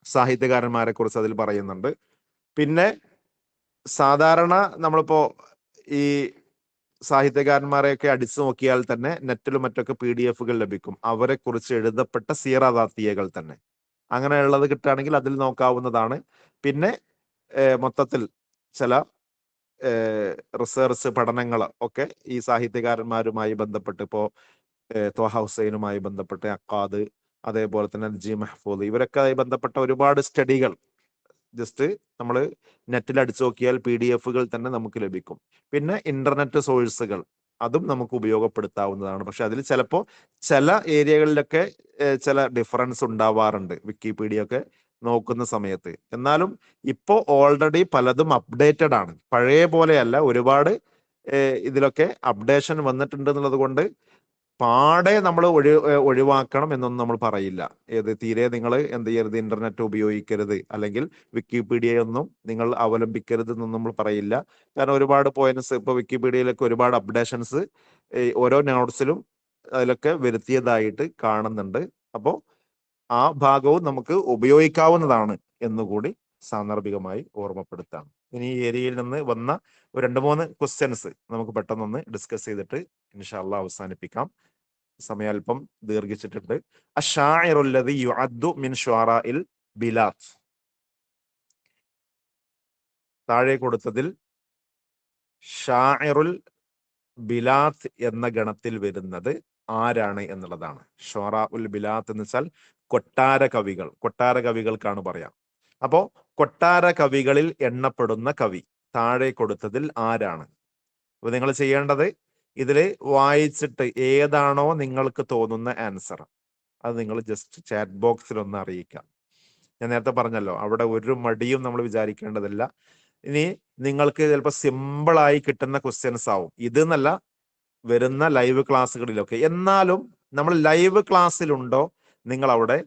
സാഹിത്യകാരന്മാരെ കുറിച്ച് അതിൽ പറയുന്നുണ്ട്. പിന്നെ സാധാരണ നമ്മളിപ്പോ ഈ സാഹിത്യകാരന്മാരെയൊക്കെ അടിച്ചു നോക്കിയാൽ തന്നെ നെറ്റിലും മറ്റൊക്കെ PDF ലഭിക്കും, അവരെ കുറിച്ച് എഴുതപ്പെട്ട സീറദാത്തിയകൾ തന്നെ. അങ്ങനെയുള്ളത് കിട്ടുകയാണെങ്കിൽ അതിൽ നോക്കാവുന്നതാണ്. പിന്നെ മൊത്തത്തിൽ ചില റിസർച്ച് പഠനങ്ങൾ ഒക്കെ ഈ സാഹിത്യകാരന്മാരുമായി ബന്ധപ്പെട്ട് ഇപ്പോ ത്വഹ ഹുസൈനുമായി ബന്ധപ്പെട്ട് അക്കാദ്, അതേപോലെ തന്നെ ജി മഹ്ഫൂദ്, ഇവരൊക്കെ ബന്ധപ്പെട്ട ഒരുപാട് സ്റ്റഡികൾ ജസ്റ്റ് നമ്മൾ നെറ്റിൽ അടിച്ചു നോക്കിയാൽ PDF തന്നെ നമുക്ക് ലഭിക്കും. പിന്നെ ഇന്റർനെറ്റ് സോഴ്സുകൾ അതും നമുക്ക് ഉപയോഗപ്പെടുത്താവുന്നതാണ്. പക്ഷെ അതിൽ ചിലപ്പോൾ ചില ഏരിയകളിലൊക്കെ ചില ഡിഫറൻസ് ഉണ്ടാവാറുണ്ട് വിക്കിപീഡിയ ഒക്കെ നോക്കുന്ന സമയത്ത്. എന്നാലും ഇപ്പോൾ ഓൾറെഡി പലതും അപ്ഡേറ്റഡ് ആണ്, പഴയ പോലെയല്ല. ഒരുപാട് ഇതിലൊക്കെ അപ്ഡേഷൻ വന്നിട്ടുണ്ട് എന്നുള്ളത് കൊണ്ട് പാടെ നമ്മൾ ഒഴിവാക്കണം എന്നൊന്നും നമ്മൾ പറയില്ല. ഏത് തീരെ നിങ്ങൾ എന്ത് ചെയ്യരുത്, ഇന്റർനെറ്റ് ഉപയോഗിക്കരുത് അല്ലെങ്കിൽ വിക്കിപീഡിയയൊന്നും നിങ്ങൾ അവലംബിക്കരുത് എന്നൊന്നും നമ്മൾ പറയില്ല. കാരണം ഒരുപാട് പോയിന്റ്സ് ഇപ്പൊ വിക്കിപീഡിയയിലൊക്കെ ഒരുപാട് അപ്ഡേഷൻസ് ഓരോ നോട്ട്സിലും അതിലൊക്കെ വരുത്തിയതായിട്ട് കാണുന്നുണ്ട്. അപ്പോൾ ആ ഭാഗവും നമുക്ക് ഉപയോഗിക്കാവുന്നതാണ് എന്നുകൂടി സാന്ദർഭികമായി ഓർമ്മപ്പെടുത്താം. ഇനി ഈ ഏരിയയിൽ നിന്ന് വന്ന ഒരു 2-3 ക്വസ്റ്റ്യൻസ് നമുക്ക് പെട്ടെന്നൊന്ന് ഡിസ്കസ് ചെയ്തിട്ട് ഇൻഷാ അല്ലാഹ് അവസാനിപ്പിക്കാം. സമയം അല്പം ദീർഘിച്ചിട്ടുണ്ട്. അശ്ശാഇറുല്ലദി യുഅദ്ദു മിൻ ശുഅറാഇൽ ബിലാദ്. താഴെ കൊടുത്തതിൽ ഷാഇറുൽ ബിലാത്ത് എന്ന ഗണത്തിൽ വരുന്നത് ആരാണ് എന്നുള്ളതാണ്. ഷുഅറാ ഉൽ ബിലാത്ത് എന്ന് വെച്ചാൽ കൊട്ടാര കവികൾ. കൊട്ടാര കവികൾക്കാണ് പറയാം. അപ്പോ കൊട്ടാര കവികളിൽ എണ്ണപ്പെടുന്ന കവി താഴെ കൊടുത്തതിൽ ആരാണ്? അപ്പൊ നിങ്ങൾ ചെയ്യേണ്ടത് ഇതില് വായിച്ചിട്ട് ഏതാണോ നിങ്ങൾക്ക് തോന്നുന്ന ആൻസർ അത് നിങ്ങൾ ജസ്റ്റ് ചാറ്റ് ബോക്സിൽ ഒന്ന് അറിയിക്കാം. ഞാൻ നേരത്തെ പറഞ്ഞല്ലോ, അവിടെ ഒരു മടിയും നമ്മൾ വിചാരിക്കേണ്ടതില്ല. ഇനി നിങ്ങൾക്ക് ചിലപ്പോൾ സിമ്പിളായി കിട്ടുന്ന ക്വസ്റ്റ്യൻസ് ആവും ഇത് എന്നല്ല, വരുന്ന ലൈവ് ക്ലാസ്സുകളിലൊക്കെ. എന്നാലും നമ്മൾ ലൈവ് ക്ലാസ്സിലുണ്ടോ, നിങ്ങൾ അവിടെ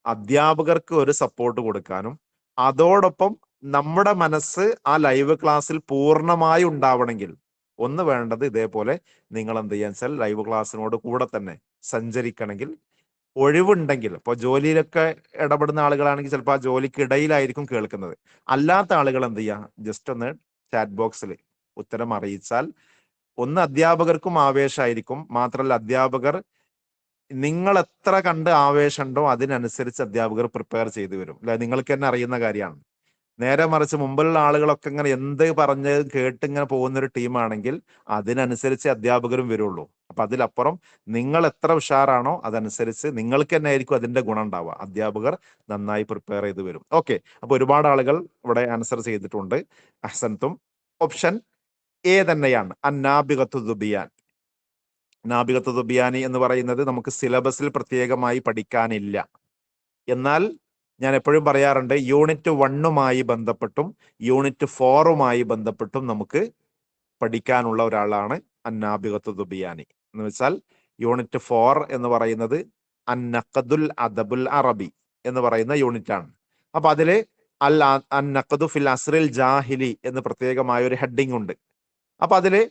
അധ്യാപകർക്ക് ഒരു സപ്പോർട്ട് കൊടുക്കാനും അതോടൊപ്പം നമ്മുടെ മനസ്സ് ആ ലൈവ് ക്ലാസ്സിൽ പൂർണ്ണമായി ഉണ്ടാവണമെങ്കിൽ ഒന്ന് വേണ്ടത് ഇതേപോലെ നിങ്ങൾ എന്ത് ചെയ്യാൻ വെച്ചാൽ ലൈവ് ക്ലാസ്സിനോട് കൂടെ തന്നെ സഞ്ചരിക്കണമെങ്കിൽ ഒഴിവുണ്ടെങ്കിൽ, ഇപ്പോൾ ജോലിയിലൊക്കെ ഇടപെടുന്ന ആളുകളാണെങ്കിൽ ചിലപ്പോൾ ആ ജോലിക്ക് ഇടയിലായിരിക്കും കേൾക്കുന്നത്. അല്ലാത്ത ആളുകൾ എന്ത് ചെയ്യുക, ജസ്റ്റ് ഒന്ന് ചാറ്റ് ബോക്സിൽ ഉത്തരം അറിയിച്ചാൽ ഒന്ന് അധ്യാപകർക്കും ആവേശമായിരിക്കും. മാത്രമല്ല അധ്യാപകർ നിങ്ങൾ എത്ര കണ്ട് ആവേശമുണ്ടോ അതിനനുസരിച്ച് അധ്യാപകർ പ്രിപ്പയർ ചെയ്തു വരും. അല്ലെ, നിങ്ങൾക്ക് തന്നെ അറിയുന്ന കാര്യമാണ്. നേരെ മറിച്ച് മുമ്പുള്ള ആളുകളൊക്കെ ഇങ്ങനെ എന്ത് പറഞ്ഞത് കേട്ട് ഇങ്ങനെ പോകുന്ന ഒരു ടീമാണെങ്കിൽ അതിനനുസരിച്ച് അധ്യാപകരും വരുള്ളൂ. അപ്പൊ അതിലപ്പുറം നിങ്ങൾ എത്ര ഉഷാറാണോ അതനുസരിച്ച് നിങ്ങൾക്ക് തന്നെ ആയിരിക്കും അതിന്റെ ഗുണം ഉണ്ടാവുക. അധ്യാപകർ നന്നായി പ്രിപ്പയർ ചെയ്ത് വരും. ഓക്കെ, അപ്പൊ ഒരുപാട് ആളുകൾ ഇവിടെ ആൻസർ ചെയ്തിട്ടുണ്ട്. അഹ്സൻതും. ഓപ്ഷൻ എ തന്നെയാണ് അന്നാബിഗത്തു ദുബിയാൻ. നാബിഗത്തു ദുബിയാനി എന്ന് പറയുന്നത് നമുക്ക് സിലബസിൽ പ്രത്യേകമായി പഠിക്കാനില്ല. എന്നാൽ ഞാൻ എപ്പോഴും പറയാറുണ്ട്, യൂണിറ്റ് 1 ബന്ധപ്പെട്ടും യൂണിറ്റ് 4 ബന്ധപ്പെട്ടും നമുക്ക് പഠിക്കാനുള്ള ഒരാളാണ് അന്നാബിഗത്തു ദുബിയാനി. എന്ന് വെച്ചാൽ യൂണിറ്റ് 4 എന്ന് പറയുന്നത് അന്നഖദുൽ അദബുൽ അറബി എന്ന് പറയുന്ന യൂണിറ്റ് ആണ്. അപ്പൊ അതില് അന്നഖദു ഫിൽ അസ്റിൽ ജാഹിലി എന്ന് പ്രത്യേകമായ ഒരു ഹെഡിങ് ഉണ്ട്. അപ്പൊ അതില്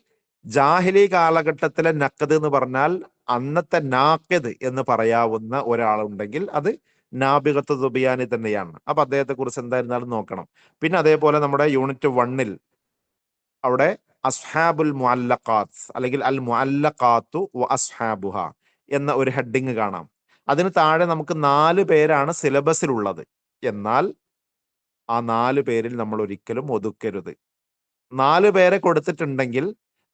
ജാഹിലി കാലഘട്ടത്തിലെ നഖദ് എന്ന് പറഞ്ഞാൽ അന്നത്തെ നാഖദ് എന്ന് പറയാവുന്ന ഒരാളുണ്ടെങ്കിൽ അത് നാബിഗത്തു ദുബിയാനി തന്നെയാണ്. അപ്പൊ അദ്ദേഹത്തെ കുറിച്ച് എന്തായിരുന്നാലും നോക്കണം. പിന്നെ അതേപോലെ നമ്മുടെ യൂണിറ്റ് 1 അവിടെ അസ്ഹാബുൽ മുഅല്ലഖാത്ത് അല്ലെങ്കിൽ അൽ മുഅല്ലഖാത്തു വ അസ്ഹാബുഹ എന്ന ഒരു ഹെഡിങ് കാണാം. അതിന് താഴെ നമുക്ക് 4 പേരാണ് സിലബസിലുള്ളത്. എന്നാൽ ആ 4 പേരിൽ നമ്മൾ ഒരിക്കലും ഒതുക്കരുത്. 4 പേരെ കൊടുത്തിട്ടുണ്ടെങ്കിൽ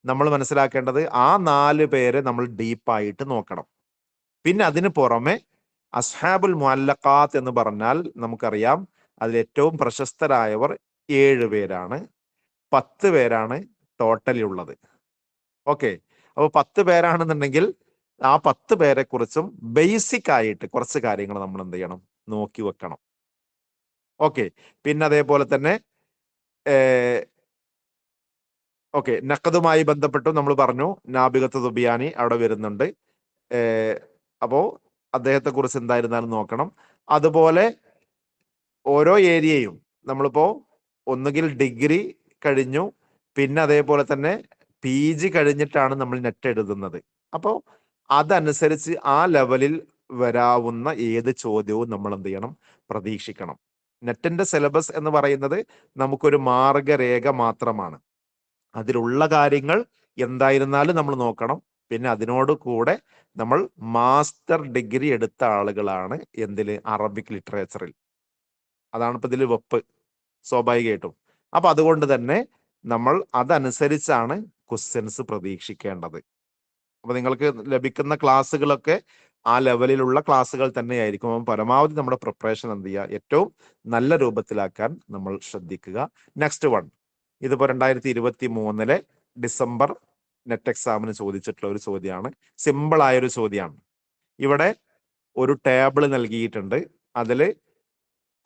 നമ്മൾ മനസ്സിലാക്കേണ്ടത് ആ 4 പേരെ നമ്മൾ ഡീപ്പായിട്ട് നോക്കണം. പിന്നെ അതിന് പുറമെ അസ്ഹാബുൽ മുഅല്ലഖാത്ത് എന്ന് പറഞ്ഞാൽ നമുക്കറിയാം അതിൽ ഏറ്റവും പ്രശസ്തരായവർ 7 പേരാണ്. 10 പേരാണ് ടോട്ടലി ഉള്ളത്. ഓക്കെ, അപ്പോൾ 10 പേരാണെന്നുണ്ടെങ്കിൽ ആ 10 പേരെ കുറിച്ചും ബേസിക് ആയിട്ട് കുറച്ച് കാര്യങ്ങൾ നമ്മൾ എന്ത് ചെയ്യണം, നോക്കി വെക്കണം. ഓക്കെ, പിന്നെ അതേപോലെ തന്നെ ഓക്കെ, നഖദുമായി ബന്ധപ്പെട്ടും നമ്മൾ പറഞ്ഞു നാബിഗത്ത് ദുബിയാനി അവിടെ വരുന്നുണ്ട്. അപ്പോ അദ്ദേഹത്തെ കുറിച്ച് എന്തായിരുന്നാലും നോക്കണം. അതുപോലെ ഓരോ ഏരിയയും നമ്മളിപ്പോ ഒന്നുകിൽ ഡിഗ്രി കഴിഞ്ഞു, പിന്നെ അതേപോലെ തന്നെ PG കഴിഞ്ഞിട്ടാണ് നമ്മൾ നെറ്റ് എഴുതുന്നത്. അപ്പോൾ അതനുസരിച്ച് ആ ലെവലിൽ വരാവുന്ന ഏത് ചോദ്യവും നമ്മൾ എന്ത് ചെയ്യണം, പ്രതീക്ഷിക്കണം. നെറ്റിന്റെ സിലബസ് എന്ന് പറയുന്നത് നമുക്കൊരു മാർഗരേഖ മാത്രമാണ്. അതിലുള്ള കാര്യങ്ങൾ എന്തായിരുന്നാലും നമ്മൾ നോക്കണം. പിന്നെ അതിനോട് കൂടെ നമ്മൾ മാസ്റ്റർ ഡിഗ്രി എടുത്ത ആളുകളാണ് എന്തില്, അറബിക് ലിറ്ററേച്ചറിൽ. അതാണ് ഇപ്പൊ ഇതിൽ വെപ്പ് സ്വാഭാവികമായിട്ടും. അപ്പൊ അതുകൊണ്ട് തന്നെ നമ്മൾ അതനുസരിച്ചാണ് ക്വസ്റ്റ്യൻസ് പ്രതീക്ഷിക്കേണ്ടത്. അപ്പൊ നിങ്ങൾക്ക് ലഭിക്കുന്ന ക്ലാസ്സുകളൊക്കെ ആ ലെവലിലുള്ള ക്ലാസ്സുകൾ തന്നെയായിരിക്കും. അപ്പം പരമാവധി നമ്മുടെ പ്രിപ്പറേഷൻ എന്ത് ചെയ്യുക, ഏറ്റവും നല്ല രൂപത്തിലാക്കാൻ നമ്മൾ ശ്രദ്ധിക്കുക. നെക്സ്റ്റ് വൺ, ഇതിപ്പോ 2023 ഡിസംബർ നെറ്റ് എക്സാമിന് ചോദിച്ചിട്ടുള്ള ഒരു ചോദ്യമാണ്. സിമ്പിൾ ആയൊരു ചോദ്യമാണ്. ഇവിടെ ഒരു ടേബിൾ നൽകിയിട്ടുണ്ട്. അതില്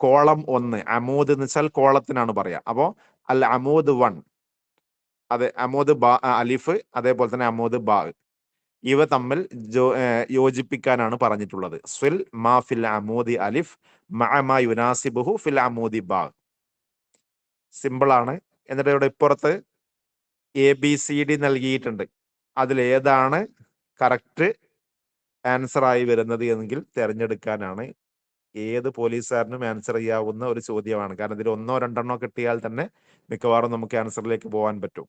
കോളം 1, അമൂദ് എന്ന് വെച്ചാൽ കോളത്തിനാണ് പറയാ. അപ്പോ അൽ അമൂദ് 1, അതെ, അമൂദ് ബാ അലിഫ്, അതേപോലെ തന്നെ അമൂദ് ബാ. ഇവ തമ്മിൽ യോജിപ്പിക്കാനാണ് പറഞ്ഞിട്ടുള്ളത്. സ്വിൽ മാ ഫിൽ അമൂദി അലിഫ് മഅ മാ യുനാസിബുഹു ഫിൽ അമൂദി ബാ. സിമ്പിൾ ആണ്. എന്നിട്ട് ഇവിടെ ഇപ്പുറത്ത് ABCD നൽകിയിട്ടുണ്ട്. അതിലേതാണ് കറക്റ്റ് ആൻസർ ആയി വരുന്നത് എങ്കിൽ തിരഞ്ഞെടുക്കാനാണ്. ഏത് പോലീസുകാരനും ആൻസർ ചെയ്യാവുന്ന ഒരു ചോദ്യമാണ്. കാരണം ഇതിൽ 1 2 എണ്ണോ കിട്ടിയാൽ തന്നെ മിക്കവാറും നമുക്ക് ആൻസറിലേക്ക് പോകാൻ പറ്റും.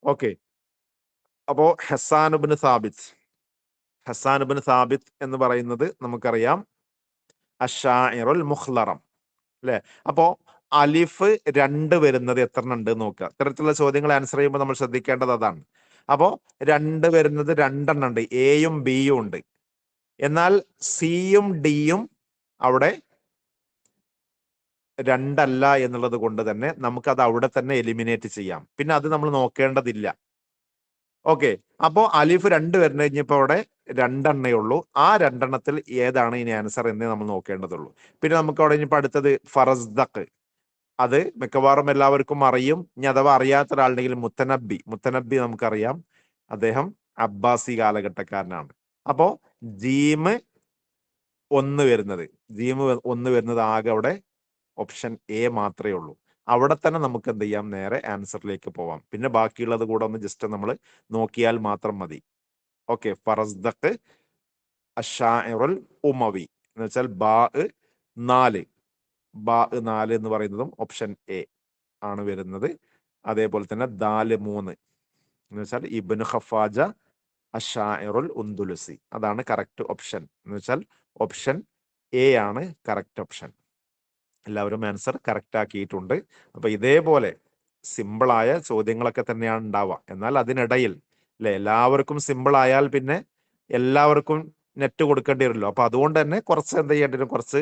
ഓക്കെ, അപ്പോ ഹസ്സാൻ ഇബ്നു സാബിത്ത് എന്ന് പറയുന്നത് നമുക്കറിയാം അഷാഇറുൽ മുഖ്ലറം അല്ലെ. അപ്പോ അലിഫ് 2 വരുന്നത് എത്ര ഉണ്ട് നോക്കുക. ഇത്തരത്തിലുള്ള ചോദ്യങ്ങൾ ആൻസർ ചെയ്യുമ്പോൾ നമ്മൾ ശ്രദ്ധിക്കേണ്ടത് അതാണ്. അപ്പോ 2 വരുന്നത് 2 എണ്ണം ഉണ്ട്. എയും ബിയും ഉണ്ട്. എന്നാൽ സിയും ഡിയും അവിടെ 2 അല്ല എന്നുള്ളത് കൊണ്ട് തന്നെ നമുക്കത് അവിടെ തന്നെ എലിമിനേറ്റ് ചെയ്യാം. പിന്നെ അത് നമ്മൾ നോക്കേണ്ടതില്ല. ഓക്കെ, അപ്പോ അലിഫ് 2 വരുന്ന കഴിഞ്ഞപ്പോ അവിടെ 2 എണ്ണേ ഉള്ളൂ. ആ 2 എണ്ണത്തിൽ ഏതാണ് ഇനി ആൻസർ എന്ന് നമ്മൾ നോക്കേണ്ടതുള്ളൂ. പിന്നെ നമുക്ക് അവിടെ ഇനിയിപ്പോ അടുത്തത് ഫറസ്ദഖ്, അത് മിക്കവാറും എല്ലാവർക്കും അറിയും. ഇനി അഥവാ അറിയാത്ത ഒരാളുണ്ടെങ്കിൽ മുത്തനബി നമുക്കറിയാം, അദ്ദേഹം അബ്ബാസി കാലഘട്ടക്കാരനാണ്. അപ്പോ ജീമ് 1 വരുന്നത് ആകെ അവിടെ ഓപ്ഷൻ എ മാത്രമേ ഉള്ളൂ. അവിടെ തന്നെ നമുക്ക് എന്ത് ചെയ്യാം, നേരെ ആൻസറിലേക്ക് പോവാം. പിന്നെ ബാക്കിയുള്ളത് കൂടെ ഒന്ന് ജസ്റ്റ് നമ്മൾ നോക്കിയാൽ മാത്രം മതി. ഓക്കെ, ഫറസ്ദഖ് അഷാഇറുൽ ഉമവി എന്ന് വെച്ചാൽ ബാ 4 എന്ന് പറയുന്നതും ഓപ്ഷൻ എ ആണ് വരുന്നത്. അതേപോലെ തന്നെ ദാല് 3 എന്ന് വെച്ചാൽ ഇബ്നു ഖഫാജ അഷാഇറുൽ ഉന്ദുലുസി, അതാണ് കറക്റ്റ് ഓപ്ഷൻ. എന്ന് വെച്ചാൽ ഓപ്ഷൻ എ ആണ് കറക്റ്റ് ഓപ്ഷൻ. എല്ലാവരും ആൻസർ കറക്റ്റ് ആക്കിയിട്ടുണ്ട്. അപ്പൊ ഇതേപോലെ സിമ്പിളായ ചോദ്യങ്ങളൊക്കെ തന്നെയാണ് ഉണ്ടാവുക. എന്നാൽ അതിനിടയിൽ അല്ലെ, എല്ലാവർക്കും സിമ്പിൾ ആയാൽ പിന്നെ എല്ലാവർക്കും നെറ്റ് കൊടുക്കേണ്ടി വരുമല്ലോ. അപ്പൊ അതുകൊണ്ട് തന്നെ കുറച്ച് എന്ത് ചെയ്യേണ്ടി വരും, കുറച്ച്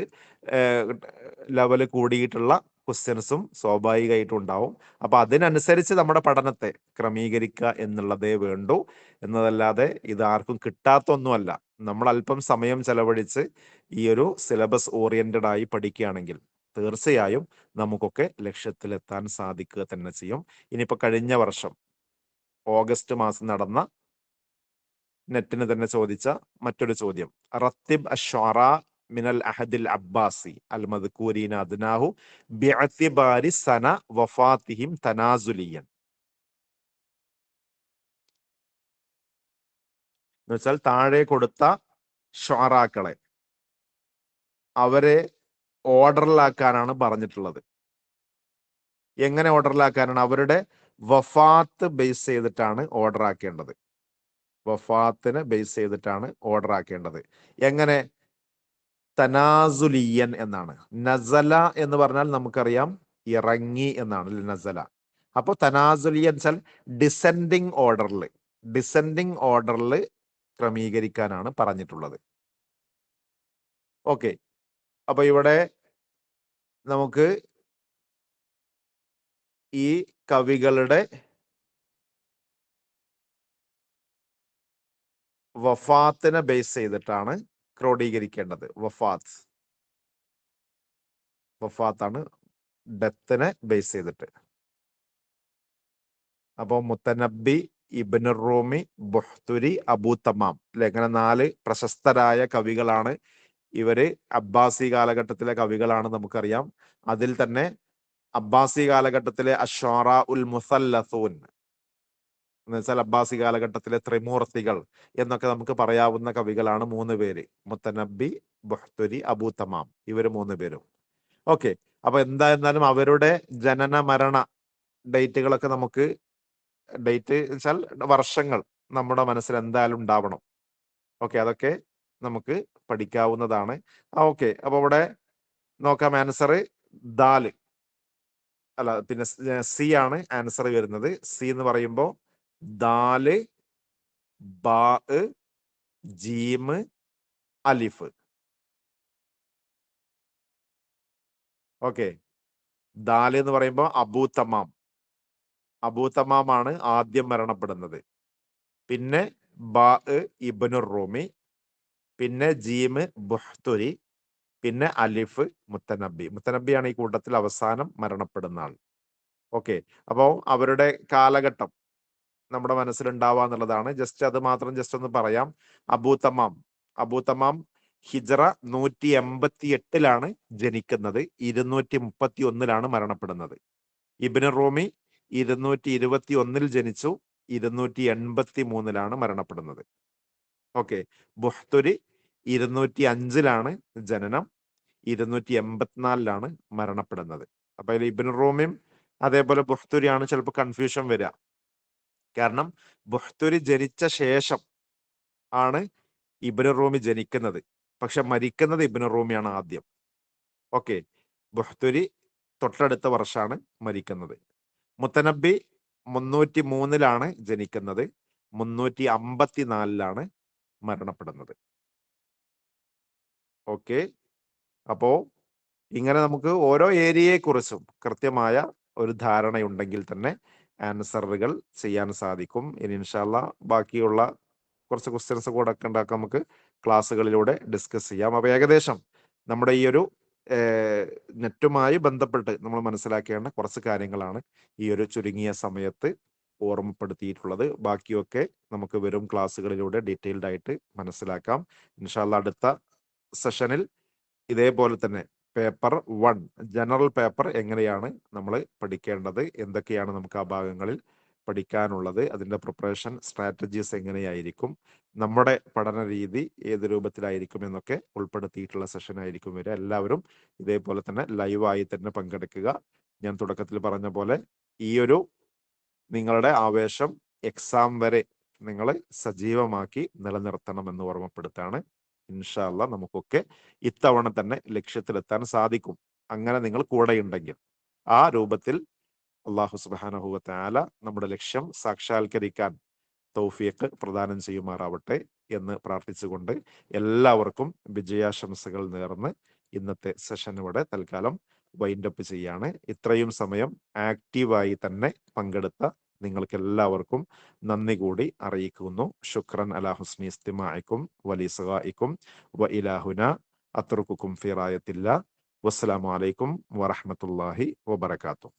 ലെവൽ കൂടിയിട്ടുള്ള ക്വസ്റ്റ്യൻസും സ്വാഭാവികമായിട്ടും ഉണ്ടാവും. അപ്പൊ അതിനനുസരിച്ച് നമ്മുടെ പഠനത്തെ ക്രമീകരിക്കുക എന്നുള്ളതേ വേണ്ടൂ. എന്നതല്ലാതെ ഇത് ആർക്കും കിട്ടാത്തൊന്നുമല്ല. നമ്മൾ അല്പം സമയം ചെലവഴിച്ച് ഈ ഒരു സിലബസ് ഓറിയന്റഡ് ആയി പഠിക്കുകയാണെങ്കിൽ തീർച്ചയായും നമുക്കൊക്കെ ലക്ഷ്യത്തിലെത്താൻ സാധിക്കുക തന്നെ ചെയ്യും. ഇനിയിപ്പോ കഴിഞ്ഞ വർഷം ഓഗസ്റ്റ് മാസം നടന്ന നെറ്റിന് തന്നെ ചോദിച്ച മറ്റൊരു ചോദ്യം, റത്തിബ് അശ്ശഅറ മിനൽ അഹദിൽ അബ്ബാസി അൽ മദ്കൂരീന അദ്നാഹു ബിഅതിബാരി സന വഫാത്തിഹിം തനാസുലിയൻ. എന്ന് വെച്ചാൽ താഴെ കൊടുത്ത ഷുഅറാക്കളെ അവരെ ഓർഡറിലാക്കാനാണ് പറഞ്ഞിട്ടുള്ളത്. എങ്ങനെ ഓർഡറിലാക്കാനാണ്? അവരുടെ വഫാത്ത് ബേസ് ചെയ്തിട്ടാണ് ഓർഡർ ആക്കേണ്ടത്. വഫാത്തിനെ ബേസ് ചെയ്തിട്ടാണ് ഓർഡർ ആക്കേണ്ടത്. എങ്ങനെ? തനാസുലിയൻ എന്നാണ്. നസല എന്ന് പറഞ്ഞാൽ നമുക്കറിയാം ഇറങ്ങി എന്നാണ് നസല. അപ്പൊ തനാസുലിയൻ വെച്ചാൽ ഡിസെൻഡിങ് ഓർഡറിൽ ക്രമീകരിക്കാനാണ് പറഞ്ഞിട്ടുള്ളത്. ഓക്കെ, അപ്പൊ ഇവിടെ നമുക്ക് ഈ കവികളുടെ വഫാത്തിനെ ബേസ് ചെയ്തിട്ടാണ് ക്രോഡീകരിക്കേണ്ടത്. വഫാത്താണ് ഡെത്തിനെ ബേസ് ചെയ്തിട്ട്. അപ്പോ മുത്തനബി, ഇബ്നു റൂമി, ബുഹ്തുരി, അബൂ തമാം അല്ലെ, ഇങ്ങനെ 4 പ്രശസ്തരായ കവികളാണ് ഇവര്. അബ്ബാസി കാലഘട്ടത്തിലെ കവികളാണ് നമുക്കറിയാം. അതിൽ തന്നെ അബ്ബാസി കാലഘട്ടത്തിലെ അശ്ശഅറ ഉൽ മുസല്ലസൂൻ എന്ന് വെച്ചാൽ അബ്ബാസി കാലഘട്ടത്തിലെ ത്രിമൂർത്തികൾ എന്നൊക്കെ നമുക്ക് പറയാവുന്ന കവികളാണ് 3 പേര്, മുത്തനബി, ബുഹ്തുരി, അബൂ തമാം, ഇവര് 3 പേരും. ഓക്കെ, അപ്പൊ എന്തായിരുന്നാലും അവരുടെ ജനന മരണ ഡേറ്റുകളൊക്കെ നമുക്ക്, ഡേറ്റ് വെച്ചാൽ വർഷങ്ങൾ നമ്മുടെ മനസ്സിൽ എന്തായാലും ഉണ്ടാവണം. ഓക്കെ, അതൊക്കെ നമുക്ക് പഠിക്കാവുന്നതാണ്. ഓക്കെ, അപ്പൊ ഇവിടെ നോക്കാം. ആൻസർ ദാല് അല്ല, പിന്നെ സി ആണ് ആൻസർ വരുന്നത്. സി എന്ന് പറയുമ്പോൾ ദാല്, ബാ, ജീമ്, അലിഫ്. ഓക്കെ, ദാല് എന്ന് പറയുമ്പോൾ അബൂ തമാമാണ് ആദ്യം മരണപ്പെടുന്നത്. പിന്നെ ബാ ഇബ്നു റൂമി, പിന്നെ ജീമ് ബുഹ്തുരി, പിന്നെ അലിഫ് മുത്തനബിയാണ് ഈ കൂട്ടത്തിൽ അവസാനം മരണപ്പെടുന്ന ആൾ. ഓക്കെ, അപ്പോ അവരുടെ കാലഘട്ടം നമ്മുടെ മനസ്സിലുണ്ടാവുക എന്നുള്ളതാണ്. ജസ്റ്റ് അത് മാത്രം ജസ്റ്റ് ഒന്ന് പറയാം. അബൂ തമാം ഹിജ്റ 188 ജനിക്കുന്നത്, 231 മരണപ്പെടുന്നത്. ഇബ്നു റൂമി 221 ജനിച്ചു, 283 മരണപ്പെടുന്നത്. ഓക്കെ. ബുഹ്തുരി 205 ജനനം, 284 മരണപ്പെടുന്നത്. അപ്പൊ അതിൽ ഇബ്നു റൂമിയും അതേപോലെ ബുഹ്തുരിയാണ് ചിലപ്പോൾ കൺഫ്യൂഷൻ വരിക. കാരണം ബുഹ്തുരി ജനിച്ച ശേഷം ആണ് ഇബ്നു റൂമി ജനിക്കുന്നത്, പക്ഷെ മരിക്കുന്നത് ഇബ്നു റൂമിയാണ് ആദ്യം. ഓക്കെ. ബുഹ്തുരി തൊട്ടടുത്ത വർഷമാണ് മരിക്കുന്നത്. മുത്തനബി 303 ജനിക്കുന്നത്, 354 മരണപ്പെടുന്നത്. ഓക്കെ. അപ്പോ ഇങ്ങനെ നമുക്ക് ഓരോ ഏരിയയെ കുറിച്ചും കൃത്യമായ ഒരു ധാരണയുണ്ടെങ്കിൽ തന്നെ ആൻസറുകൾ ചെയ്യാൻ സാധിക്കും. ഇനി ഇൻഷാല്ലാ ബാക്കിയുള്ള കുറച്ച് ക്വസ്റ്റ്യൻസ് കൂടെ ഒക്കെ ഉണ്ടാക്കാം, നമുക്ക് ക്ലാസ്സുകളിലൂടെ ഡിസ്കസ് ചെയ്യാം. അപ്പൊ ഏകദേശം നമ്മുടെ ഈ ഒരു നെറ്റുമായി ബന്ധപ്പെട്ട് നമ്മൾ മനസ്സിലാക്കേണ്ട കുറച്ച് കാര്യങ്ങളാണ് ഈ ഒരു ചുരുങ്ങിയ സമയത്ത് ഓർമ്മപ്പെടുത്തിയിട്ടുള്ളത്. ബാക്കിയൊക്കെ നമുക്ക് വരും ക്ലാസ്സുകളിലൂടെ ഡീറ്റെയിൽഡ് ആയിട്ട് മനസ്സിലാക്കാം. ഇൻഷാല്ലാ അടുത്ത സെഷനിൽ ഇതേപോലെ തന്നെ പേപ്പർ 1 ജനറൽ പേപ്പർ എങ്ങനെയാണ് നമ്മൾ പഠിക്കേണ്ടത്, എന്തൊക്കെയാണ് നമുക്ക് ആ ഭാഗങ്ങളിൽ പഠിക്കാനുള്ളത്, അതിന്റെ പ്രിപ്പറേഷൻ സ്ട്രാറ്റജീസ് എങ്ങനെയായിരിക്കും, നമ്മുടെ പഠന രീതി ഏത് രൂപത്തിലായിരിക്കും എന്നൊക്കെ ഉൾപ്പെടുത്തിയിട്ടുള്ള സെഷൻ ആയിരിക്കും വരിക. എല്ലാവരും ഇതേപോലെ തന്നെ ലൈവായി തന്നെ പങ്കെടുക്കുക. ഞാൻ തുടക്കത്തിൽ പറഞ്ഞ പോലെ ഈ ഒരു നിങ്ങളുടെ ആവേശം എക്സാം വരെ നിങ്ങൾ സജീവമാക്കി നിലനിർത്തണമെന്ന് ഓർമ്മപ്പെടുത്താണ്. ഇൻഷാ അല്ലാ നമുക്കൊക്കെ ഇത്തവണ തന്നെ ലക്ഷ്യത്തിലെത്താൻ സാധിക്കും, അങ്ങനെ നിങ്ങൾ കൂടെയുണ്ടെങ്കിൽ. ആ രൂപത്തിൽ അള്ളാഹു സുബ്ഹാനഹു വ തആല നമ്മുടെ ലക്ഷ്യം സാക്ഷാത്കരിക്കാൻ തൗഫീഖ് പ്രദാനം ചെയ്യുമാറാവട്ടെ എന്ന് പ്രാർത്ഥിച്ചുകൊണ്ട് എല്ലാവർക്കും വിജയാശംസകൾ നേർന്ന് ഇന്നത്തെ സെഷൻ ഇവിടെ തൽക്കാലം വൈൻഡപ്പ് ചെയ്യാണ്. ഇത്രയും സമയം ആക്റ്റീവായി തന്നെ പങ്കെടുത്ത നിങ്ങൾക്ക് എല്ലാവർക്കും നന്ദി കൂടി അറിയിക്കുന്നു. ശുക്രൻ അലാ ഹുസ്നി ഇസ്തിമാഇക്കും വലിസ്ഗാഇക്കും വ ഇലാഹുന അത്റുകുക്കും ഫി റായത്തില്ലാ. വസ്സലാമു അലൈക്കും വറഹ്മത്തുള്ളാഹി വബറകാതുഹു.